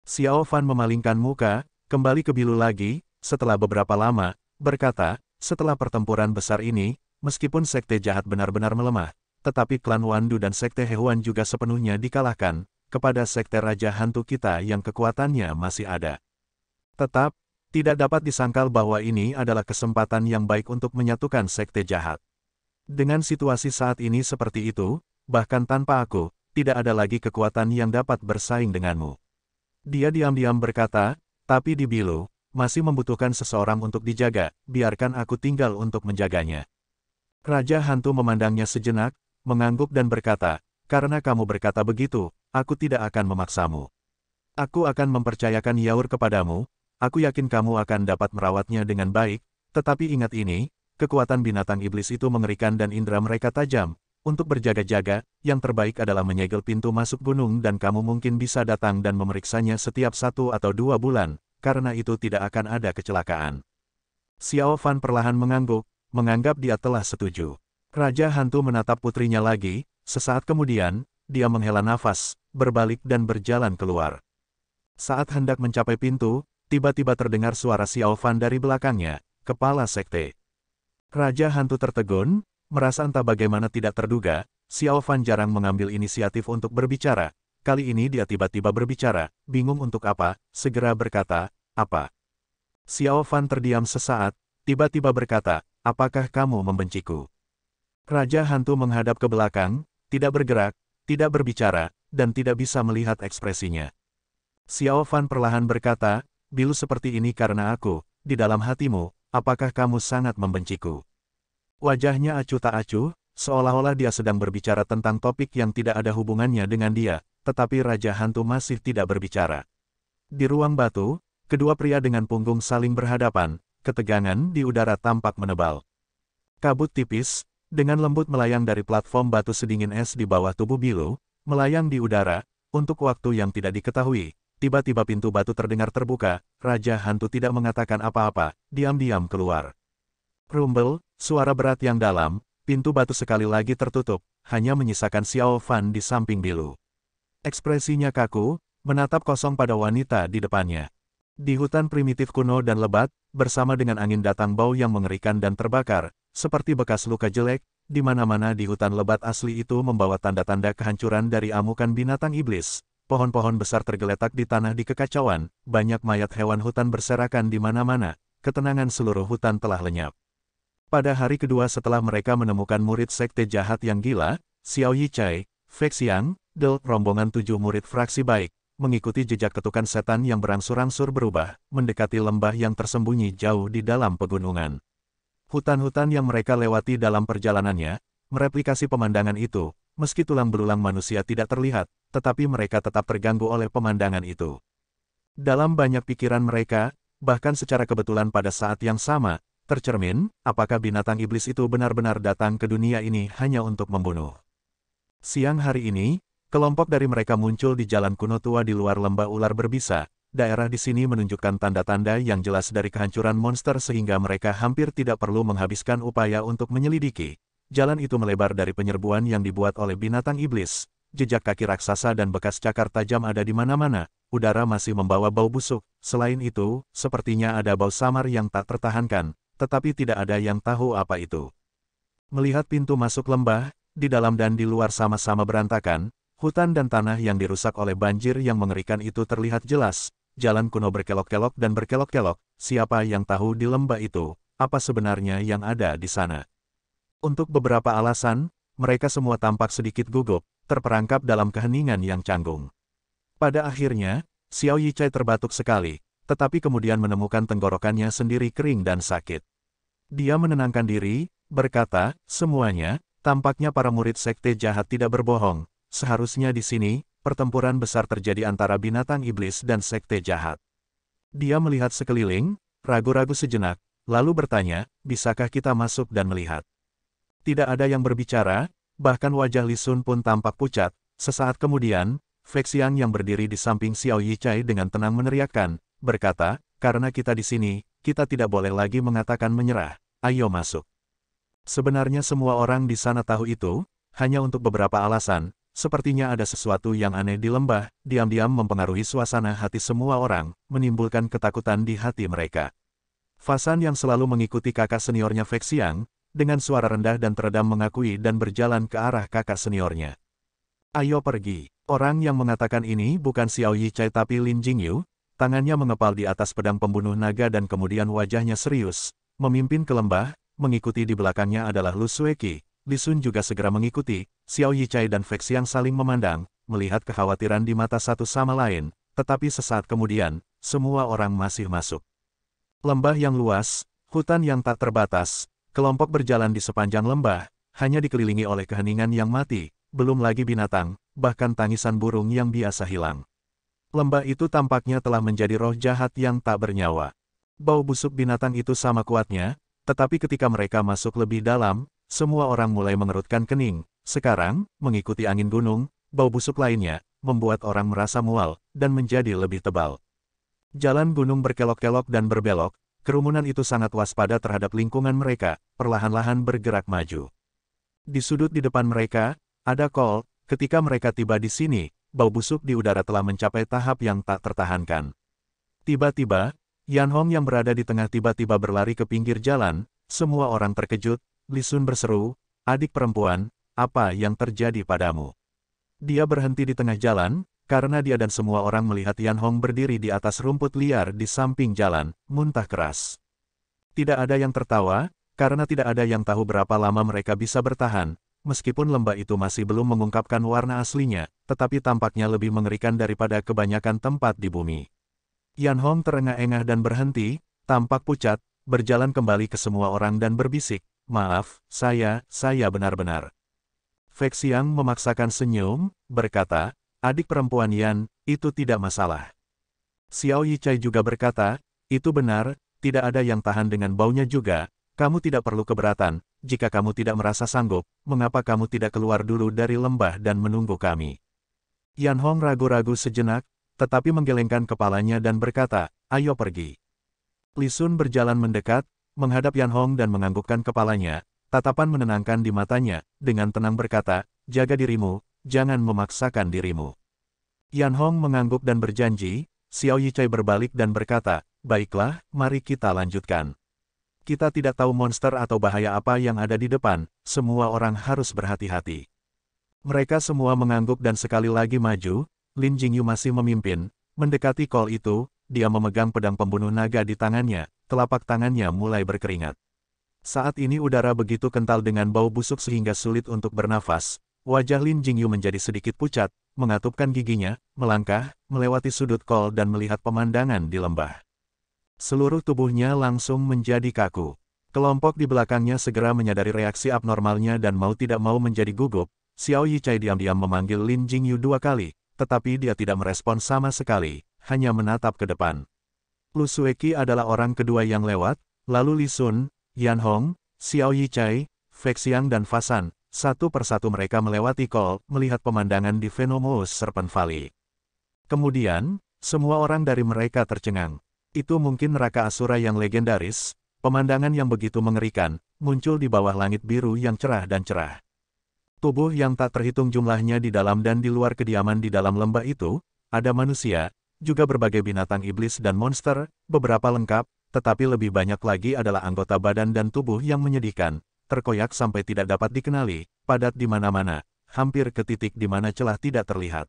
Xiao Fan memalingkan muka, kembali ke Bilu lagi, setelah beberapa lama, berkata, setelah pertempuran besar ini, meskipun sekte jahat benar-benar melemah, tetapi klan Wandu dan sekte Hehuan juga sepenuhnya dikalahkan, kepada sekte Raja Hantu kita yang kekuatannya masih ada. Tetap, tidak dapat disangkal bahwa ini adalah kesempatan yang baik untuk menyatukan sekte jahat. Dengan situasi saat ini seperti itu, bahkan tanpa aku, tidak ada lagi kekuatan yang dapat bersaing denganmu. Dia diam-diam berkata, tapi di Bilu, masih membutuhkan seseorang untuk dijaga, biarkan aku tinggal untuk menjaganya. Raja Hantu memandangnya sejenak, mengangguk dan berkata, karena kamu berkata begitu, aku tidak akan memaksamu. Aku akan mempercayakan Yaur kepadamu, aku yakin kamu akan dapat merawatnya dengan baik, tetapi ingat ini, kekuatan binatang iblis itu mengerikan dan indera mereka tajam. Untuk berjaga-jaga, yang terbaik adalah menyegel pintu masuk gunung dan kamu mungkin bisa datang dan memeriksanya setiap 1 atau 2 bulan, karena itu tidak akan ada kecelakaan. Xiao Fan perlahan mengangguk, menganggap dia telah setuju. Raja Hantu menatap putrinya lagi, sesaat kemudian, dia menghela nafas, berbalik dan berjalan keluar. Saat hendak mencapai pintu, tiba-tiba terdengar suara Xiao Fan dari belakangnya, kepala sekte. Raja Hantu tertegun, merasa entah bagaimana tidak terduga, Xiao Fan jarang mengambil inisiatif untuk berbicara. Kali ini dia tiba-tiba berbicara, bingung untuk apa, segera berkata, apa? Xiao Fan terdiam sesaat, tiba-tiba berkata, apakah kamu membenciku? Raja Hantu menghadap ke belakang, tidak bergerak, tidak berbicara, dan tidak bisa melihat ekspresinya. Xiao Fan perlahan berkata, Bilu seperti ini karena aku, di dalam hatimu, apakah kamu sangat membenciku? Wajahnya acuh tak acuh, seolah-olah dia sedang berbicara tentang topik yang tidak ada hubungannya dengan dia, tetapi Raja Hantu masih tidak berbicara. Di ruang batu, kedua pria dengan punggung saling berhadapan, ketegangan di udara tampak menebal. Kabut tipis, dengan lembut melayang dari platform batu sedingin es di bawah tubuh Bilu, melayang di udara, untuk waktu yang tidak diketahui. Tiba-tiba pintu batu terdengar terbuka, Raja Hantu tidak mengatakan apa-apa, diam-diam keluar. Rumbel, suara berat yang dalam, pintu batu sekali lagi tertutup, hanya menyisakan Xiao Fan di samping Bilu. Ekspresinya kaku, menatap kosong pada wanita di depannya. Di hutan primitif kuno dan lebat, bersama dengan angin datang bau yang mengerikan dan terbakar, seperti bekas luka jelek, di mana-mana di hutan lebat asli itu membawa tanda-tanda kehancuran dari amukan binatang iblis. Pohon-pohon besar tergeletak di tanah di kekacauan, banyak mayat hewan hutan berserakan di mana-mana, ketenangan seluruh hutan telah lenyap. Pada hari kedua setelah mereka menemukan murid sekte jahat yang gila, Xiao Yichai, Fei Xiang, Del, rombongan 7 murid fraksi baik, mengikuti jejak ketukan setan yang berangsur-angsur berubah, mendekati lembah yang tersembunyi jauh di dalam pegunungan. Hutan-hutan yang mereka lewati dalam perjalanannya, mereplikasi pemandangan itu, meski tulang belulang manusia tidak terlihat, tetapi mereka tetap terganggu oleh pemandangan itu. Dalam banyak pikiran mereka, bahkan secara kebetulan pada saat yang sama, tercermin, apakah binatang iblis itu benar-benar datang ke dunia ini hanya untuk membunuh. Siang hari ini, kelompok dari mereka muncul di jalan kuno tua di luar lembah ular berbisa. Daerah di sini menunjukkan tanda-tanda yang jelas dari kehancuran monster sehingga mereka hampir tidak perlu menghabiskan upaya untuk menyelidiki. Jalan itu melebar dari penyerbuan yang dibuat oleh binatang iblis. Jejak kaki raksasa dan bekas cakar tajam ada di mana-mana. Udara masih membawa bau busuk. Selain itu, sepertinya ada bau samar yang tak tertahankan, tetapi tidak ada yang tahu apa itu. Melihat pintu masuk lembah, di dalam dan di luar sama-sama berantakan, hutan dan tanah yang dirusak oleh banjir yang mengerikan itu terlihat jelas. Jalan kuno berkelok-kelok dan berkelok-kelok. Siapa yang tahu di lembah itu, apa sebenarnya yang ada di sana? Untuk beberapa alasan, mereka semua tampak sedikit gugup, terperangkap dalam keheningan yang canggung. Pada akhirnya, Xiao Yichai terbatuk sekali, tetapi kemudian menemukan tenggorokannya sendiri kering dan sakit. Dia menenangkan diri, berkata, semuanya, tampaknya para murid sekte jahat tidak berbohong. Seharusnya di sini, pertempuran besar terjadi antara binatang iblis dan sekte jahat. Dia melihat sekeliling, ragu-ragu sejenak, lalu bertanya, bisakah kita masuk dan melihat? Tidak ada yang berbicara, bahkan wajah Li Sun pun tampak pucat. Sesaat kemudian, Fei Xiang yang berdiri di samping Xiao Yichai dengan tenang meneriakkan, berkata, karena kita di sini, kita tidak boleh lagi mengatakan menyerah. Ayo masuk. Sebenarnya semua orang di sana tahu itu, hanya untuk beberapa alasan. Sepertinya ada sesuatu yang aneh di lembah, diam-diam mempengaruhi suasana hati semua orang, menimbulkan ketakutan di hati mereka. Fasan yang selalu mengikuti kakak seniornya Fei Xiang, dengan suara rendah dan teredam mengakui dan berjalan ke arah kakak seniornya. Ayo pergi. Orang yang mengatakan ini bukan Xiao Yichai tapi Lin Jingyu, tangannya mengepal di atas pedang pembunuh naga dan kemudian wajahnya serius, memimpin ke lembah. Mengikuti di belakangnya adalah Lu Sueki. Li Sun juga segera mengikuti. Xiao Yichai dan Fei Xiang saling memandang, melihat kekhawatiran di mata satu sama lain, tetapi sesaat kemudian, semua orang masih masuk. Lembah yang luas, hutan yang tak terbatas, kelompok berjalan di sepanjang lembah, hanya dikelilingi oleh keheningan yang mati, belum lagi binatang, bahkan tangisan burung yang biasa hilang. Lembah itu tampaknya telah menjadi roh jahat yang tak bernyawa. Bau busuk binatang itu sama kuatnya, tetapi ketika mereka masuk lebih dalam, semua orang mulai mengerutkan kening. Sekarang, mengikuti angin gunung, bau busuk lainnya, membuat orang merasa mual, dan menjadi lebih tebal. Jalan gunung berkelok-kelok dan berbelok, kerumunan itu sangat waspada terhadap lingkungan mereka, perlahan-lahan bergerak maju. Di sudut di depan mereka, ada kol, ketika mereka tiba di sini, bau busuk di udara telah mencapai tahap yang tak tertahankan. Tiba-tiba, Yan Hong yang berada di tengah tiba-tiba berlari ke pinggir jalan, semua orang terkejut. Li Sun berseru, adik perempuan, apa yang terjadi padamu? Dia berhenti di tengah jalan, karena dia dan semua orang melihat Yan Hong berdiri di atas rumput liar di samping jalan, muntah keras. Tidak ada yang tertawa, karena tidak ada yang tahu berapa lama mereka bisa bertahan, meskipun lembah itu masih belum mengungkapkan warna aslinya, tetapi tampaknya lebih mengerikan daripada kebanyakan tempat di bumi. Yan Hong terengah-engah dan berhenti, tampak pucat, berjalan kembali ke semua orang dan berbisik, maaf, saya benar-benar. Fei Xiang memaksakan senyum, berkata, adik perempuan Yan, itu tidak masalah. Xiao Yichai juga berkata, itu benar, tidak ada yang tahan dengan baunya juga, kamu tidak perlu keberatan, jika kamu tidak merasa sanggup, mengapa kamu tidak keluar dulu dari lembah dan menunggu kami? Yan Hong ragu-ragu sejenak, tetapi menggelengkan kepalanya dan berkata, ayo pergi. Li Sun berjalan mendekat, menghadap Yan Hong dan menganggukkan kepalanya, tatapan menenangkan di matanya, dengan tenang berkata, jaga dirimu, jangan memaksakan dirimu. Yan Hong mengangguk dan berjanji. Xiao Yichai berbalik dan berkata, baiklah, mari kita lanjutkan. Kita tidak tahu monster atau bahaya apa yang ada di depan, semua orang harus berhati-hati. Mereka semua mengangguk dan sekali lagi maju. Lin Jingyu masih memimpin, mendekati kol itu, dia memegang pedang pembunuh naga di tangannya, telapak tangannya mulai berkeringat. Saat ini udara begitu kental dengan bau busuk sehingga sulit untuk bernafas, wajah Lin Jingyu menjadi sedikit pucat, mengatupkan giginya, melangkah, melewati sudut kol dan melihat pemandangan di lembah. Seluruh tubuhnya langsung menjadi kaku. Kelompok di belakangnya segera menyadari reaksi abnormalnya dan mau tidak mau menjadi gugup. Xiao Yichai diam-diam memanggil Lin Jingyu 2 kali. Tetapi dia tidak merespon sama sekali, hanya menatap ke depan. Lu Sueki adalah orang kedua yang lewat, lalu Li Sun, Yan Hong, Xiao Yichai, Fei Xiang dan Fasan, satu persatu mereka melewati Cole, melihat pemandangan di Venomous Serpent Valley. Kemudian, semua orang dari mereka tercengang. Itu mungkin neraka Asura yang legendaris, pemandangan yang begitu mengerikan, muncul di bawah langit biru yang cerah dan cerah. Tubuh yang tak terhitung jumlahnya di dalam dan di luar kediaman di dalam lembah itu, ada manusia, juga berbagai binatang iblis dan monster, beberapa lengkap, tetapi lebih banyak lagi adalah anggota badan dan tubuh yang menyedihkan, terkoyak sampai tidak dapat dikenali, padat di mana-mana, hampir ke titik di mana celah tidak terlihat.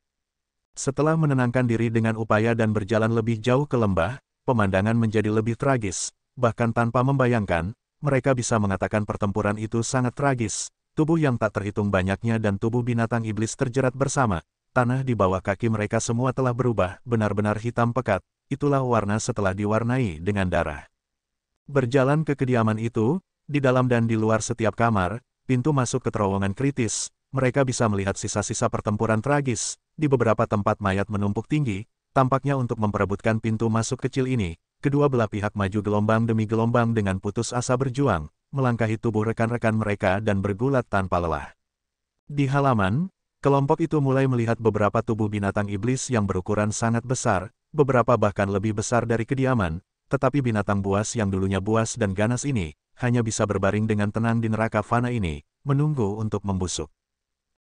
Setelah menenangkan diri dengan upaya dan berjalan lebih jauh ke lembah, pemandangan menjadi lebih tragis, bahkan tanpa membayangkan, mereka bisa mengatakan pertempuran itu sangat tragis, tubuh yang tak terhitung banyaknya dan tubuh binatang iblis terjerat bersama, tanah di bawah kaki mereka semua telah berubah, benar-benar hitam pekat, itulah warna setelah diwarnai dengan darah. Berjalan ke kediaman itu, di dalam dan di luar setiap kamar, pintu masuk ke terowongan kritis, mereka bisa melihat sisa-sisa pertempuran tragis, di beberapa tempat mayat menumpuk tinggi, tampaknya untuk memperebutkan pintu masuk kecil ini, kedua belah pihak maju gelombang demi gelombang dengan putus asa berjuang, melangkahi tubuh rekan-rekan mereka dan bergulat tanpa lelah. Di halaman, kelompok itu mulai melihat beberapa tubuh binatang iblis yang berukuran sangat besar, beberapa bahkan lebih besar dari kediaman, tetapi binatang buas yang dulunya buas dan ganas ini, hanya bisa berbaring dengan tenang di neraka fana ini, menunggu untuk membusuk.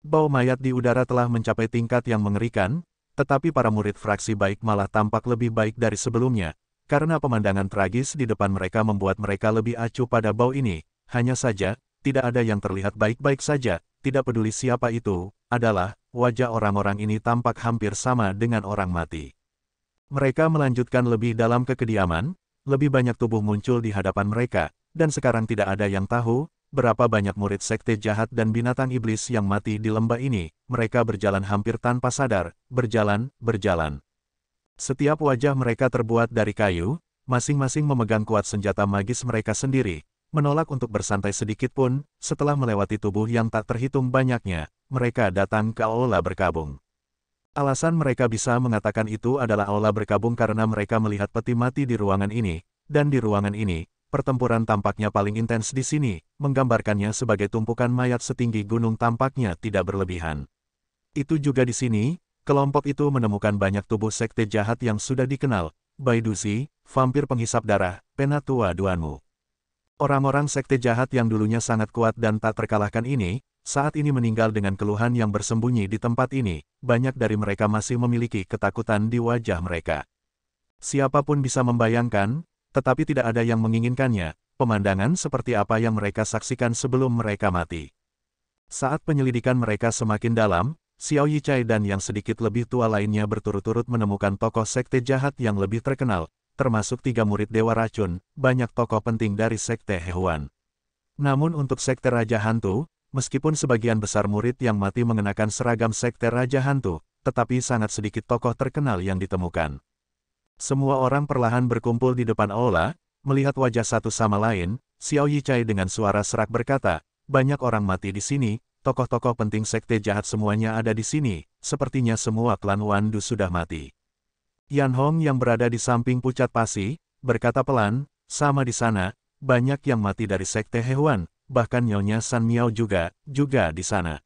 Bau mayat di udara telah mencapai tingkat yang mengerikan, tetapi para murid fraksi baik malah tampak lebih baik dari sebelumnya, karena pemandangan tragis di depan mereka membuat mereka lebih acuh pada bau ini, hanya saja, tidak ada yang terlihat baik-baik saja, tidak peduli siapa itu, adalah, wajah orang-orang ini tampak hampir sama dengan orang mati. Mereka melanjutkan lebih dalam ke kediaman, lebih banyak tubuh muncul di hadapan mereka, dan sekarang tidak ada yang tahu, berapa banyak murid sekte jahat dan binatang iblis yang mati di lembah ini, mereka berjalan hampir tanpa sadar, berjalan. Setiap wajah mereka terbuat dari kayu, masing-masing memegang kuat senjata magis mereka sendiri, menolak untuk bersantai sedikit pun, setelah melewati tubuh yang tak terhitung banyaknya, mereka datang ke aula berkabung. Alasan mereka bisa mengatakan itu adalah aula berkabung karena mereka melihat peti mati di ruangan ini, dan di ruangan ini, pertempuran tampaknya paling intens di sini, menggambarkannya sebagai tumpukan mayat setinggi gunung tampaknya tidak berlebihan. Itu juga di sini, kelompok itu menemukan banyak tubuh sekte jahat yang sudah dikenal, Baiduzi, vampir penghisap darah, Penatua Duanmu. Orang-orang sekte jahat yang dulunya sangat kuat dan tak terkalahkan ini, saat ini meninggal dengan keluhan yang bersembunyi di tempat ini, banyak dari mereka masih memiliki ketakutan di wajah mereka. Siapapun bisa membayangkan, tetapi tidak ada yang menginginkannya, pemandangan seperti apa yang mereka saksikan sebelum mereka mati. Saat penyelidikan mereka semakin dalam, Xiao Yichai dan yang sedikit lebih tua lainnya berturut-turut menemukan tokoh sekte jahat yang lebih terkenal, termasuk 3 murid Dewa Racun, banyak tokoh penting dari sekte Hehuan. Namun untuk sekte Raja Hantu, meskipun sebagian besar murid yang mati mengenakan seragam sekte Raja Hantu, tetapi sangat sedikit tokoh terkenal yang ditemukan. Semua orang perlahan berkumpul di depan aula, melihat wajah satu sama lain, Xiao Yichai dengan suara serak berkata, banyak orang mati di sini, tokoh-tokoh penting sekte jahat semuanya ada di sini, sepertinya semua klan Wandu sudah mati. Yan Hong yang berada di samping pucat pasi, berkata pelan, sama di sana, banyak yang mati dari sekte Hehuan, bahkan Nyonya San Miao juga di sana.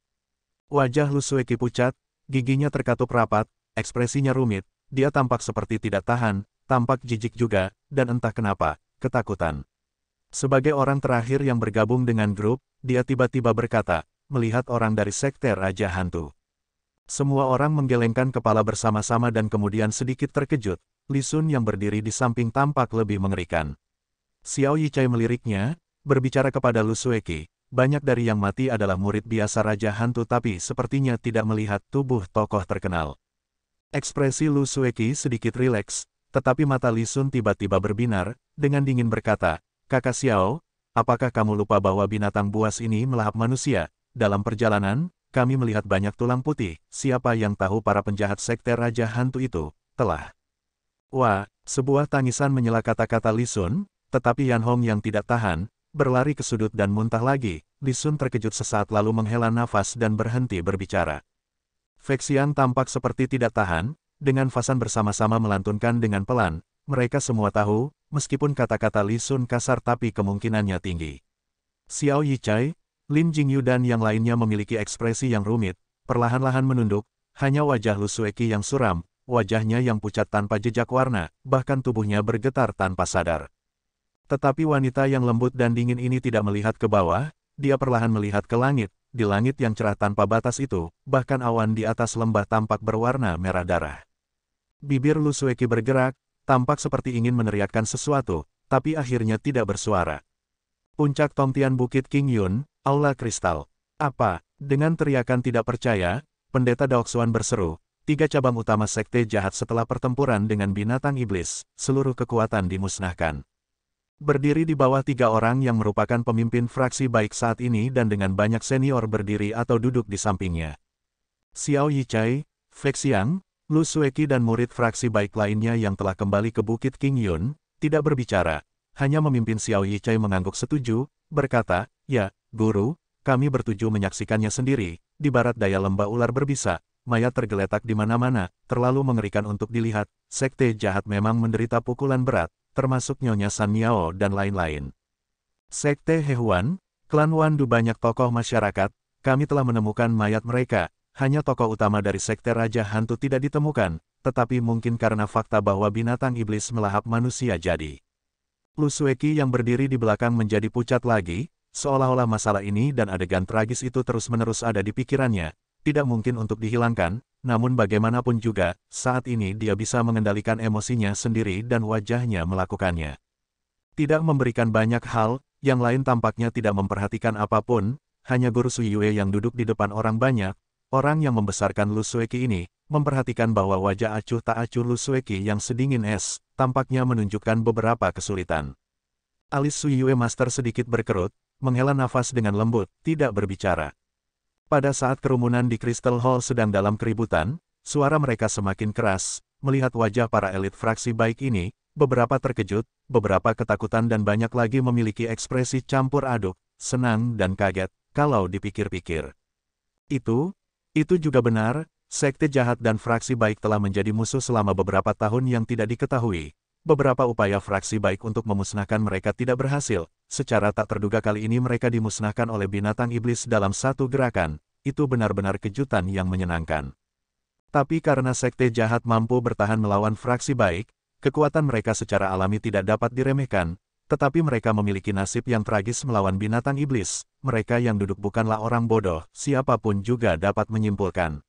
Wajah Lu Sueki pucat, giginya terkatup rapat, ekspresinya rumit, dia tampak seperti tidak tahan, tampak jijik juga, dan entah kenapa, ketakutan. Sebagai orang terakhir yang bergabung dengan grup, dia tiba-tiba berkata, melihat orang dari sekte Raja Hantu. Semua orang menggelengkan kepala bersama-sama dan kemudian sedikit terkejut, Li Sun yang berdiri di samping tampak lebih mengerikan. Xiao Yichai meliriknya, berbicara kepada Lu Sueki, banyak dari yang mati adalah murid biasa Raja Hantu tapi sepertinya tidak melihat tubuh tokoh terkenal. Ekspresi Lu Sueki sedikit rileks, tetapi mata Li Sun tiba-tiba berbinar, dengan dingin berkata, Kakak Xiao, apakah kamu lupa bahwa binatang buas ini melahap manusia? Dalam perjalanan, kami melihat banyak tulang putih, siapa yang tahu para penjahat sekte Raja Hantu itu, telah. Wah, sebuah tangisan menyela kata-kata Li Sun, tetapi Yan Hong yang tidak tahan, berlari ke sudut dan muntah lagi, Li Sun terkejut sesaat lalu menghela nafas dan berhenti berbicara. Vexian tampak seperti tidak tahan, dengan Fasan bersama-sama melantunkan dengan pelan, mereka semua tahu, meskipun kata-kata Li Sun kasar tapi kemungkinannya tinggi. Xiao Yichai, Lin Jingyu dan yang lainnya memiliki ekspresi yang rumit, perlahan-lahan menunduk, hanya wajah Lu Sueki yang suram, wajahnya yang pucat tanpa jejak warna, bahkan tubuhnya bergetar tanpa sadar. Tetapi wanita yang lembut dan dingin ini tidak melihat ke bawah, dia perlahan melihat ke langit, di langit yang cerah tanpa batas itu, bahkan awan di atas lembah tampak berwarna merah darah. Bibir Lu Sueki bergerak, tampak seperti ingin meneriakkan sesuatu, tapi akhirnya tidak bersuara. Puncak Tongtian Bukit King Yun, Aula Kristal. Apa? Dengan teriakan tidak percaya, Pendeta Daoxuan berseru, 3 cabang utama sekte jahat setelah pertempuran dengan binatang iblis, seluruh kekuatan dimusnahkan. Berdiri di bawah 3 orang yang merupakan pemimpin fraksi baik saat ini dan dengan banyak senior berdiri atau duduk di sampingnya. Xiao Yichai, Fei Xiang, Lu Sueki dan murid fraksi baik lainnya yang telah kembali ke Bukit King Yun, tidak berbicara. Hanya memimpin Xiao Yichai mengangguk setuju, berkata, ya, guru, kami bertuju menyaksikannya sendiri, di barat daya lembah ular berbisa, mayat tergeletak di mana-mana, terlalu mengerikan untuk dilihat, sekte jahat memang menderita pukulan berat, termasuk Nyonya San Miao dan lain-lain. Sekte Hehuan, klan Wandu banyak tokoh masyarakat, kami telah menemukan mayat mereka, hanya tokoh utama dari sekte Raja Hantu tidak ditemukan, tetapi mungkin karena fakta bahwa binatang iblis melahap manusia jadi. Lu Sueki yang berdiri di belakang menjadi pucat lagi, seolah-olah masalah ini dan adegan tragis itu terus-menerus ada di pikirannya, tidak mungkin untuk dihilangkan, namun bagaimanapun juga, saat ini dia bisa mengendalikan emosinya sendiri dan wajahnya melakukannya. Tidak memberikan banyak hal, yang lain tampaknya tidak memperhatikan apapun, hanya Guru Suyue yang duduk di depan orang banyak, orang yang membesarkan Lu Sueki ini, memperhatikan bahwa wajah acuh tak acuh Lu Sueki yang sedingin es, tampaknya menunjukkan beberapa kesulitan. Alis Suyue Master sedikit berkerut, menghela nafas dengan lembut, tidak berbicara. Pada saat kerumunan di Crystal Hall sedang dalam keributan, suara mereka semakin keras, melihat wajah para elit fraksi baik ini, beberapa terkejut, beberapa ketakutan dan banyak lagi memiliki ekspresi campur aduk, senang dan kaget, kalau dipikir-pikir. Itu juga benar. Sekte jahat dan fraksi baik telah menjadi musuh selama beberapa tahun yang tidak diketahui. Beberapa upaya fraksi baik untuk memusnahkan mereka tidak berhasil. Secara tak terduga kali ini mereka dimusnahkan oleh binatang iblis dalam satu gerakan. Itu benar-benar kejutan yang menyenangkan. Tapi karena sekte jahat mampu bertahan melawan fraksi baik, kekuatan mereka secara alami tidak dapat diremehkan. Tetapi mereka memiliki nasib yang tragis melawan binatang iblis. Mereka yang duduk bukanlah orang bodoh, siapapun juga dapat menyimpulkan.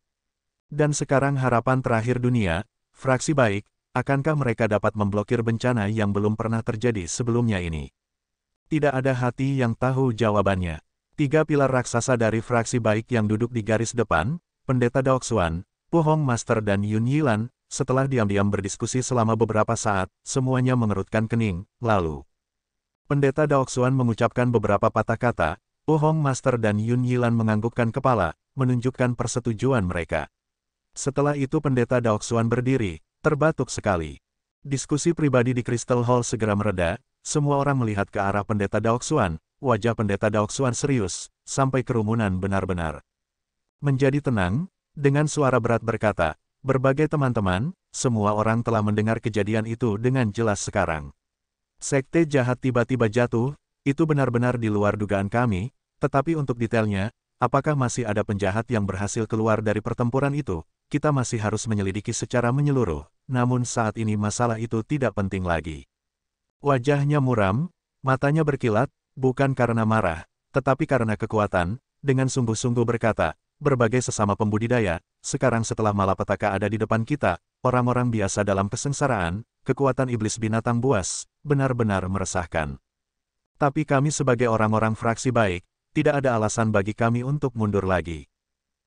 Dan sekarang harapan terakhir dunia, fraksi baik, akankah mereka dapat memblokir bencana yang belum pernah terjadi sebelumnya ini? Tidak ada hati yang tahu jawabannya. 3 pilar raksasa dari fraksi baik yang duduk di garis depan, Pendeta Daoxuan, Pu Hong Master dan Yun Yilan, setelah diam-diam berdiskusi selama beberapa saat, semuanya mengerutkan kening, lalu. Pendeta Daoxuan mengucapkan beberapa patah kata, Pu Hong Master dan Yun Yilan menganggukkan kepala, menunjukkan persetujuan mereka. Setelah itu Pendeta Daoxuan berdiri, terbatuk sekali. Diskusi pribadi di Crystal Hall segera mereda, semua orang melihat ke arah Pendeta Daoxuan, wajah Pendeta Daoxuan serius, sampai kerumunan benar-benar menjadi tenang, dengan suara berat berkata, berbagai teman-teman, semua orang telah mendengar kejadian itu dengan jelas sekarang. Sekte jahat tiba-tiba jatuh, itu benar-benar di luar dugaan kami, tetapi untuk detailnya, apakah masih ada penjahat yang berhasil keluar dari pertempuran itu? Kita masih harus menyelidiki secara menyeluruh, namun saat ini masalah itu tidak penting lagi. Wajahnya muram, matanya berkilat, bukan karena marah, tetapi karena kekuatan, dengan sungguh-sungguh berkata, berbagai sesama pembudidaya, sekarang setelah malapetaka ada di depan kita, orang-orang biasa dalam kesengsaraan, kekuatan iblis binatang buas, benar-benar meresahkan. Tapi kami sebagai orang-orang fraksi baik, tidak ada alasan bagi kami untuk mundur lagi.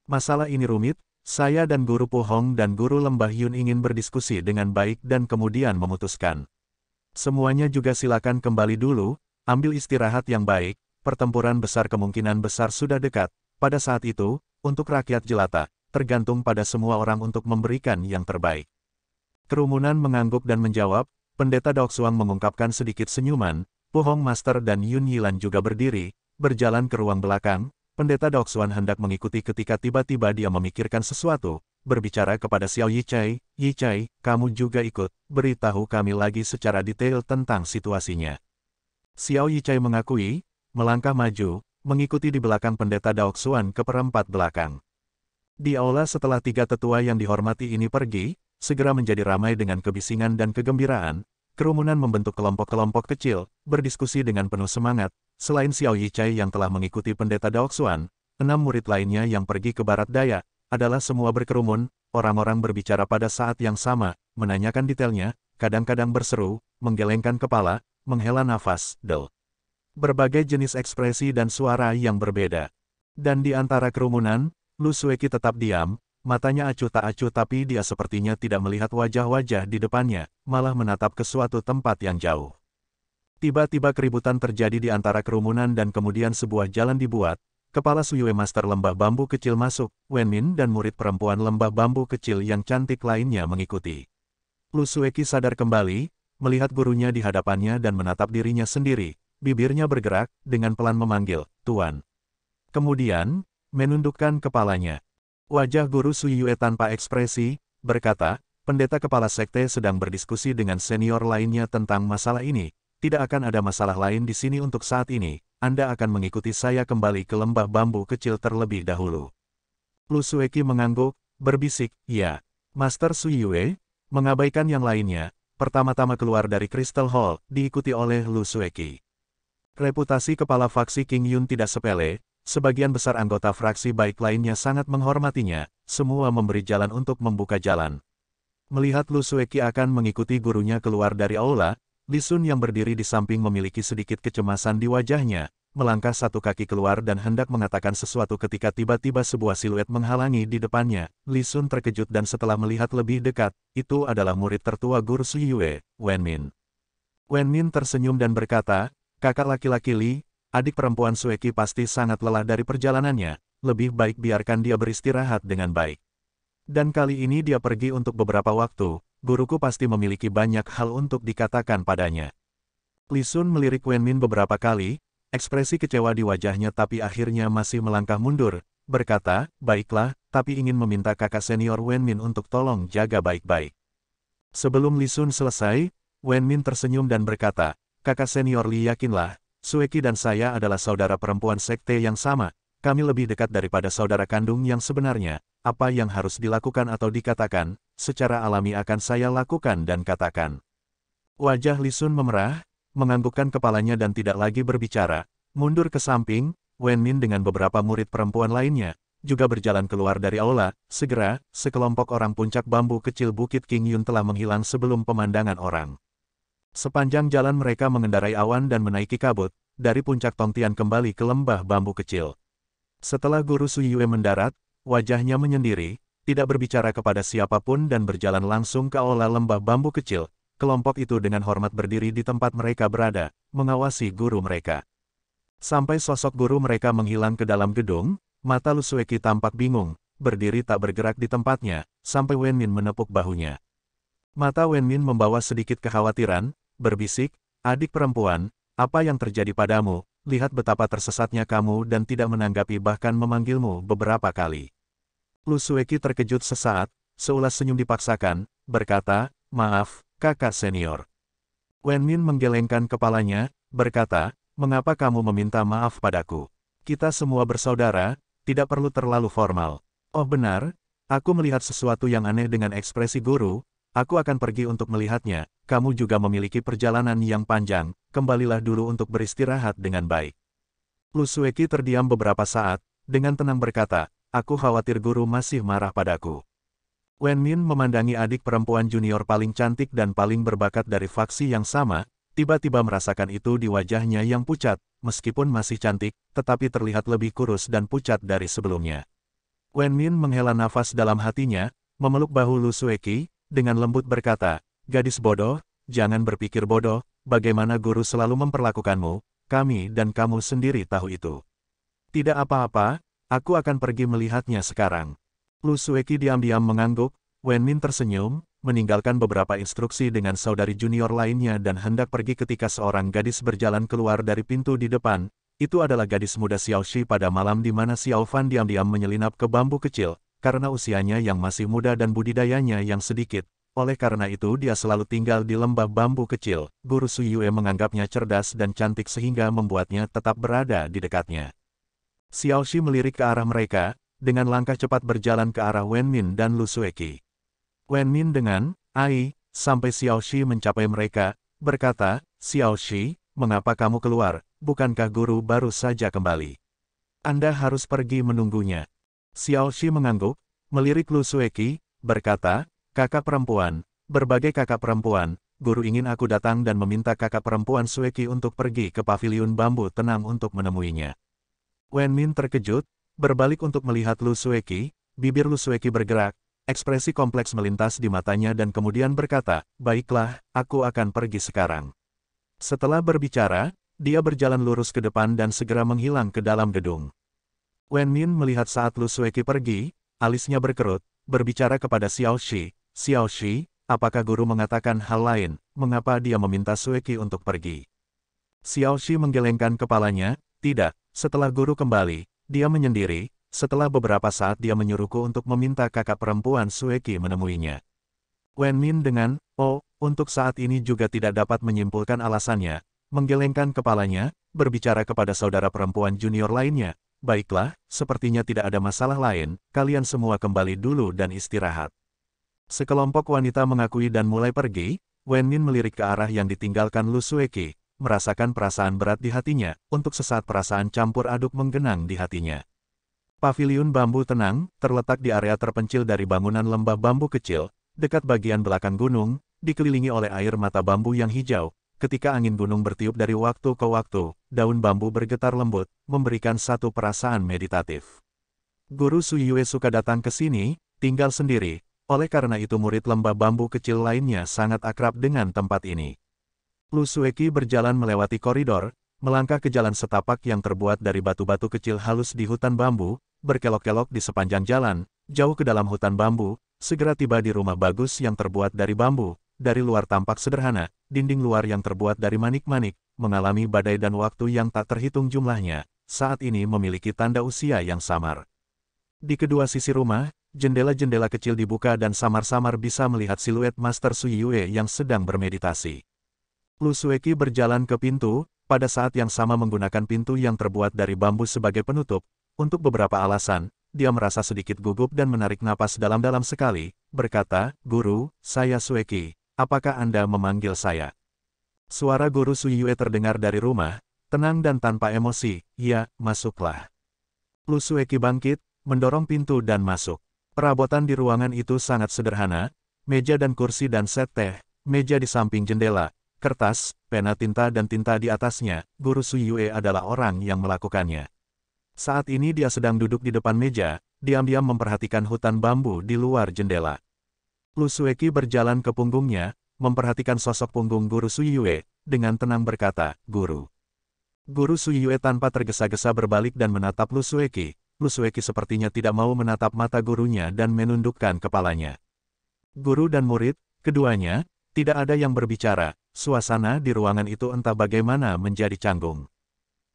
Masalah ini rumit. Saya dan Guru Pu Hong dan Guru Lembah Yun ingin berdiskusi dengan baik dan kemudian memutuskan. Semuanya juga silakan kembali dulu, ambil istirahat yang baik, pertempuran besar kemungkinan besar sudah dekat, pada saat itu, untuk rakyat jelata, tergantung pada semua orang untuk memberikan yang terbaik. Kerumunan mengangguk dan menjawab, Pendeta Daoxuan mengungkapkan sedikit senyuman, Pu Hong Master dan Yun Yilan juga berdiri, berjalan ke ruang belakang. Pendeta Daoxuan hendak mengikuti ketika tiba-tiba dia memikirkan sesuatu, berbicara kepada Xiao Yichai, Yichai, kamu juga ikut, beritahu kami lagi secara detail tentang situasinya. Xiao Yichai mengakui, melangkah maju, mengikuti di belakang pendeta Daoxuan ke perempat belakang. Di aula setelah tiga tetua yang dihormati ini pergi, segera menjadi ramai dengan kebisingan dan kegembiraan. Kerumunan membentuk kelompok-kelompok kecil, berdiskusi dengan penuh semangat. Selain Xiao Yichai yang telah mengikuti pendeta Daoxuan, 6 murid lainnya yang pergi ke barat daya, adalah semua berkerumun. Orang-orang berbicara pada saat yang sama, menanyakan detailnya, kadang-kadang berseru, menggelengkan kepala, menghela nafas, berbagai jenis ekspresi dan suara yang berbeda. Dan di antara kerumunan, Lu Sueki tetap diam, matanya acuh tak acuh tapi dia sepertinya tidak melihat wajah-wajah di depannya, malah menatap ke suatu tempat yang jauh. Tiba-tiba keributan terjadi di antara kerumunan dan kemudian sebuah jalan dibuat. Kepala Suyue Master Lembah Bambu Kecil masuk, Wenmin dan murid perempuan Lembah Bambu Kecil yang cantik lainnya mengikuti. Lu Sueki sadar kembali, melihat gurunya di hadapannya dan menatap dirinya sendiri, bibirnya bergerak, dengan pelan memanggil, "Tuan." Kemudian, menundukkan kepalanya. Wajah guru Suyue tanpa ekspresi, berkata, "Pendeta kepala sekte sedang berdiskusi dengan senior lainnya tentang masalah ini. Tidak akan ada masalah lain di sini untuk saat ini. Anda akan mengikuti saya kembali ke lembah bambu kecil terlebih dahulu." Lu Sueki mengangguk, berbisik, "Ya." Master Suyue, mengabaikan yang lainnya, pertama-tama keluar dari Crystal Hall, diikuti oleh Lu Sueki. Reputasi kepala faksi King Yun tidak sepele, sebagian besar anggota fraksi baik lainnya sangat menghormatinya, semua memberi jalan untuk membuka jalan. Melihat Lu Sueki akan mengikuti gurunya keluar dari aula, Li Sun yang berdiri di samping memiliki sedikit kecemasan di wajahnya, melangkah satu kaki keluar dan hendak mengatakan sesuatu ketika tiba-tiba sebuah siluet menghalangi di depannya. Li Sun terkejut dan setelah melihat lebih dekat, itu adalah murid tertua guru Suyue, Wenmin. Wenmin tersenyum dan berkata, "Kakak laki-laki Li, adik perempuan Sueki pasti sangat lelah dari perjalanannya, lebih baik biarkan dia beristirahat dengan baik. Dan kali ini dia pergi untuk beberapa waktu. Guruku pasti memiliki banyak hal untuk dikatakan padanya." Li Sun melirik Wenmin beberapa kali, ekspresi kecewa di wajahnya tapi akhirnya masih melangkah mundur, berkata, "Baiklah, tapi ingin meminta kakak senior Wenmin untuk tolong jaga baik-baik." Sebelum Li Sun selesai, Wenmin tersenyum dan berkata, "Kakak senior Li, yakinlah, Sueki dan saya adalah saudara perempuan sekte yang sama, kami lebih dekat daripada saudara kandung yang sebenarnya. Apa yang harus dilakukan atau dikatakan, secara alami akan saya lakukan dan katakan." Wajah Li Sun memerah, menganggukkan kepalanya dan tidak lagi berbicara, mundur ke samping. Wenmin dengan beberapa murid perempuan lainnya, juga berjalan keluar dari aula. Segera, sekelompok orang puncak bambu kecil Bukit King Yun telah menghilang sebelum pemandangan orang. Sepanjang jalan mereka mengendarai awan dan menaiki kabut, dari puncak Tongtian kembali ke lembah bambu kecil. Setelah guru Suyue mendarat, wajahnya menyendiri, tidak berbicara kepada siapapun dan berjalan langsung ke aula lembah bambu kecil. Kelompok itu dengan hormat berdiri di tempat mereka berada, mengawasi guru mereka. Sampai sosok guru mereka menghilang ke dalam gedung, mata Lu Sueki tampak bingung, berdiri tak bergerak di tempatnya, sampai Wenmin menepuk bahunya. Mata Wenmin membawa sedikit kekhawatiran, berbisik, "Adik perempuan, apa yang terjadi padamu? Lihat betapa tersesatnya kamu dan tidak menanggapi bahkan memanggilmu beberapa kali." Lu Sueki terkejut sesaat, seulas senyum dipaksakan, berkata, "Maaf, kakak senior." Wenmin menggelengkan kepalanya, berkata, "Mengapa kamu meminta maaf padaku? Kita semua bersaudara, tidak perlu terlalu formal." "Oh benar, aku melihat sesuatu yang aneh dengan ekspresi guru, aku akan pergi untuk melihatnya. Kamu juga memiliki perjalanan yang panjang, kembalilah dulu untuk beristirahat dengan baik." Lu Sueki terdiam beberapa saat, dengan tenang berkata, "Aku khawatir guru masih marah padaku." Wenmin memandangi adik perempuan junior paling cantik dan paling berbakat dari faksi yang sama, tiba-tiba merasakan itu di wajahnya yang pucat, meskipun masih cantik, tetapi terlihat lebih kurus dan pucat dari sebelumnya. Wenmin menghela nafas dalam hatinya, memeluk bahu Lu Sueki, dengan lembut berkata, "Gadis bodoh, jangan berpikir bodoh, bagaimana guru selalu memperlakukanmu, kami dan kamu sendiri tahu itu. Tidak apa-apa, aku akan pergi melihatnya sekarang." Lu Sueki diam-diam mengangguk. Wenmin tersenyum, meninggalkan beberapa instruksi dengan saudari junior lainnya dan hendak pergi ketika seorang gadis berjalan keluar dari pintu di depan. Itu adalah gadis muda Xiaoxi pada malam di mana Xiao Fan diam-diam menyelinap ke bambu kecil, karena usianya yang masih muda dan budidayanya yang sedikit. Oleh karena itu dia selalu tinggal di lembah bambu kecil. Guru Suyue menganggapnya cerdas dan cantik sehingga membuatnya tetap berada di dekatnya. Xiaoxi melirik ke arah mereka, dengan langkah cepat berjalan ke arah Wenmin dan Lu Sueki. Wenmin dengan, "Ai," sampai Xiaoxi mencapai mereka, berkata, "Xiaoxi, mengapa kamu keluar? Bukankah guru baru saja kembali? Anda harus pergi menunggunya." Xiaoxi mengangguk, melirik Lu Sueki, berkata, "Kakak perempuan, berbagai kakak perempuan, guru ingin aku datang dan meminta kakak perempuan Sueki untuk pergi ke paviliun bambu tenang untuk menemuinya." Wenmin terkejut, berbalik untuk melihat Lu Sueki, bibir Lu Sueki bergerak, ekspresi kompleks melintas di matanya dan kemudian berkata, "Baiklah, aku akan pergi sekarang." Setelah berbicara, dia berjalan lurus ke depan dan segera menghilang ke dalam gedung. Wenmin melihat saat Lu Sueki pergi, alisnya berkerut, berbicara kepada Xiaoxi, "Xiaoxi, apakah guru mengatakan hal lain, mengapa dia meminta Sueki untuk pergi?" Xiaoxi menggelengkan kepalanya, "Tidak, setelah guru kembali, dia menyendiri, setelah beberapa saat dia menyuruhku untuk meminta kakak perempuan Sueki menemuinya." Wenmin dengan, "Oh," untuk saat ini juga tidak dapat menyimpulkan alasannya, menggelengkan kepalanya, berbicara kepada saudara perempuan junior lainnya, "Baiklah, sepertinya tidak ada masalah lain, kalian semua kembali dulu dan istirahat." Sekelompok wanita mengakui dan mulai pergi, Wenmin melirik ke arah yang ditinggalkan Lu Sueki, merasakan perasaan berat di hatinya, untuk sesaat perasaan campur aduk menggenang di hatinya. Paviliun bambu tenang, terletak di area terpencil dari bangunan lembah bambu kecil, dekat bagian belakang gunung, dikelilingi oleh air mata bambu yang hijau. Ketika angin gunung bertiup dari waktu ke waktu, daun bambu bergetar lembut, memberikan satu perasaan meditatif. Guru Suyue suka datang ke sini, tinggal sendiri, oleh karena itu murid lembah bambu kecil lainnya sangat akrab dengan tempat ini. Lu Sueki berjalan melewati koridor, melangkah ke jalan setapak yang terbuat dari batu-batu kecil halus di hutan bambu, berkelok-kelok di sepanjang jalan, jauh ke dalam hutan bambu, segera tiba di rumah bagus yang terbuat dari bambu. Dari luar tampak sederhana, dinding luar yang terbuat dari manik-manik, mengalami badai dan waktu yang tak terhitung jumlahnya, saat ini memiliki tanda usia yang samar. Di kedua sisi rumah, jendela-jendela kecil dibuka dan samar-samar bisa melihat siluet Master Suyue yang sedang bermeditasi. Lu Sueki berjalan ke pintu, pada saat yang sama menggunakan pintu yang terbuat dari bambu sebagai penutup. Untuk beberapa alasan, dia merasa sedikit gugup dan menarik napas dalam-dalam sekali, berkata, "Guru, saya Sueki, apakah Anda memanggil saya?" Suara Guru Suyue terdengar dari rumah, tenang dan tanpa emosi, "Ya, masuklah." Lu Sueki bangkit, mendorong pintu dan masuk. Perabotan di ruangan itu sangat sederhana, meja dan kursi dan set teh, meja di samping jendela, kertas, pena tinta dan tinta di atasnya. Guru Suyue adalah orang yang melakukannya. Saat ini dia sedang duduk di depan meja, diam-diam memperhatikan hutan bambu di luar jendela. Lu Sueki berjalan ke punggungnya, memperhatikan sosok punggung Guru Suyue, dengan tenang berkata, "Guru." Guru Suyue tanpa tergesa-gesa berbalik dan menatap Lu Sueki. Lu Sueki sepertinya tidak mau menatap mata gurunya dan menundukkan kepalanya. Guru dan murid, keduanya, tidak ada yang berbicara. Suasana di ruangan itu entah bagaimana menjadi canggung.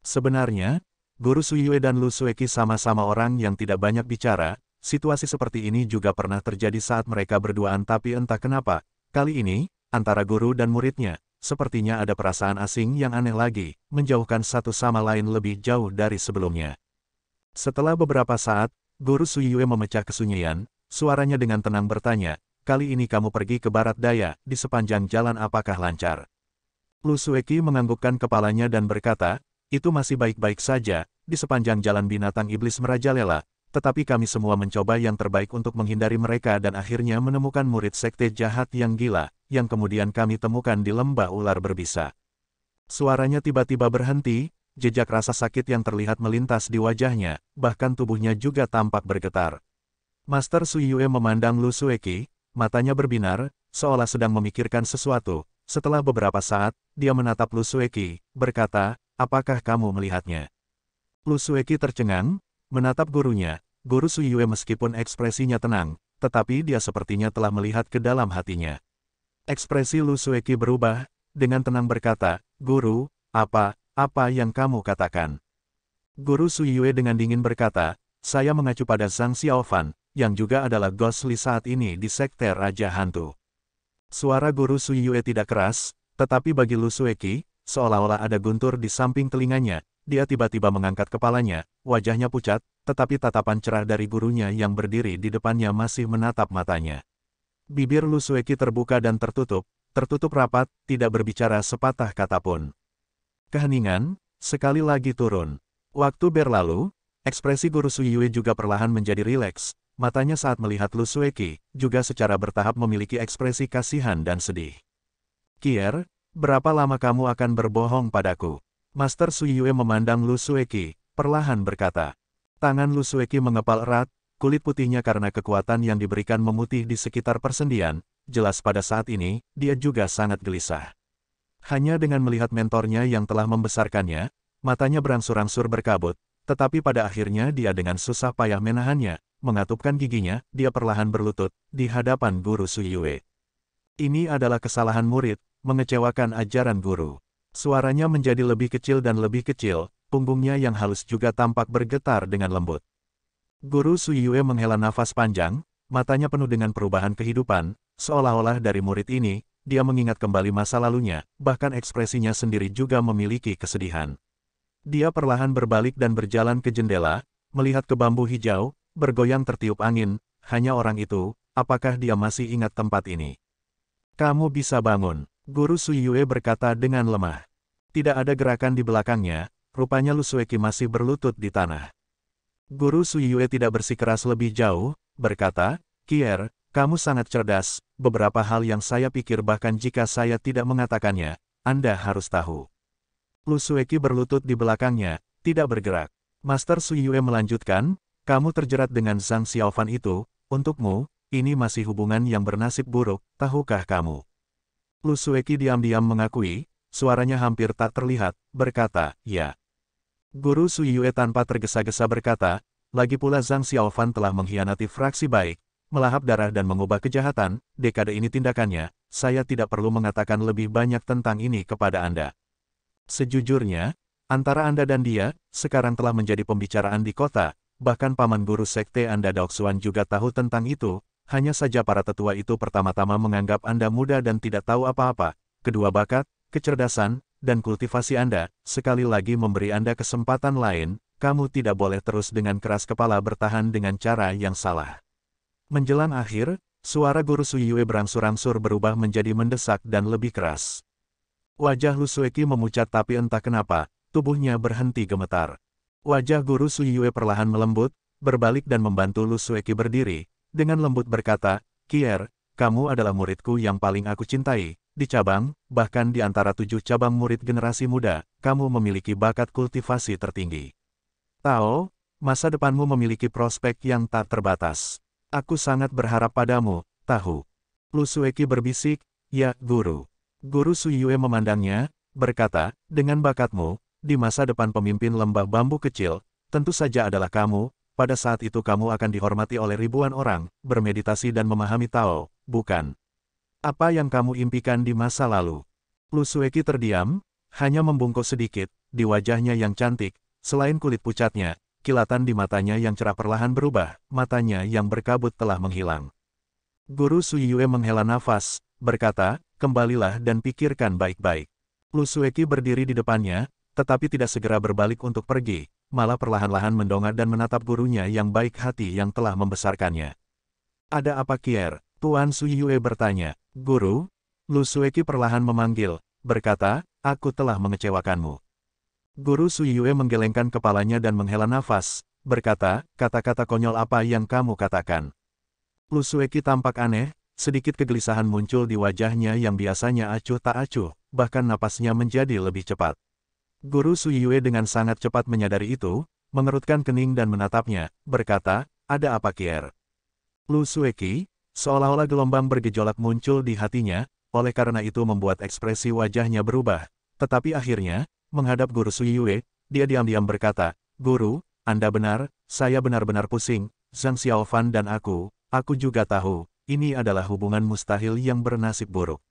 Sebenarnya, Guru Suyue dan Lu Sueki sama-sama orang yang tidak banyak bicara. Situasi seperti ini juga pernah terjadi saat mereka berduaan, tapi entah kenapa, kali ini, antara guru dan muridnya, sepertinya ada perasaan asing yang aneh lagi, menjauhkan satu sama lain lebih jauh dari sebelumnya. Setelah beberapa saat, Guru Suyue memecah kesunyian, suaranya dengan tenang bertanya, "Kali ini kamu pergi ke barat daya, di sepanjang jalan apakah lancar?" Lu Sueki menganggukkan kepalanya dan berkata, "Itu masih baik-baik saja, di sepanjang jalan binatang iblis merajalela, tetapi kami semua mencoba yang terbaik untuk menghindari mereka dan akhirnya menemukan murid sekte jahat yang gila, yang kemudian kami temukan di lembah ular berbisa." Suaranya tiba-tiba berhenti, jejak rasa sakit yang terlihat melintas di wajahnya, bahkan tubuhnya juga tampak bergetar. Master Suyue memandang Lu Sueki, matanya berbinar, seolah sedang memikirkan sesuatu. Setelah beberapa saat, dia menatap Lu Sueki, berkata, "Apakah kamu melihatnya?" Lu Sueki tercengang, menatap gurunya. Guru Suyue meskipun ekspresinya tenang, tetapi dia sepertinya telah melihat ke dalam hatinya. Ekspresi Lu Sueki berubah, dengan tenang berkata, "Guru, apa yang kamu katakan?" Guru Suyue dengan dingin berkata, "Saya mengacu pada Zhang Xiaofan, yang juga adalah Ghost Li saat ini di Sekte Raja Hantu." Suara Guru Suyue tidak keras, tetapi bagi Lu Sueki, seolah-olah ada guntur di samping telinganya, dia tiba-tiba mengangkat kepalanya, wajahnya pucat, tetapi tatapan cerah dari gurunya yang berdiri di depannya masih menatap matanya. Bibir Lu Sueki terbuka dan tertutup rapat, tidak berbicara sepatah kata pun. Keheningan, sekali lagi turun. Waktu berlalu, ekspresi Guru Suyue juga perlahan menjadi rileks, matanya saat melihat Lu Sueki, juga secara bertahap memiliki ekspresi kasihan dan sedih. Kier, berapa lama kamu akan berbohong padaku? Master Suyue memandang Lu Sueki, perlahan berkata. Tangan Lu Sueki mengepal erat, kulit putihnya karena kekuatan yang diberikan memutih di sekitar persendian, jelas pada saat ini, dia juga sangat gelisah. Hanya dengan melihat mentornya yang telah membesarkannya, matanya berangsur-angsur berkabut, tetapi pada akhirnya dia dengan susah payah menahannya, mengatupkan giginya, dia perlahan berlutut, di hadapan Guru Suyue. Ini adalah kesalahan murid, mengecewakan ajaran guru. Suaranya menjadi lebih kecil dan lebih kecil, punggungnya yang halus juga tampak bergetar dengan lembut. Guru Suyue menghela nafas panjang, matanya penuh dengan perubahan kehidupan, seolah-olah dari murid ini, dia mengingat kembali masa lalunya, bahkan ekspresinya sendiri juga memiliki kesedihan. Dia perlahan berbalik dan berjalan ke jendela, melihat ke bambu hijau, bergoyang tertiup angin, hanya orang itu, apakah dia masih ingat tempat ini? Kamu bisa bangun, Guru Suyue berkata dengan lemah. Tidak ada gerakan di belakangnya, rupanya Lu Sueki masih berlutut di tanah. Guru Suyue tidak bersikeras lebih jauh, berkata, Kier, kamu sangat cerdas, beberapa hal yang saya pikir bahkan jika saya tidak mengatakannya, Anda harus tahu. Lu Sueki berlutut di belakangnya, tidak bergerak. Master Suyue melanjutkan, kamu terjerat dengan Zhang Xiaofan itu, untukmu, ini masih hubungan yang bernasib buruk, tahukah kamu? Lu Sueki diam-diam mengakui, suaranya hampir tak terlihat, berkata, ya. Guru Suyue tanpa tergesa-gesa berkata, lagi pula Zhang Xiaofan telah mengkhianati fraksi baik, melahap darah dan mengubah kejahatan, dekade ini tindakannya, saya tidak perlu mengatakan lebih banyak tentang ini kepada Anda. Sejujurnya, antara Anda dan dia, sekarang telah menjadi pembicaraan di kota, bahkan paman guru sekte Anda Daoxuan juga tahu tentang itu, hanya saja para tetua itu pertama-tama menganggap Anda muda dan tidak tahu apa-apa, kedua bakat, kecerdasan, dan kultivasi Anda, sekali lagi memberi Anda kesempatan lain, kamu tidak boleh terus dengan keras kepala bertahan dengan cara yang salah. Menjelang akhir, suara Guru Suyue berangsur-angsur berubah menjadi mendesak dan lebih keras. Wajah Lu Sueki memucat tapi entah kenapa, tubuhnya berhenti gemetar. Wajah Guru Suyue perlahan melembut, berbalik dan membantu Lu Sueki berdiri, dengan lembut berkata, Kier, kamu adalah muridku yang paling aku cintai, di cabang, bahkan di antara 7 cabang murid generasi muda, kamu memiliki bakat kultivasi tertinggi. Tao, masa depanmu memiliki prospek yang tak terbatas. Aku sangat berharap padamu, tahu. Lu Sueki berbisik, ya, Guru. Guru Suyue memandangnya, berkata, dengan bakatmu, di masa depan pemimpin lembah bambu kecil, tentu saja adalah kamu, pada saat itu kamu akan dihormati oleh ribuan orang, bermeditasi dan memahami Tao, bukan? Apa yang kamu impikan di masa lalu? Lu Sueki terdiam, hanya membungkuk sedikit, di wajahnya yang cantik, selain kulit pucatnya, kilatan di matanya yang cerah perlahan berubah, matanya yang berkabut telah menghilang. Guru Suyue menghela nafas, berkata, kembalilah dan pikirkan baik-baik. Lu Sueki berdiri di depannya, tetapi tidak segera berbalik untuk pergi, malah perlahan-lahan mendongak dan menatap gurunya yang baik hati yang telah membesarkannya. Ada apa Kier? Tuan Suyue bertanya. Guru? Lu Sueki perlahan memanggil, berkata, aku telah mengecewakanmu. Guru Suyue menggelengkan kepalanya dan menghela nafas, berkata, kata-kata konyol apa yang kamu katakan? Lu Sueki tampak aneh, sedikit kegelisahan muncul di wajahnya yang biasanya acuh tak acuh, bahkan napasnya menjadi lebih cepat. Guru Suyue dengan sangat cepat menyadari itu, mengerutkan kening dan menatapnya, berkata, ada apa Kier? Lu Sueki, seolah-olah gelombang bergejolak muncul di hatinya, oleh karena itu membuat ekspresi wajahnya berubah, tetapi akhirnya, menghadap Guru Suyue, dia diam-diam berkata, Guru, Anda benar, saya benar-benar pusing, Zhang Xiaofan dan aku juga tahu, ini adalah hubungan mustahil yang bernasib buruk.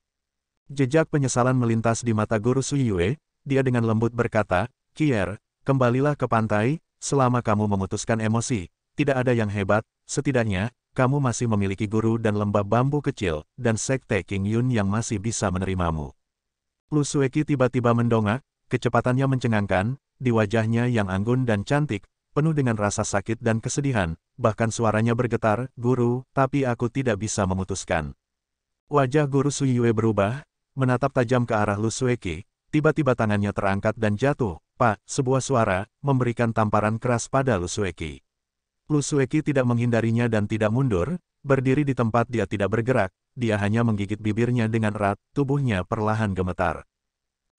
Jejak penyesalan melintas di mata Guru Suyue, dia dengan lembut berkata, Kier, kembalilah ke pantai, selama kamu memutuskan emosi, tidak ada yang hebat, setidaknya, kamu masih memiliki guru dan lembah bambu kecil, dan sekte King Yun yang masih bisa menerimamu. Lu Sueki tiba-tiba mendongak, kecepatannya mencengangkan, di wajahnya yang anggun dan cantik, penuh dengan rasa sakit dan kesedihan, bahkan suaranya bergetar, "Guru, tapi aku tidak bisa memutuskan." Wajah Guru Suyue berubah, menatap tajam ke arah Lu Sueki, tiba-tiba tangannya terangkat dan jatuh. "Pak," sebuah suara, memberikan tamparan keras pada Lu Sueki. Lu Sueki tidak menghindarinya dan tidak mundur, berdiri di tempat dia tidak bergerak, dia hanya menggigit bibirnya dengan erat, tubuhnya perlahan gemetar.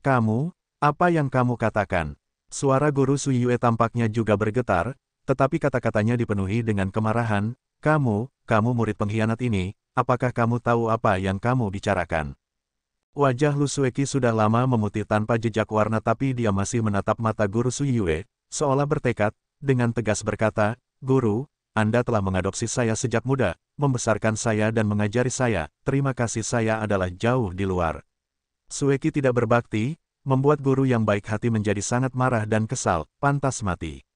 "Kamu, apa yang kamu katakan?" Suara Guru Suyue tampaknya juga bergetar, tetapi kata-katanya dipenuhi dengan kemarahan. Kamu murid pengkhianat ini, apakah kamu tahu apa yang kamu bicarakan?" Wajah Lu Sueki sudah lama memutih tanpa jejak warna tapi dia masih menatap mata Guru Suyue, seolah bertekad, dengan tegas berkata, "Guru, Anda telah mengadopsi saya sejak muda, membesarkan saya dan mengajari saya, terima kasih saya adalah jauh di luar." Sueki tidak berbakti, membuat guru yang baik hati menjadi sangat marah dan kesal, pantas mati.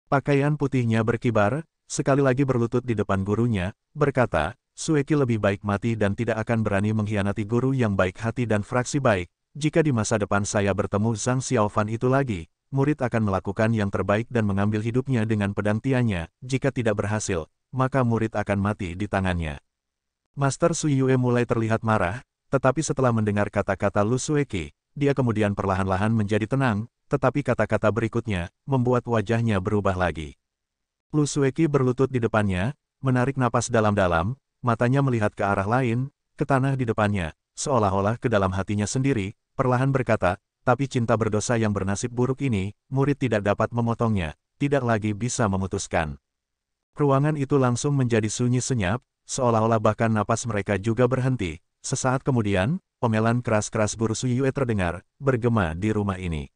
Pakaian putihnya berkibar, sekali lagi berlutut di depan gurunya, berkata, "Sueki lebih baik mati dan tidak akan berani mengkhianati guru yang baik hati dan fraksi baik. Jika di masa depan saya bertemu Zhang Xiaofan itu lagi, murid akan melakukan yang terbaik dan mengambil hidupnya dengan pedang tiannya. Jika tidak berhasil, maka murid akan mati di tangannya." Master Suyue mulai terlihat marah, tetapi setelah mendengar kata-kata Lu Sueki, dia kemudian perlahan-lahan menjadi tenang, tetapi kata-kata berikutnya membuat wajahnya berubah lagi. Lu Sueki berlutut di depannya, menarik napas dalam-dalam, matanya melihat ke arah lain, ke tanah di depannya, seolah-olah ke dalam hatinya sendiri, perlahan berkata, "Tapi cinta berdosa yang bernasib buruk ini, murid tidak dapat memotongnya, tidak lagi bisa memutuskan." Ruangan itu langsung menjadi sunyi senyap, seolah-olah bahkan napas mereka juga berhenti. Sesaat kemudian, omelan keras-keras Guru Suyue terdengar, bergema di rumah ini.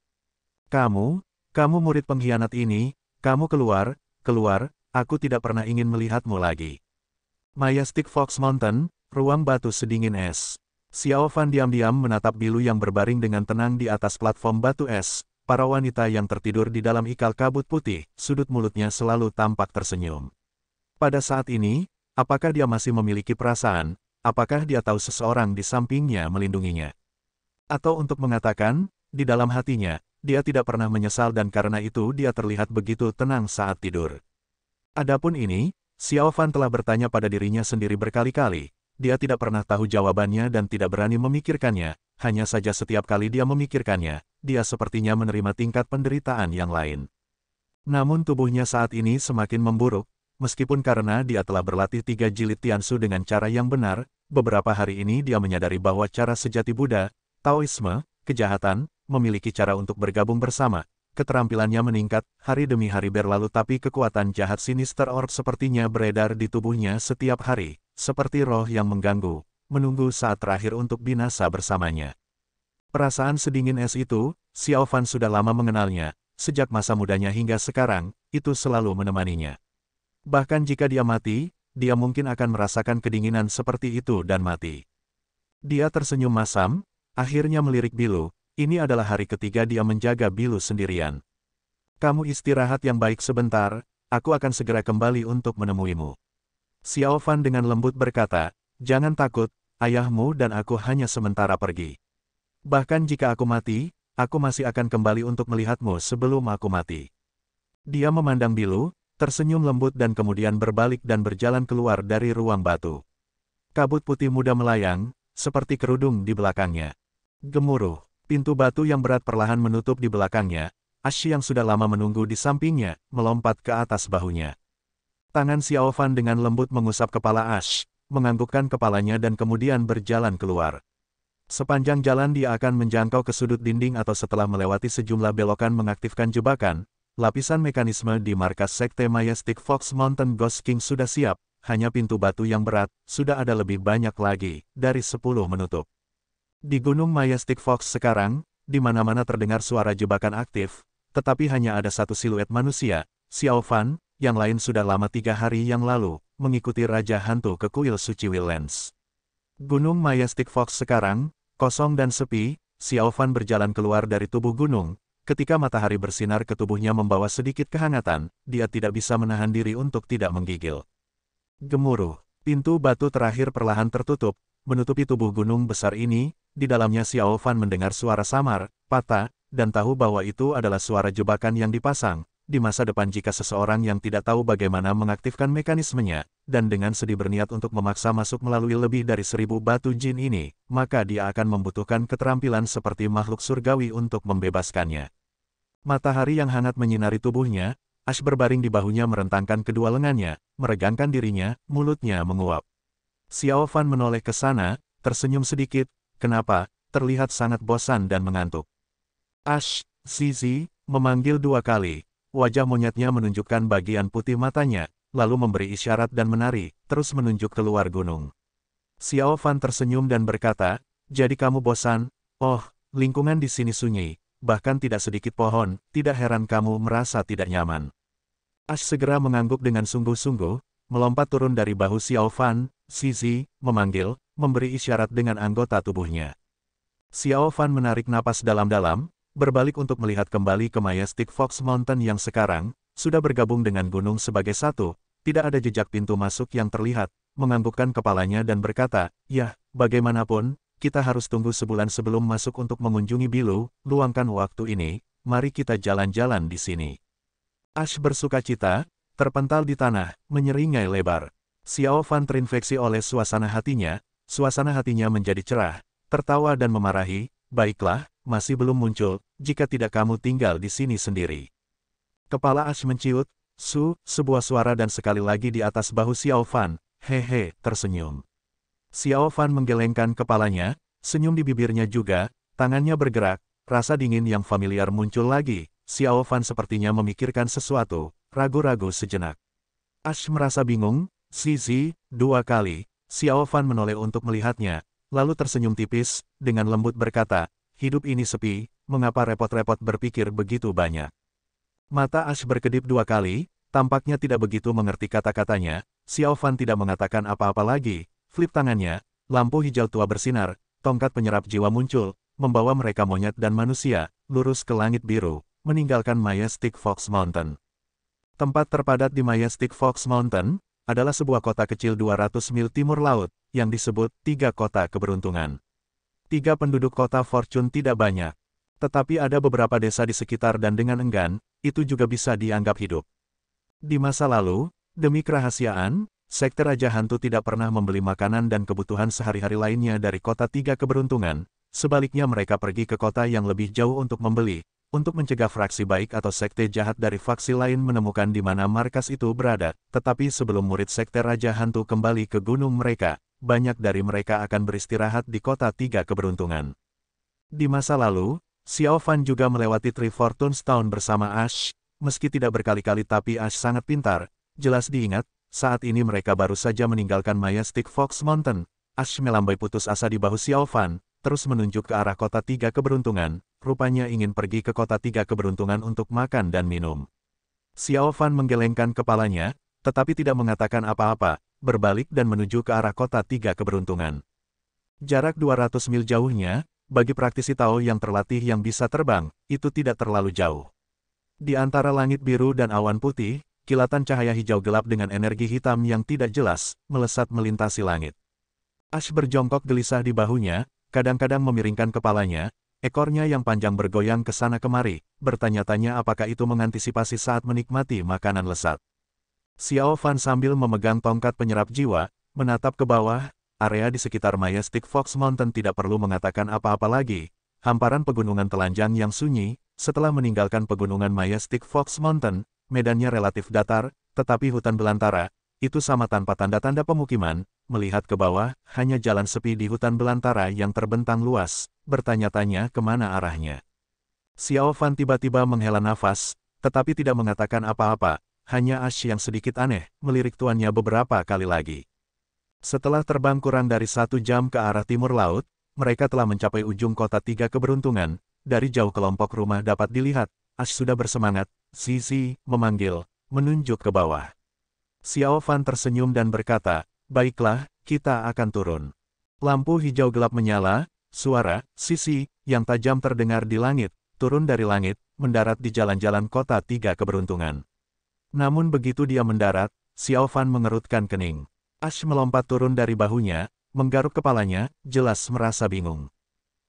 Kamu murid pengkhianat ini, kamu keluar, aku tidak pernah ingin melihatmu lagi." Majestic Fox Mountain, ruang batu sedingin es. Xiao Fan diam-diam menatap Bilu yang berbaring dengan tenang di atas platform batu es, para wanita yang tertidur di dalam ikal kabut putih, sudut mulutnya selalu tampak tersenyum. Pada saat ini, apakah dia masih memiliki perasaan? Apakah dia tahu seseorang di sampingnya melindunginya? Atau untuk mengatakan, di dalam hatinya, dia tidak pernah menyesal dan karena itu dia terlihat begitu tenang saat tidur. Adapun ini, Xiao Fan telah bertanya pada dirinya sendiri berkali-kali, dia tidak pernah tahu jawabannya dan tidak berani memikirkannya, hanya saja setiap kali dia memikirkannya, dia sepertinya menerima tingkat penderitaan yang lain. Namun tubuhnya saat ini semakin memburuk, meskipun karena dia telah berlatih 3 jilid Tiansu dengan cara yang benar. Beberapa hari ini dia menyadari bahwa cara sejati Buddha, Taoisme, kejahatan, memiliki cara untuk bergabung bersama. Keterampilannya meningkat, hari demi hari berlalu tapi kekuatan jahat Sinister Orb sepertinya beredar di tubuhnya setiap hari, seperti roh yang mengganggu, menunggu saat terakhir untuk binasa bersamanya. Perasaan sedingin es itu, Xiao Fan sudah lama mengenalnya, sejak masa mudanya hingga sekarang, itu selalu menemaninya. Bahkan jika dia mati, dia mungkin akan merasakan kedinginan seperti itu dan mati. Dia tersenyum masam, akhirnya melirik Bilu, ini adalah hari ketiga dia menjaga Bilu sendirian. "Kamu istirahat yang baik sebentar, aku akan segera kembali untuk menemuimu." Xiao Fan dengan lembut berkata, "Jangan takut, ayahmu dan aku hanya sementara pergi. Bahkan jika aku mati, aku masih akan kembali untuk melihatmu sebelum aku mati." Dia memandang Bilu, tersenyum lembut dan kemudian berbalik dan berjalan keluar dari ruang batu. Kabut putih muda melayang, seperti kerudung di belakangnya. Gemuruh, pintu batu yang berat perlahan menutup di belakangnya, Ash yang sudah lama menunggu di sampingnya, melompat ke atas bahunya. Tangan Xiao Fan dengan lembut mengusap kepala Ash, menganggukkan kepalanya dan kemudian berjalan keluar. Sepanjang jalan dia akan menjangkau ke sudut dinding atau setelah melewati sejumlah belokan mengaktifkan jebakan. Lapisan mekanisme di markas Sekte Majestic Fox Mountain Ghost King sudah siap, hanya pintu batu yang berat, sudah ada lebih banyak lagi, dari 10 menutup. Di Gunung Majestic Fox sekarang, di mana-mana terdengar suara jebakan aktif, tetapi hanya ada satu siluet manusia, Xiao Fan, yang lain sudah lama 3 hari yang lalu, mengikuti Raja Hantu ke kuil suci Wildlands. Gunung Majestic Fox sekarang, kosong dan sepi, Xiao Fan berjalan keluar dari tubuh gunung. Ketika matahari bersinar ke tubuhnya membawa sedikit kehangatan, dia tidak bisa menahan diri untuk tidak menggigil. Gemuruh, pintu batu terakhir perlahan tertutup, menutupi tubuh gunung besar ini, di dalamnya Xiao Fan mendengar suara samar, patah, dan tahu bahwa itu adalah suara jebakan yang dipasang. Di masa depan jika seseorang yang tidak tahu bagaimana mengaktifkan mekanismenya, dan dengan sedih berniat untuk memaksa masuk melalui lebih dari 1000 batu jin ini, maka dia akan membutuhkan keterampilan seperti makhluk surgawi untuk membebaskannya. Matahari yang hangat menyinari tubuhnya, Ash berbaring di bahunya merentangkan kedua lengannya, meregangkan dirinya, mulutnya menguap. Xiao Fan menoleh ke sana, tersenyum sedikit, kenapa, terlihat sangat bosan dan mengantuk. Ash, Zizi, memanggil 2 kali. Wajah monyetnya menunjukkan bagian putih matanya, lalu memberi isyarat dan menari, terus menunjuk keluar gunung. Xiao Fan tersenyum dan berkata, jadi kamu bosan? Oh, lingkungan di sini sunyi, bahkan tidak sedikit pohon, tidak heran kamu merasa tidak nyaman. Ash segera mengangguk dengan sungguh-sungguh, melompat turun dari bahu Xiao Fan, Zizi, memanggil, memberi isyarat dengan anggota tubuhnya. Xiao Fan menarik napas dalam-dalam, berbalik untuk melihat kembali ke Majestic Fox Mountain yang sekarang, sudah bergabung dengan gunung sebagai satu, tidak ada jejak pintu masuk yang terlihat, menganggukkan kepalanya dan berkata, ya, bagaimanapun, kita harus tunggu sebulan sebelum masuk untuk mengunjungi Bilu, luangkan waktu ini, mari kita jalan-jalan di sini. Ash bersukacita, terpental di tanah, menyeringai lebar. Xiao Fan terinfeksi oleh suasana hatinya menjadi cerah, tertawa dan memarahi, baiklah, masih belum muncul, jika tidak kamu tinggal di sini sendiri. Kepala Ash menciut, sebuah suara dan sekali lagi di atas bahu Xiao Fan, hehe, tersenyum. Xiao Fan menggelengkan kepalanya, senyum di bibirnya juga, tangannya bergerak, rasa dingin yang familiar muncul lagi, Xiao Fan sepertinya memikirkan sesuatu, ragu-ragu sejenak. Ash merasa bingung, Zizi, 2 kali, Xiao Fan menoleh untuk melihatnya, lalu tersenyum tipis, dengan lembut berkata, hidup ini sepi, mengapa repot-repot berpikir begitu banyak? Mata Ash berkedip 2 kali, tampaknya tidak begitu mengerti kata-katanya, Xiao Fan tidak mengatakan apa-apa lagi, flip tangannya, lampu hijau tua bersinar, tongkat penyerap jiwa muncul, membawa mereka monyet dan manusia, lurus ke langit biru, meninggalkan Majestic Fox Mountain. Tempat terpadat di Majestic Fox Mountain, adalah sebuah kota kecil 200 mil timur laut, yang disebut 3 kota keberuntungan. 3 penduduk kota Fortune tidak banyak. Tetapi ada beberapa desa di sekitar dan dengan enggan, itu juga bisa dianggap hidup. Di masa lalu, demi kerahasiaan, sekte Raja Hantu tidak pernah membeli makanan dan kebutuhan sehari-hari lainnya dari kota 3 keberuntungan, sebaliknya mereka pergi ke kota yang lebih jauh untuk membeli, untuk mencegah fraksi baik atau sekte jahat dari faksi lain menemukan di mana markas itu berada, tetapi sebelum murid sekte Raja Hantu kembali ke gunung mereka, banyak dari mereka akan beristirahat di kota 3 keberuntungan. Di masa lalu, Xiao Fan juga melewati Tree Fortunes Town bersama Ash, meski tidak berkali-kali tapi Ash sangat pintar, jelas diingat, saat ini mereka baru saja meninggalkan Majestic Fox Mountain. Ash melambai putus asa di bahu Xiao Fan, terus menunjuk ke arah kota 3 keberuntungan, rupanya ingin pergi ke kota 3 keberuntungan untuk makan dan minum. Xiao Fan menggelengkan kepalanya, tetapi tidak mengatakan apa-apa, berbalik dan menuju ke arah kota 3 keberuntungan. Jarak 200 mil jauhnya, bagi praktisi Tao yang terlatih yang bisa terbang, itu tidak terlalu jauh. Di antara langit biru dan awan putih, kilatan cahaya hijau gelap dengan energi hitam yang tidak jelas, melesat melintasi langit. Ash berjongkok gelisah di bahunya, kadang-kadang memiringkan kepalanya, ekornya yang panjang bergoyang ke sana kemari, bertanya-tanya apakah itu mengantisipasi saat menikmati makanan lesat. Xiao Fan sambil memegang tongkat penyerap jiwa, menatap ke bawah, area di sekitar Majestic Fox Mountain tidak perlu mengatakan apa-apa lagi, hamparan pegunungan telanjang yang sunyi, setelah meninggalkan pegunungan Majestic Fox Mountain, medannya relatif datar, tetapi hutan belantara, itu sama tanpa tanda-tanda pemukiman, melihat ke bawah, hanya jalan sepi di hutan belantara yang terbentang luas, bertanya-tanya kemana arahnya. Xiao Fan tiba-tiba menghela nafas, tetapi tidak mengatakan apa-apa. Hanya Ash yang sedikit aneh, melirik tuannya beberapa kali lagi. Setelah terbang kurang dari 1 jam ke arah timur laut, mereka telah mencapai ujung kota 3 keberuntungan, dari jauh kelompok rumah dapat dilihat, Ash sudah bersemangat, Zizi, memanggil, menunjuk ke bawah. Xiao Fan tersenyum dan berkata, baiklah, kita akan turun. Lampu hijau gelap menyala, suara, Zizi, yang tajam terdengar di langit, turun dari langit, mendarat di jalan-jalan kota 3 keberuntungan. Namun begitu dia mendarat, Xiao Fan mengerutkan kening. Ash melompat turun dari bahunya, menggaruk kepalanya, jelas merasa bingung.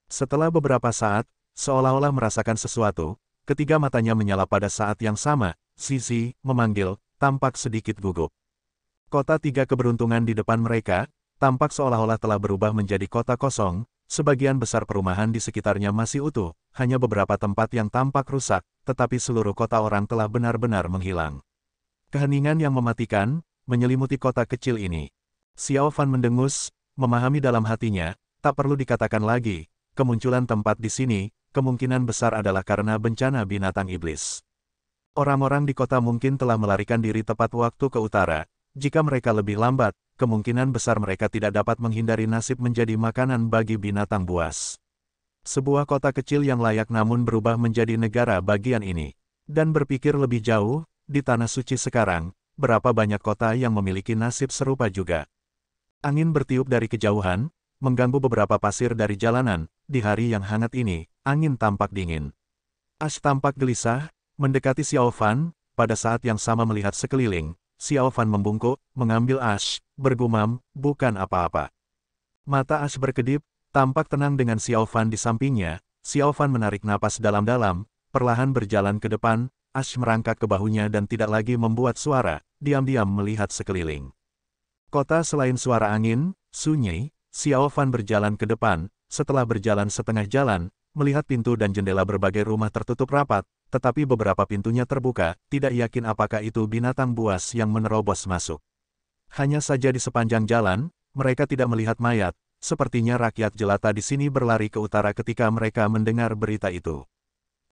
Setelah beberapa saat, seolah-olah merasakan sesuatu. Ketiga matanya menyala pada saat yang sama. Zizi memanggil, tampak sedikit gugup. Kota tiga keberuntungan di depan mereka, tampak seolah-olah telah berubah menjadi kota kosong. Sebagian besar perumahan di sekitarnya masih utuh, hanya beberapa tempat yang tampak rusak, tetapi seluruh kota orang telah benar-benar menghilang. Keheningan yang mematikan, menyelimuti kota kecil ini. Xiao Fan mendengus, memahami dalam hatinya, tak perlu dikatakan lagi, kemunculan tempat di sini, kemungkinan besar adalah karena bencana binatang iblis. Orang-orang di kota mungkin telah melarikan diri tepat waktu ke utara. Jika mereka lebih lambat, kemungkinan besar mereka tidak dapat menghindari nasib menjadi makanan bagi binatang buas. Sebuah kota kecil yang layak namun berubah menjadi negara bagian ini. Dan berpikir lebih jauh, di Tanah Suci sekarang, berapa banyak kota yang memiliki nasib serupa juga. Angin bertiup dari kejauhan, mengganggu beberapa pasir dari jalanan. Di hari yang hangat ini, angin tampak dingin. Ash tampak gelisah, mendekati Xiao Fan. Pada saat yang sama melihat sekeliling, Xiao Fan membungkuk, mengambil Ash, bergumam, bukan apa-apa. Mata Ash berkedip, tampak tenang dengan Xiao Fan di sampingnya. Xiao Fan menarik napas dalam-dalam, perlahan berjalan ke depan. Ash merangkak ke bahunya dan tidak lagi membuat suara, diam-diam melihat sekeliling. Kota selain suara angin, sunyi. Xiao Fan berjalan ke depan. Setelah berjalan setengah jalan, melihat pintu dan jendela berbagai rumah tertutup rapat, tetapi beberapa pintunya terbuka, tidak yakin apakah itu binatang buas yang menerobos masuk. Hanya saja di sepanjang jalan, mereka tidak melihat mayat, sepertinya rakyat jelata di sini berlari ke utara ketika mereka mendengar berita itu.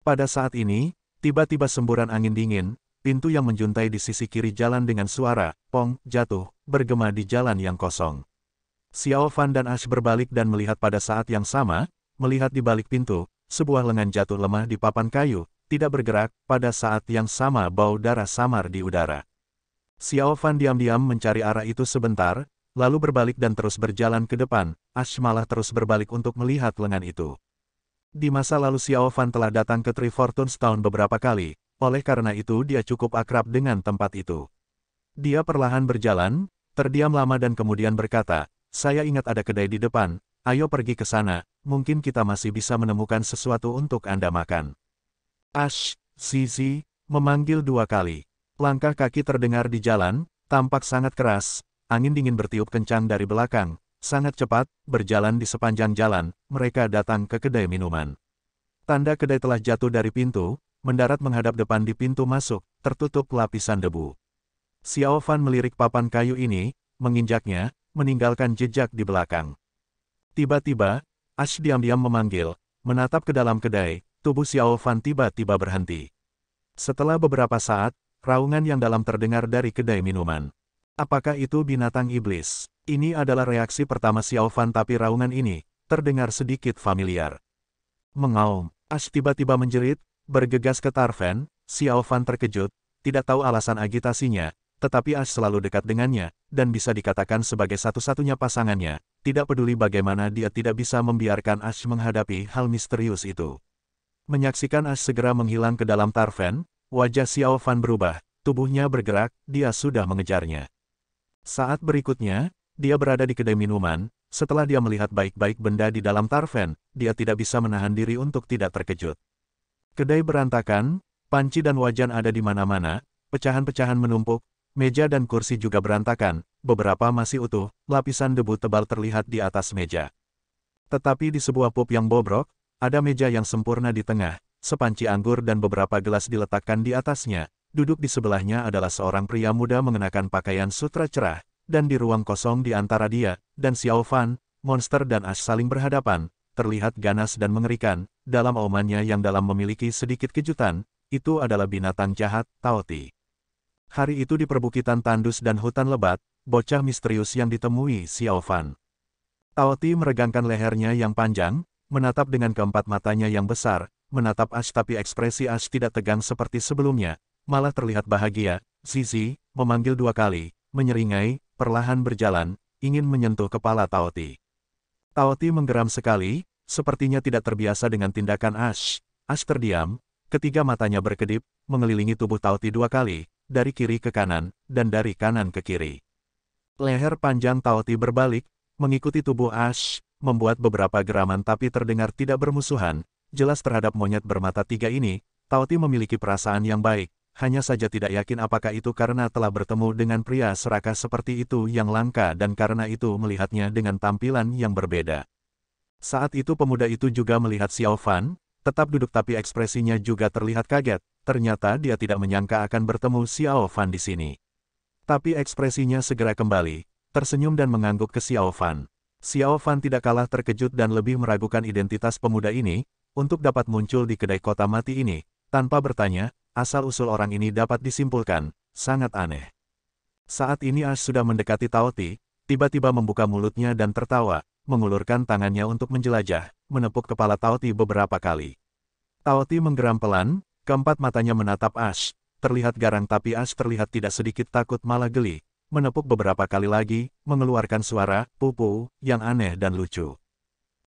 Pada saat ini, tiba-tiba semburan angin dingin, pintu yang menjuntai di sisi kiri jalan dengan suara, pong, jatuh, bergema di jalan yang kosong. Xiao Fan dan Ash berbalik dan melihat pada saat yang sama, melihat di balik pintu, sebuah lengan jatuh lemah di papan kayu, tidak bergerak. Pada saat yang sama bau darah samar di udara. Xiao Fan diam-diam mencari arah itu sebentar, lalu berbalik dan terus berjalan ke depan. Ash malah terus berbalik untuk melihat lengan itu. Di masa lalu Xiao Fan telah datang ke Tree Fortune Town beberapa kali, oleh karena itu dia cukup akrab dengan tempat itu. Dia perlahan berjalan, terdiam lama dan kemudian berkata, saya ingat ada kedai di depan, ayo pergi ke sana, mungkin kita masih bisa menemukan sesuatu untuk Anda makan. Ash, Zizi, memanggil 2 kali. Langkah kaki terdengar di jalan, tampak sangat keras, angin dingin bertiup kencang dari belakang, sangat cepat, berjalan di sepanjang jalan, mereka datang ke kedai minuman. Tanda kedai telah jatuh dari pintu, mendarat menghadap depan di pintu masuk, tertutup lapisan debu. Xiao Fan melirik papan kayu ini, menginjaknya, meninggalkan jejak di belakang. Tiba-tiba, Ash diam-diam memanggil, menatap ke dalam kedai. Tubuh Xiao Fan tiba-tiba berhenti. Setelah beberapa saat, raungan yang dalam terdengar dari kedai minuman. Apakah itu binatang iblis? Ini adalah reaksi pertama Xiao Fan tapi raungan ini, terdengar sedikit familiar. Mengaum, Ash tiba-tiba menjerit, bergegas ke Tarven. Xiao Fan terkejut, tidak tahu alasan agitasinya, tetapi Ash selalu dekat dengannya, dan bisa dikatakan sebagai satu-satunya pasangannya. Tidak peduli bagaimana dia tidak bisa membiarkan Ash menghadapi hal misterius itu. Menyaksikan Ash segera menghilang ke dalam Tarven, wajah Xiao Fan berubah, tubuhnya bergerak, dia sudah mengejarnya. Saat berikutnya, dia berada di kedai minuman, setelah dia melihat baik-baik benda di dalam Tarven, dia tidak bisa menahan diri untuk tidak terkejut. Kedai berantakan, panci dan wajan ada di mana-mana, pecahan-pecahan menumpuk, meja dan kursi juga berantakan, beberapa masih utuh, lapisan debu tebal terlihat di atas meja. Tetapi di sebuah pub yang bobrok, ada meja yang sempurna di tengah, sepanci anggur dan beberapa gelas diletakkan di atasnya. Duduk di sebelahnya adalah seorang pria muda mengenakan pakaian sutra cerah, dan di ruang kosong di antara dia dan Xiao Fan, monster dan Ash saling berhadapan, terlihat ganas dan mengerikan. Dalam aumannya yang dalam memiliki sedikit kejutan, itu adalah binatang jahat, Taoti. Hari itu di perbukitan tandus dan hutan lebat, bocah misterius yang ditemui Xiao Fan. Taoti meregangkan lehernya yang panjang, menatap dengan keempat matanya yang besar, menatap Ash tapi ekspresi Ash tidak tegang seperti sebelumnya, malah terlihat bahagia. Zizi, memanggil 2 kali, menyeringai, perlahan berjalan, ingin menyentuh kepala Taoti. Taoti menggeram sekali, sepertinya tidak terbiasa dengan tindakan Ash. Ash terdiam, ketiga matanya berkedip, mengelilingi tubuh Taoti 2 kali, dari kiri ke kanan, dan dari kanan ke kiri. Leher panjang Taoti berbalik, mengikuti tubuh Ash, membuat beberapa geraman tapi terdengar tidak bermusuhan. jelas terhadap monyet bermata tiga ini, Taoti memiliki perasaan yang baik, hanya saja tidak yakin apakah itu karena telah bertemu dengan pria serakah seperti itu yang langka dan karena itu melihatnya dengan tampilan yang berbeda. Saat itu pemuda itu juga melihat Xiao Fan, tetap duduk tapi ekspresinya juga terlihat kaget, ternyata dia tidak menyangka akan bertemu Xiao Fan di sini. Tapi ekspresinya segera kembali, tersenyum dan mengangguk ke Xiao Fan. Xiao Fan tidak kalah terkejut dan lebih meragukan identitas pemuda ini, untuk dapat muncul di kedai kota mati ini, tanpa bertanya, asal-usul orang ini dapat disimpulkan, sangat aneh. Saat ini Ash sudah mendekati Taoti, tiba-tiba membuka mulutnya dan tertawa, mengulurkan tangannya untuk menjelajah, menepuk kepala Taoti beberapa kali. Taoti menggeram pelan, keempat matanya menatap Ash, terlihat garang tapi Ash terlihat tidak sedikit takut malah geli, menepuk beberapa kali lagi, mengeluarkan suara, pupu, yang aneh dan lucu.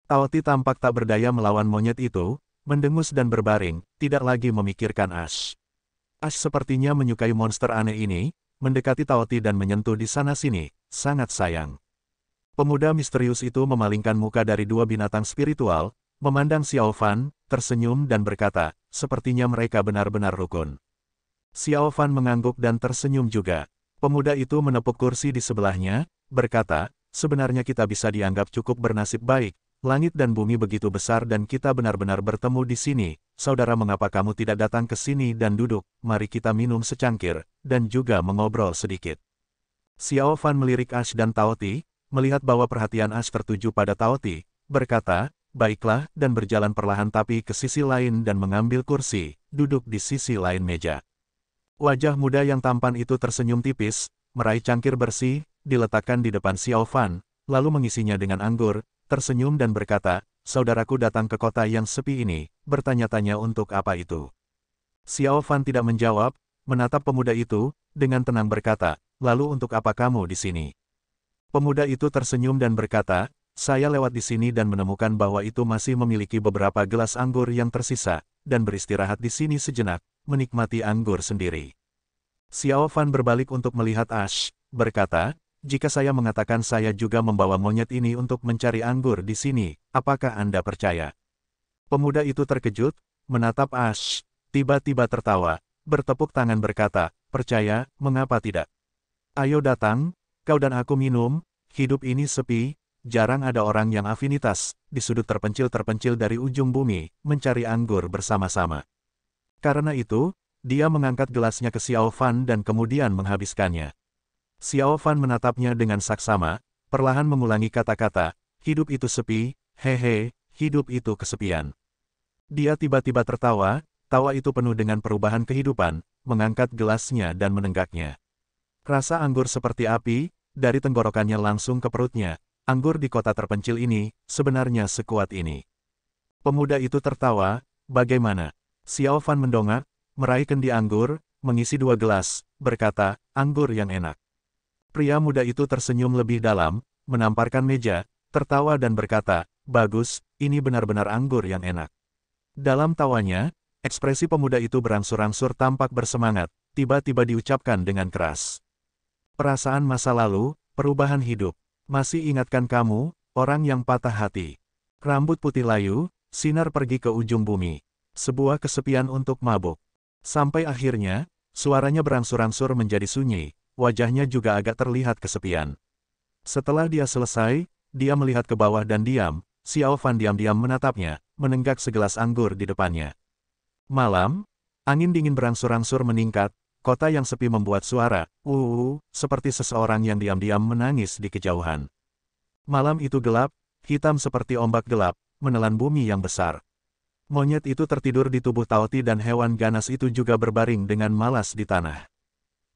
Taoti tampak tak berdaya melawan monyet itu, mendengus dan berbaring, tidak lagi memikirkan Ash. Ash sepertinya menyukai monster aneh ini, mendekati Taoti dan menyentuh di sana-sini, sangat sayang. Pemuda misterius itu memalingkan muka dari dua binatang spiritual, memandang Xiao Fan, tersenyum dan berkata, sepertinya mereka benar-benar rukun. Xiao Fan mengangguk dan tersenyum juga. Pemuda itu menepuk kursi di sebelahnya, berkata, sebenarnya kita bisa dianggap cukup bernasib baik, langit dan bumi begitu besar dan kita benar-benar bertemu di sini, saudara mengapa kamu tidak datang ke sini dan duduk, mari kita minum secangkir, dan juga mengobrol sedikit. Xiao Fan melirik Ash dan Taoti, melihat bahwa perhatian Ash tertuju pada Taoti, berkata, baiklah, dan berjalan perlahan tapi ke sisi lain dan mengambil kursi, duduk di sisi lain meja. Wajah muda yang tampan itu tersenyum tipis, meraih cangkir bersih, diletakkan di depan Xiao Fan, lalu mengisinya dengan anggur, tersenyum dan berkata, saudaraku datang ke kota yang sepi ini, bertanya-tanya untuk apa itu. Xiao Fan tidak menjawab, menatap pemuda itu, dengan tenang berkata, lalu untuk apa kamu di sini? Pemuda itu tersenyum dan berkata, saya lewat di sini dan menemukan bahwa itu masih memiliki beberapa gelas anggur yang tersisa, dan beristirahat di sini sejenak, menikmati anggur sendiri. Xiao Fan berbalik untuk melihat Ash, berkata, jika saya mengatakan saya juga membawa monyet ini untuk mencari anggur di sini, apakah Anda percaya? Pemuda itu terkejut, menatap Ash, tiba-tiba tertawa, bertepuk tangan berkata, percaya, mengapa tidak? Ayo datang, kau dan aku minum, hidup ini sepi, jarang ada orang yang afinitas, di sudut terpencil-terpencil dari ujung bumi, mencari anggur bersama-sama. Karena itu, dia mengangkat gelasnya ke Xiao Fan dan kemudian menghabiskannya. Xiao Fan menatapnya dengan saksama, perlahan mengulangi kata-kata, hidup itu sepi, hehe, hidup itu kesepian. Dia tiba-tiba tertawa, tawa itu penuh dengan perubahan kehidupan, mengangkat gelasnya dan menenggaknya. Rasa anggur seperti api, dari tenggorokannya langsung ke perutnya, anggur di kota terpencil ini, sebenarnya sekuat ini. Pemuda itu tertawa, bagaimana? Xiao Fan mendongak, meraih kendi anggur, mengisi 2 gelas, berkata, anggur yang enak. Pria muda itu tersenyum lebih dalam, menamparkan meja, tertawa dan berkata, bagus, ini benar-benar anggur yang enak. Dalam tawanya, ekspresi pemuda itu berangsur-angsur tampak bersemangat, tiba-tiba diucapkan dengan keras. Perasaan masa lalu, perubahan hidup. Masih ingatkan kamu, orang yang patah hati. Rambut putih layu, sinar pergi ke ujung bumi. Sebuah kesepian untuk mabuk. Sampai akhirnya, suaranya berangsur-angsur menjadi sunyi, wajahnya juga agak terlihat kesepian. Setelah dia selesai, dia melihat ke bawah dan diam, Xiao Fan diam-diam menatapnya, menenggak segelas anggur di depannya. Malam, angin dingin berangsur-angsur meningkat, kota yang sepi membuat suara, seperti seseorang yang diam-diam menangis di kejauhan. Malam itu gelap, hitam seperti ombak gelap, menelan bumi yang besar. Monyet itu tertidur di tubuh Taoti dan hewan ganas itu juga berbaring dengan malas di tanah.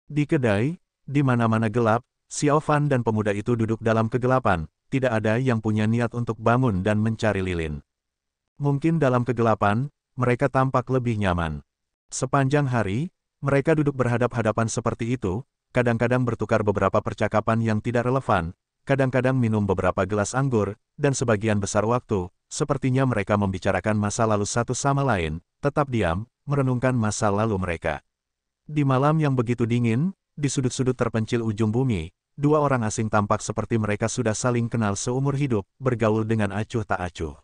Di kedai, di mana-mana gelap, Xiao Fan dan pemuda itu duduk dalam kegelapan, tidak ada yang punya niat untuk bangun dan mencari lilin. Mungkin dalam kegelapan, mereka tampak lebih nyaman. Sepanjang hari, mereka duduk berhadap-hadapan seperti itu, kadang-kadang bertukar beberapa percakapan yang tidak relevan, kadang-kadang minum beberapa gelas anggur, dan sebagian besar waktu, sepertinya mereka membicarakan masa lalu satu sama lain, tetap diam, merenungkan masa lalu mereka. Di malam yang begitu dingin, di sudut-sudut terpencil ujung bumi, 2 orang asing tampak seperti mereka sudah saling kenal seumur hidup, bergaul dengan acuh tak acuh.